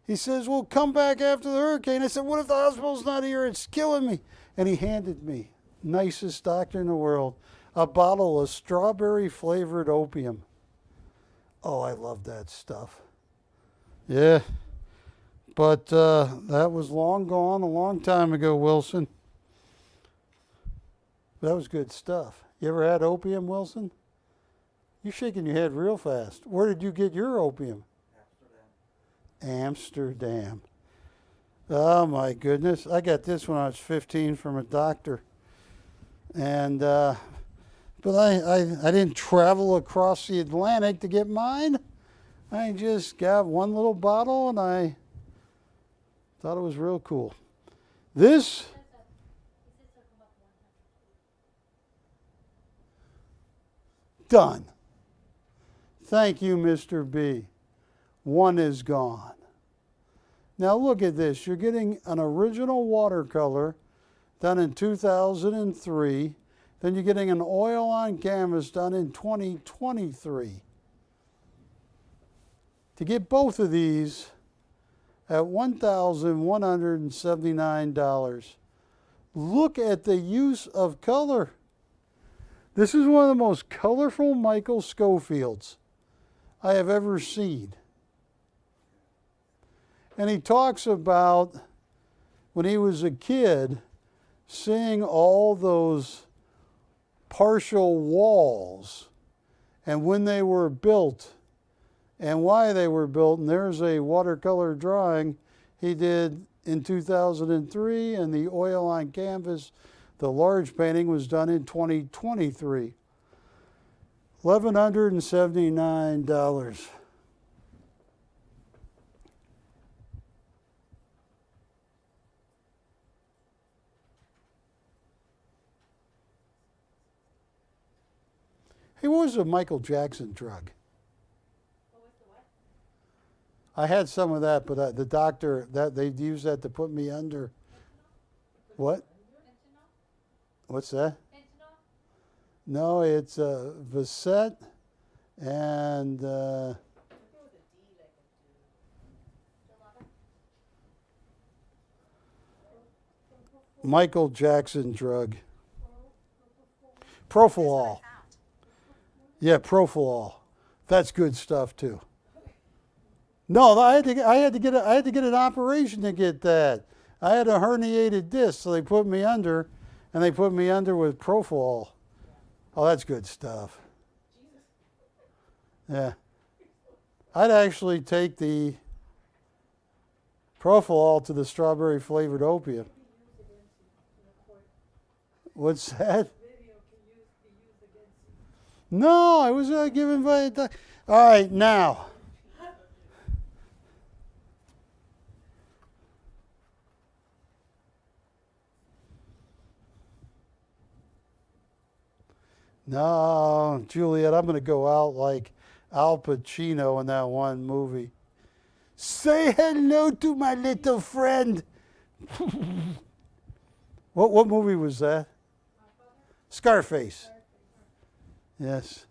He says, well, come back after the hurricane. I said, what if the hospital's not here? It's killing me. And he handed me, nicest doctor in the world, a bottle of strawberry-flavored opium. Oh, I love that stuff. Yeah. But that was long gone, a long time ago, Wilson. That was good stuff. You ever had opium, Wilson? You're shaking your head real fast. Where did you get your opium? Amsterdam. Oh my goodness. I got this when I was 15 from a doctor. And but I didn't travel across the Atlantic to get mine. I just got one little bottle and I thought it was real cool. This done. Thank you, Mr. B. One is gone. Now look at this. You're getting an original watercolor done in 2003. Then you're getting an oil on canvas done in 2023. To get both of these at $1,179. Look at the use of color. This is one of the most colorful Michael Schofields I have ever seen. And he talks about when he was a kid, seeing all those partial walls and when they were built and why they were built. And there's a watercolor drawing he did in 2003, and the oil on canvas, the large painting, was done in 2023. $1,179. Hey, what was the Michael Jackson drug? What was the what? I had some of that, but the doctor, that they used that to put me under. What? Fentanyl? What's that? Fentanyl? No, it's Vasette and Michael Jackson drug. Profilol. Yeah, Profilol. That's good stuff too. No, I had to get an operation to get that. I had a herniated disc, so they put me under, and they put me under with Profilol. Oh, that's good stuff. Yeah. I'd actually take the Profilol to the strawberry flavored opium. What's that? No, I was given by a doctor. All right, now. No, Juliet, I'm going to go out like Al Pacino in that one movie. Say hello to my little friend. What movie was that? Scarface. Yes.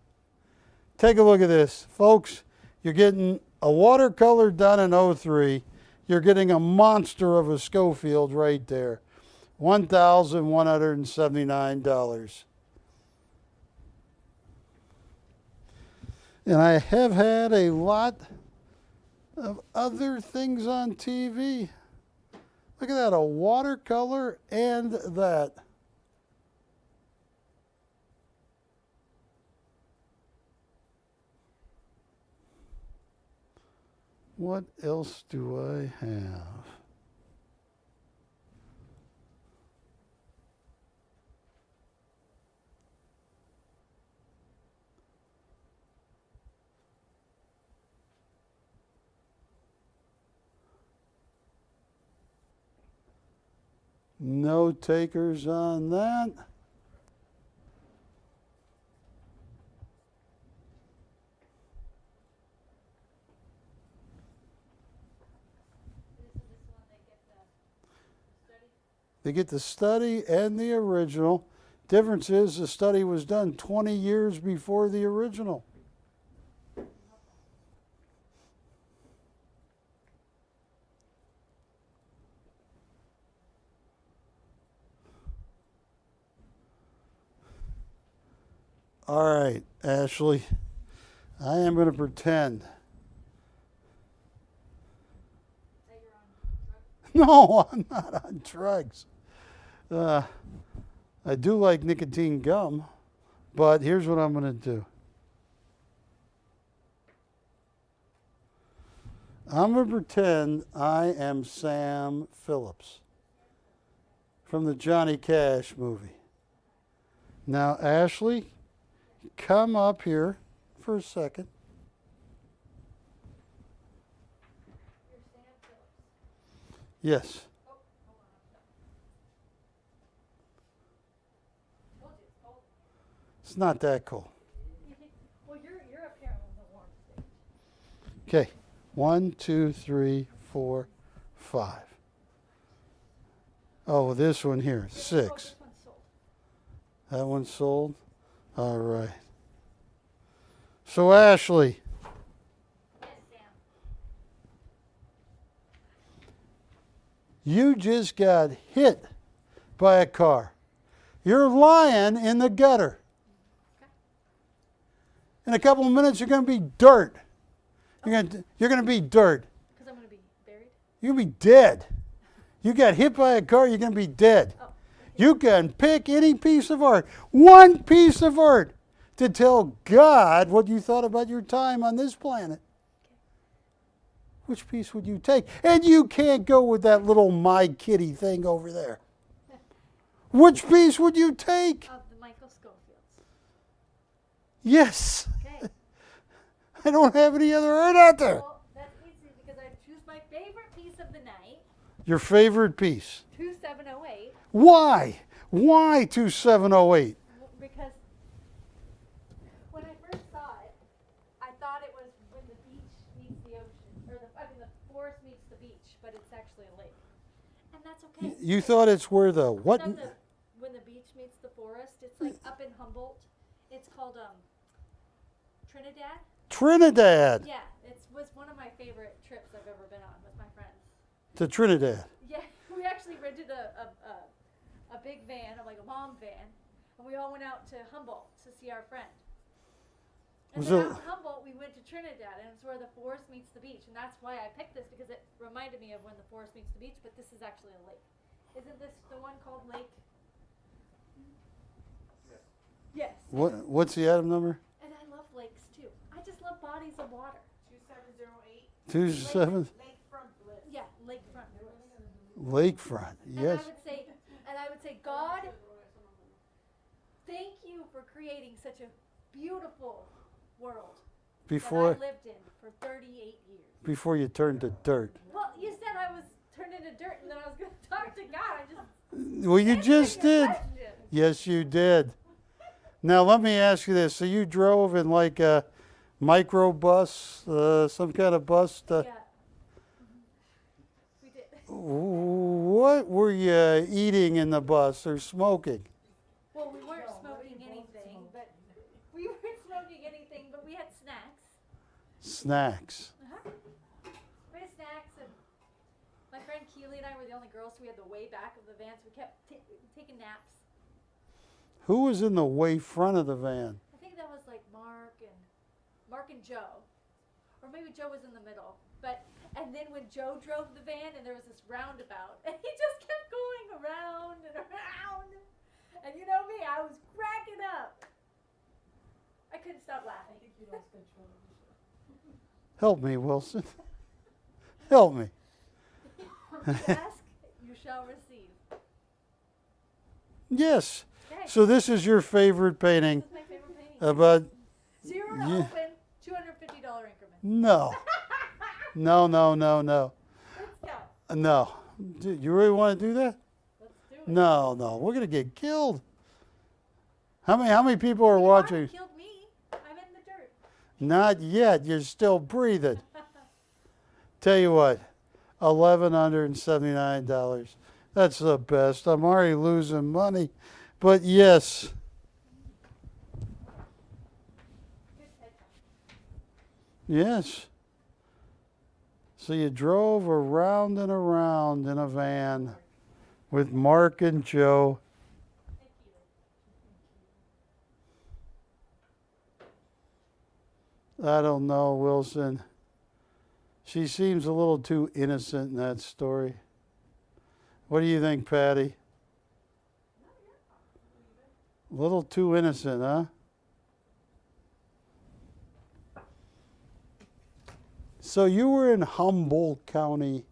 Take a look at this. Folks, you're getting a watercolor done in 03. You're getting a monster of a Schofield right there. $1,179. And I have had a lot of other things on TV. Look at that, a watercolor and that. What else do I have? No takers on that. They get the study and the original. Difference is the study was done 20 years before the original. All right, Ashley, I am going to pretend. No, I'm not on drugs. I do like nicotine gum, but here's what I'm going to do. I'm going to pretend I am Sam Phillips from the Johnny Cash movie. Now, Ashley, come up here for a second. You're Sam Phillips. Yes. Oh, hold on. Told you it's cold. It's not that cold. Well, you're up here on the warm stage. Okay. 1, 2, 3, 4, 5. Oh, this one here, Oh, 6. this one's sold. That one's sold? All right. So, Ashley, Yes, Sam. you just got hit by a car. You're lying in the gutter. In a couple of minutes, you're going to be dirt. You're going to be dirt. Because I'm going to be buried? You're going to be dead. You got hit by a car, you're going to be dead. Oh. You can pick any piece of art, one piece of art, to tell God what you thought about your time on this planet. Which piece would you take? And you can't go with that little My Kitty thing over there. Which piece would you take? Of the Michael Schofields. Yes. Okay. I don't have any other art out there. Well, that's easy because I choose my favorite piece of the night, Your favorite piece. 2708. Why? Why 2708? Because when I first saw it, I thought it was when the beach meets the ocean, or the forest meets the beach, but it's actually a lake, and that's okay. You thought it's where the what? When the beach meets the forest, it's like up in Humboldt. It's called Trinidad. Trinidad. Yeah, it was one of my favorite trips I've ever been on with my friends. To Trinidad. Yeah, we actually rented a big van, like a mom van, and we all went out to Humboldt to see our friend. And Was then it- out in Humboldt, we went to Trinidad, and it's where the forest meets the beach, and that's why I picked this, because it reminded me of when the forest meets the beach, but this is actually a lake. Isn't this the one called Lake? Yes. What's the item number? And I love lakes, too. I just love bodies of water. 2708. 27 Lakefront Bliss. Yeah, lakefront. Lakefront. Yes. And I would say, God, thank you for creating such a beautiful world Before that I lived in for 38 years. before you turned to dirt. Well, you said I was turned into dirt, and then I was going to talk to God. I just Well, you just answered your did. question. Yes, you did. Now let me ask you this: so you drove in like a microbus, some kind of bus? Yeah. We did. What were you eating in the bus or smoking? Well, we weren't smoking anything, but we had snacks. Snacks. We had snacks, and my friend Keely and I were the only girls, so we had the way back of the van, so we kept taking naps. Who was in the way front of the van? I think that was like Mark and Joe, or maybe Joe was in the middle. And then when Joe drove the van, and there was this roundabout, and he just kept going around and around. And you know me, I was cracking up. I couldn't stop laughing. I think you lost control. Help me, Wilson. Help me. Ask, you shall receive. Yes. Okay. So this is your favorite painting This is my favorite painting. about 0 to yeah. open, $250 increment. no. No. Let's go. No. Do you really want to do that? Let's do it. No. We're going to get killed. How many people are You watching? already killed me. I'm in the dirt. Not yet. You're still breathing. Tell you what, $1,179. That's the best. I'm already losing money. But yes. Good head. Yes. So you drove around and around in a van with Mark and Joe. Thank you. I don't know, Wilson. She seems a little too innocent in that story. What do you think, Patty? A little too innocent, huh? So you were in Humboldt County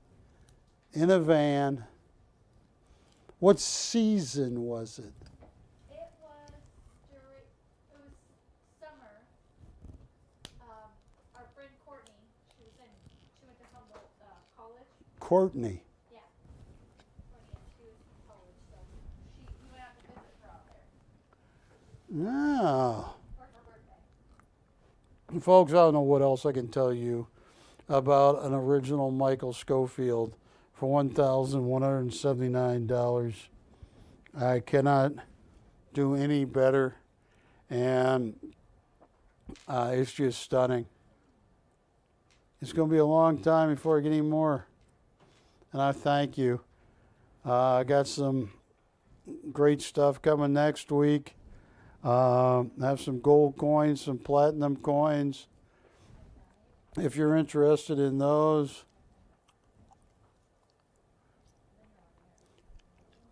in a van. What season was it? It was summer. Our friend Courtney, she went to Humboldt College. Courtney. Yeah. Courtney, she was in college, so we went out to visit her out there Oh. for her birthday. Folks, I don't know what else I can tell you about an original Michael Schofield for $1,179. I cannot do any better, and it's just stunning. It's going to be a long time before I get any more, and I thank you. I got some great stuff coming next week. I have some gold coins, some platinum coins. If you're interested in those,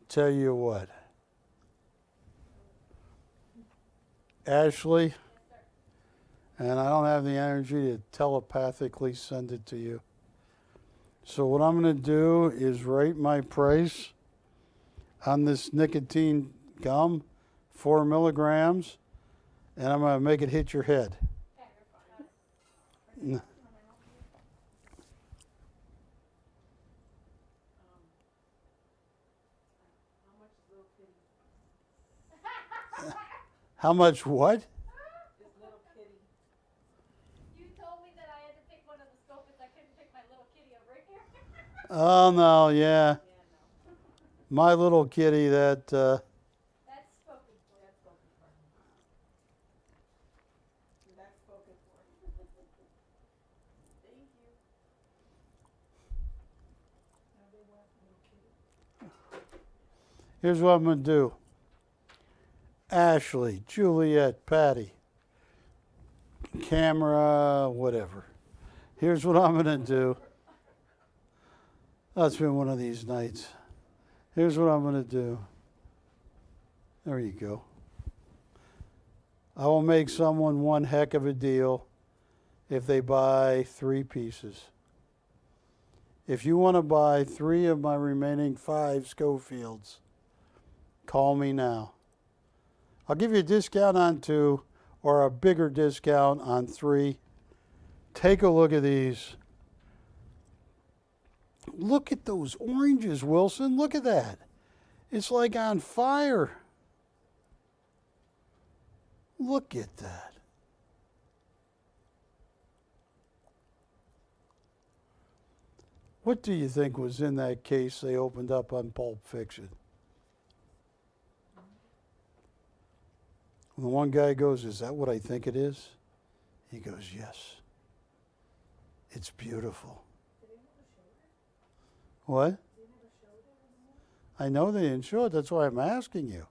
tell you what, Ashley, and I don't have the energy to telepathically send it to you. So what I'm going to do is write my price on this nicotine gum, 4 milligrams, and I'm going to make it hit your head. How much what? This little kitty. You told me that I had to pick one of the Schofields. I couldn't pick my little kitty over here. Oh, no, yeah. Yeah, no. My little kitty that, That's spoken for. That's spoken for. That's spoken for. Thank you. Now they want little kitty. here's what I'm going to do. Ashley, Juliet, Patty, camera, whatever. Here's what I'm going to do. Oh, it's been one of these nights. Here's what I'm going to do. There you go. I will make someone one heck of a deal if they buy 3 pieces. If you want to buy 3 of my remaining 5 Schofields, call me now. I'll give you a discount on 2 or a bigger discount on 3. Take a look at these. Look at those oranges, Wilson. Look at that. It's like on fire. Look at that. What do you think was in that case they opened up on Pulp Fiction? And the one guy goes, "Is that what I think it is?" He goes, "Yes. It's beautiful." What? I know they didn't show it. That's why I'm asking you.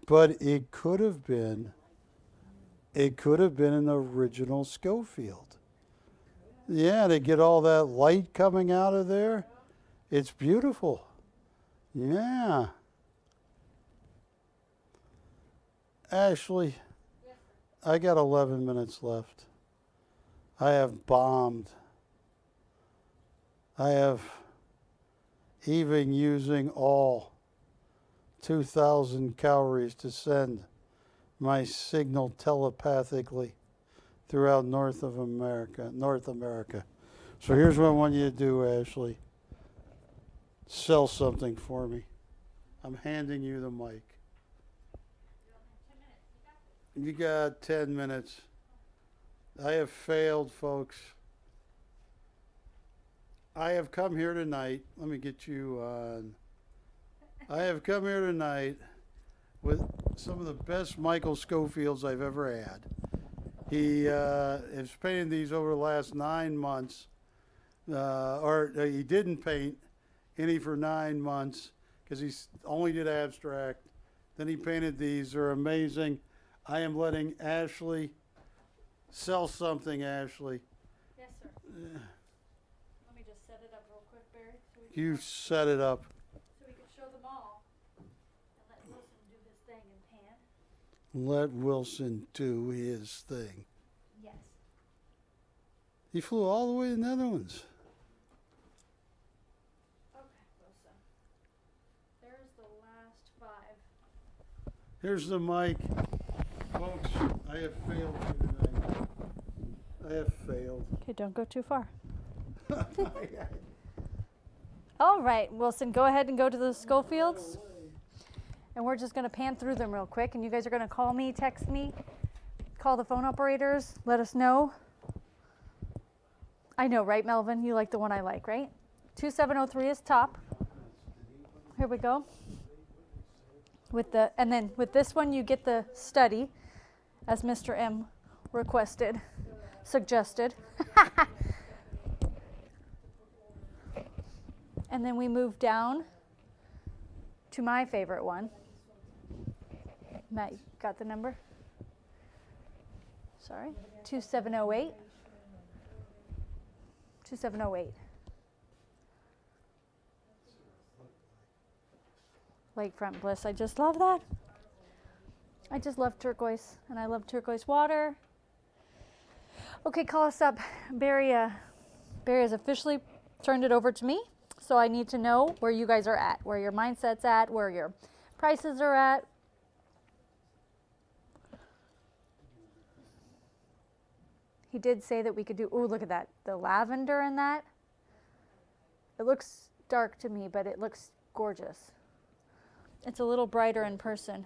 But it could have been. It could have been an original Schofield. Yeah, they get all that light coming out of there. It's beautiful. Yeah. Ashley, I got 11 minutes left. I have bombed. I have, even using all 2,000 calories to send my signal telepathically throughout North America. So here's what I want you to do, Ashley. Sell something for me. I'm handing you the mic. You got 10 minutes. I have failed, folks. I have come here tonight. Let me get you on. I have come here tonight with some of the best Michael Schofields I've ever had. He has painted these over the last 9 months. He didn't paint any for 9 months because he only did abstract. Then he painted these. They're amazing. I am letting Ashley sell something, Ashley. Yes, sir. Let me me just set it up real quick, Barry? So we You set it up. so we can show them all and let Wilson do his thing in pan. Let Wilson do his thing. Yes. He flew all the way to the Netherlands. Okay, Wilson. There's the last 5. Here's the mic. Folks, I have failed you tonight. I have failed. Okay, don't go too far. All right, Wilson, go ahead and go to the Schofields. And we're just going to pan through them real quick. And you guys are going to call me, text me, call the phone operators, let us know. I know, right, Melvin? You like the one I like, right? 2703 is top. Here we go. And then with this one, you get the study, as Mr. M suggested. And then we move down to my favorite one. Matt, you got the number? Sorry, 2708. 2708. Lakefront Bliss. I just love that. I just love turquoise, and I love turquoise water. Okay, call us up. Barry has officially turned it over to me, so I need to know where you guys are at, where your mindset's at, where your prices are at. He did say that we could do, ooh, look at that, the lavender in that. It looks dark to me, but it looks gorgeous. It's a little brighter in person.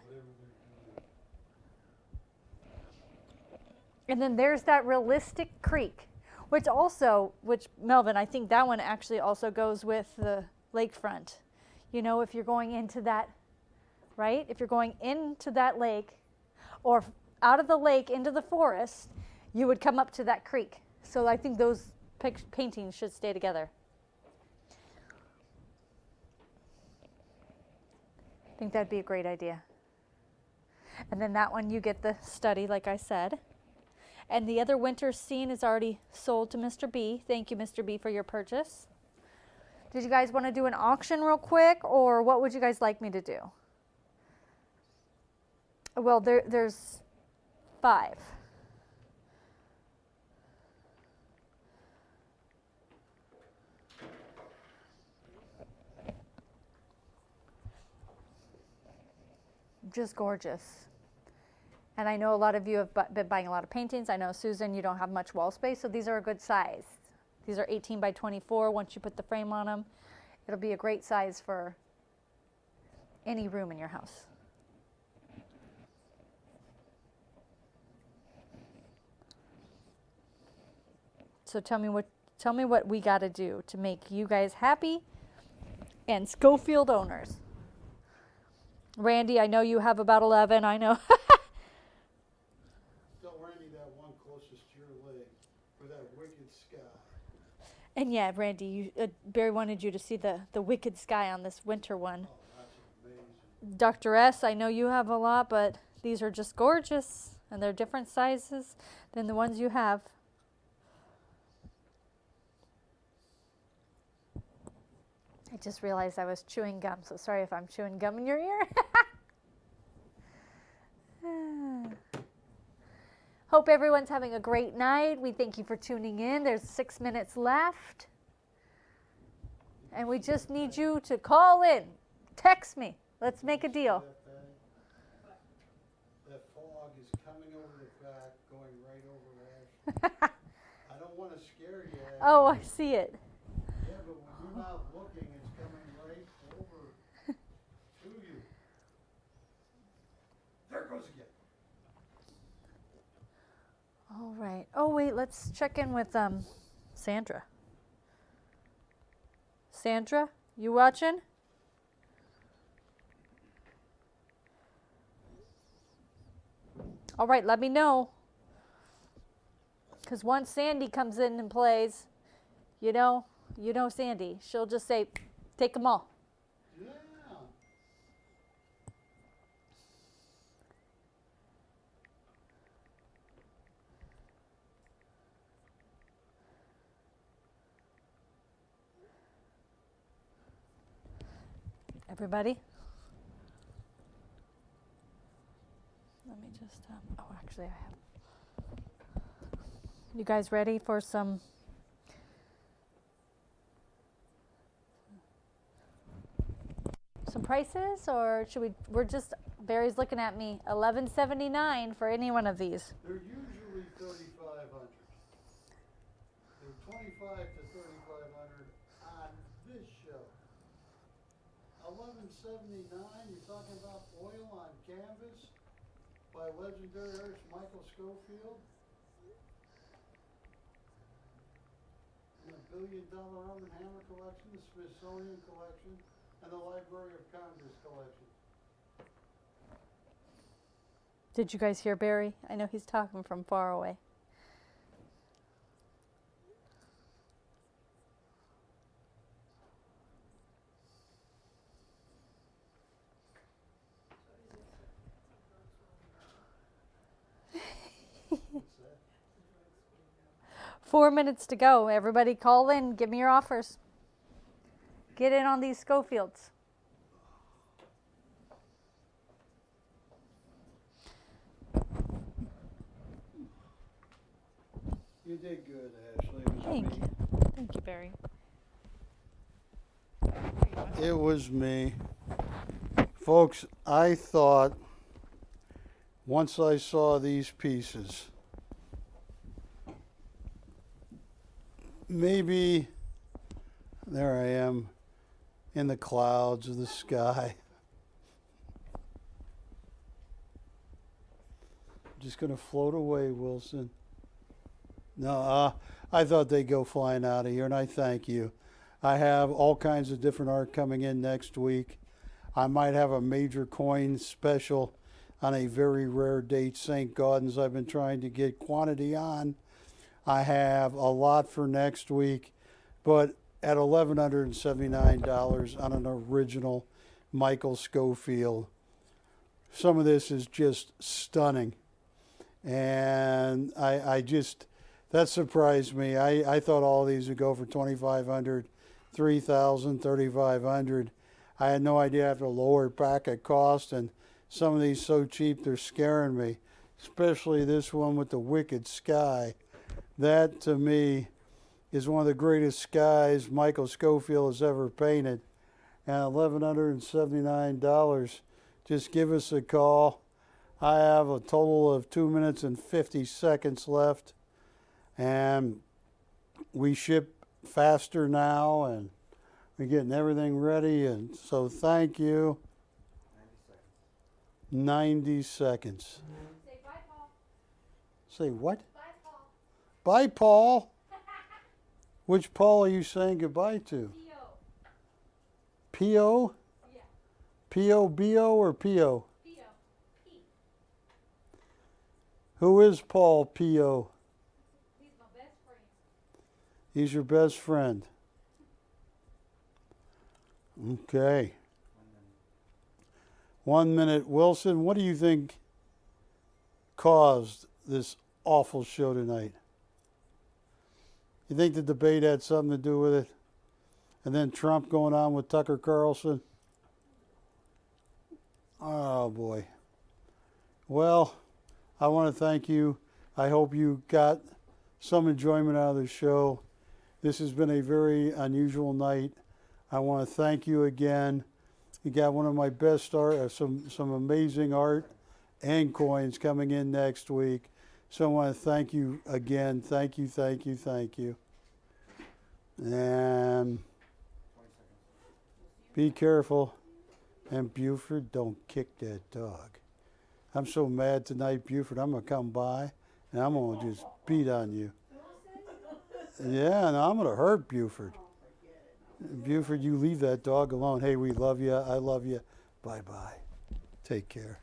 And then there's that realistic creek, which Melvin, I think that one actually also goes with the lakefront. You know, if you're going into that, right? If you're going into that lake or out of the lake into the forest, you would come up to that creek. So I think those paintings should stay together. I think that'd be a great idea. And then that one you get the study, like I said. And the other winter scene is already sold to Mr. B. Thank you, Mr. B, for your purchase. Did you guys want to do an auction real quick, or what would you guys like me to do? Well, there's 5. Just gorgeous. And I know a lot of you have been buying a lot of paintings. I know, Susan, you don't have much wall space, so these are a good size. These are 18 by 24. Once you put the frame on them, it'll be a great size for any room in your house. So tell me what we got to do to make you guys happy and Schofield owners. Randy, I know you have about 11. I know. Tell Randy that one closest to your leg with that wicked sky. And yeah, Randy, Barry wanted you to see the wicked sky on this winter one. Oh, that's amazing. Dr. S, I know you have a lot, but these are just gorgeous, and they're different sizes than the ones you have. I just realized I was chewing gum, so sorry if I'm chewing gum in your ear. Hope everyone's having a great night. We thank you for tuning in. There's 6 minutes left. And we just need you to call in. Text me. Let's make a deal. That fog is coming over the back, going right over Ash. I don't want to scare you, Ash. Oh, I see it. Yeah, but when you're not looking, it's coming right over to you. There it goes again. All right. Oh, wait, let's check in with Sandra. Sandra, you watching? All right, let me know. Because once Sandy comes in and plays, you know Sandy. She'll just say, take them all. Yeah. Everybody? Let me just, oh, actually, I have. You guys ready for some? Some prices, or should we? We're just. Barry's looking at me. $11.79 for any one of these. They're usually $3,500. They're $2,500 to $3,500 on this show. $11.79. You're talking about oil on canvas by legendary artist Michael Schofield. And the $1 billion Arm & Hammer collection, the Smithsonian collection, and the Library of Congress collection. Did you guys hear Barry? I know he's talking from far away. What's that? 4 minutes to go. Everybody call in. Give me your offers. Get in on these Schofields. You did good, Ashley. It was Thank me. you. Thank you, Barry. It was me. Folks, I thought once I saw these pieces, maybe there I am in the clouds of the sky. Just going to float away, Wilson. No, I thought they'd go flying out of here, and I thank you. I have all kinds of different art coming in next week. I might have a major coin special on a very rare date, St. Gaudens. I've been trying to get quantity on. I have a lot for next week, but at $1,179 on an original Michael Schofield, some of this is just stunning. And I just... that surprised me. I thought all these would go for $2,500, $3,000, $3,500. I had no idea I have to lower it back at cost, and some of these so cheap they're scaring me. Especially this one with the wicked sky. That to me is one of the greatest skies Michael Schofield has ever painted. And $1,179. Just give us a call. I have a total of 2 minutes and 50 seconds left. And we ship faster now, and we're getting everything ready. And so thank you. 90 seconds. Say bye, Paul. Say what? Bye, Paul. Bye, Paul. Which Paul are you saying goodbye to? P.O. P.O.? Yeah. P.O.B.O. or P.O.? P.O. P. Who is Paul P.O.? He's my best friend. He's your best friend. Okay. 1 minute. Wilson, what do you think caused this awful show tonight? You think the debate had something to do with it? And then Trump going on with Tucker Carlson? Oh, boy. Well, I want to thank you. I hope you got some enjoyment out of the show. This has been a very unusual night. I want to thank you again. You got one of my best art, some amazing art and coins coming in next week. So I want to thank you again. Thank you, thank you, thank you. And be careful. And Buford, don't kick that dog. I'm so mad tonight, Buford. I'm going to come by and I'm going to just beat on you. Yeah, and I'm going to hurt Buford. Buford, you leave that dog alone. Hey, we love you. I love you. Bye-bye. Take care.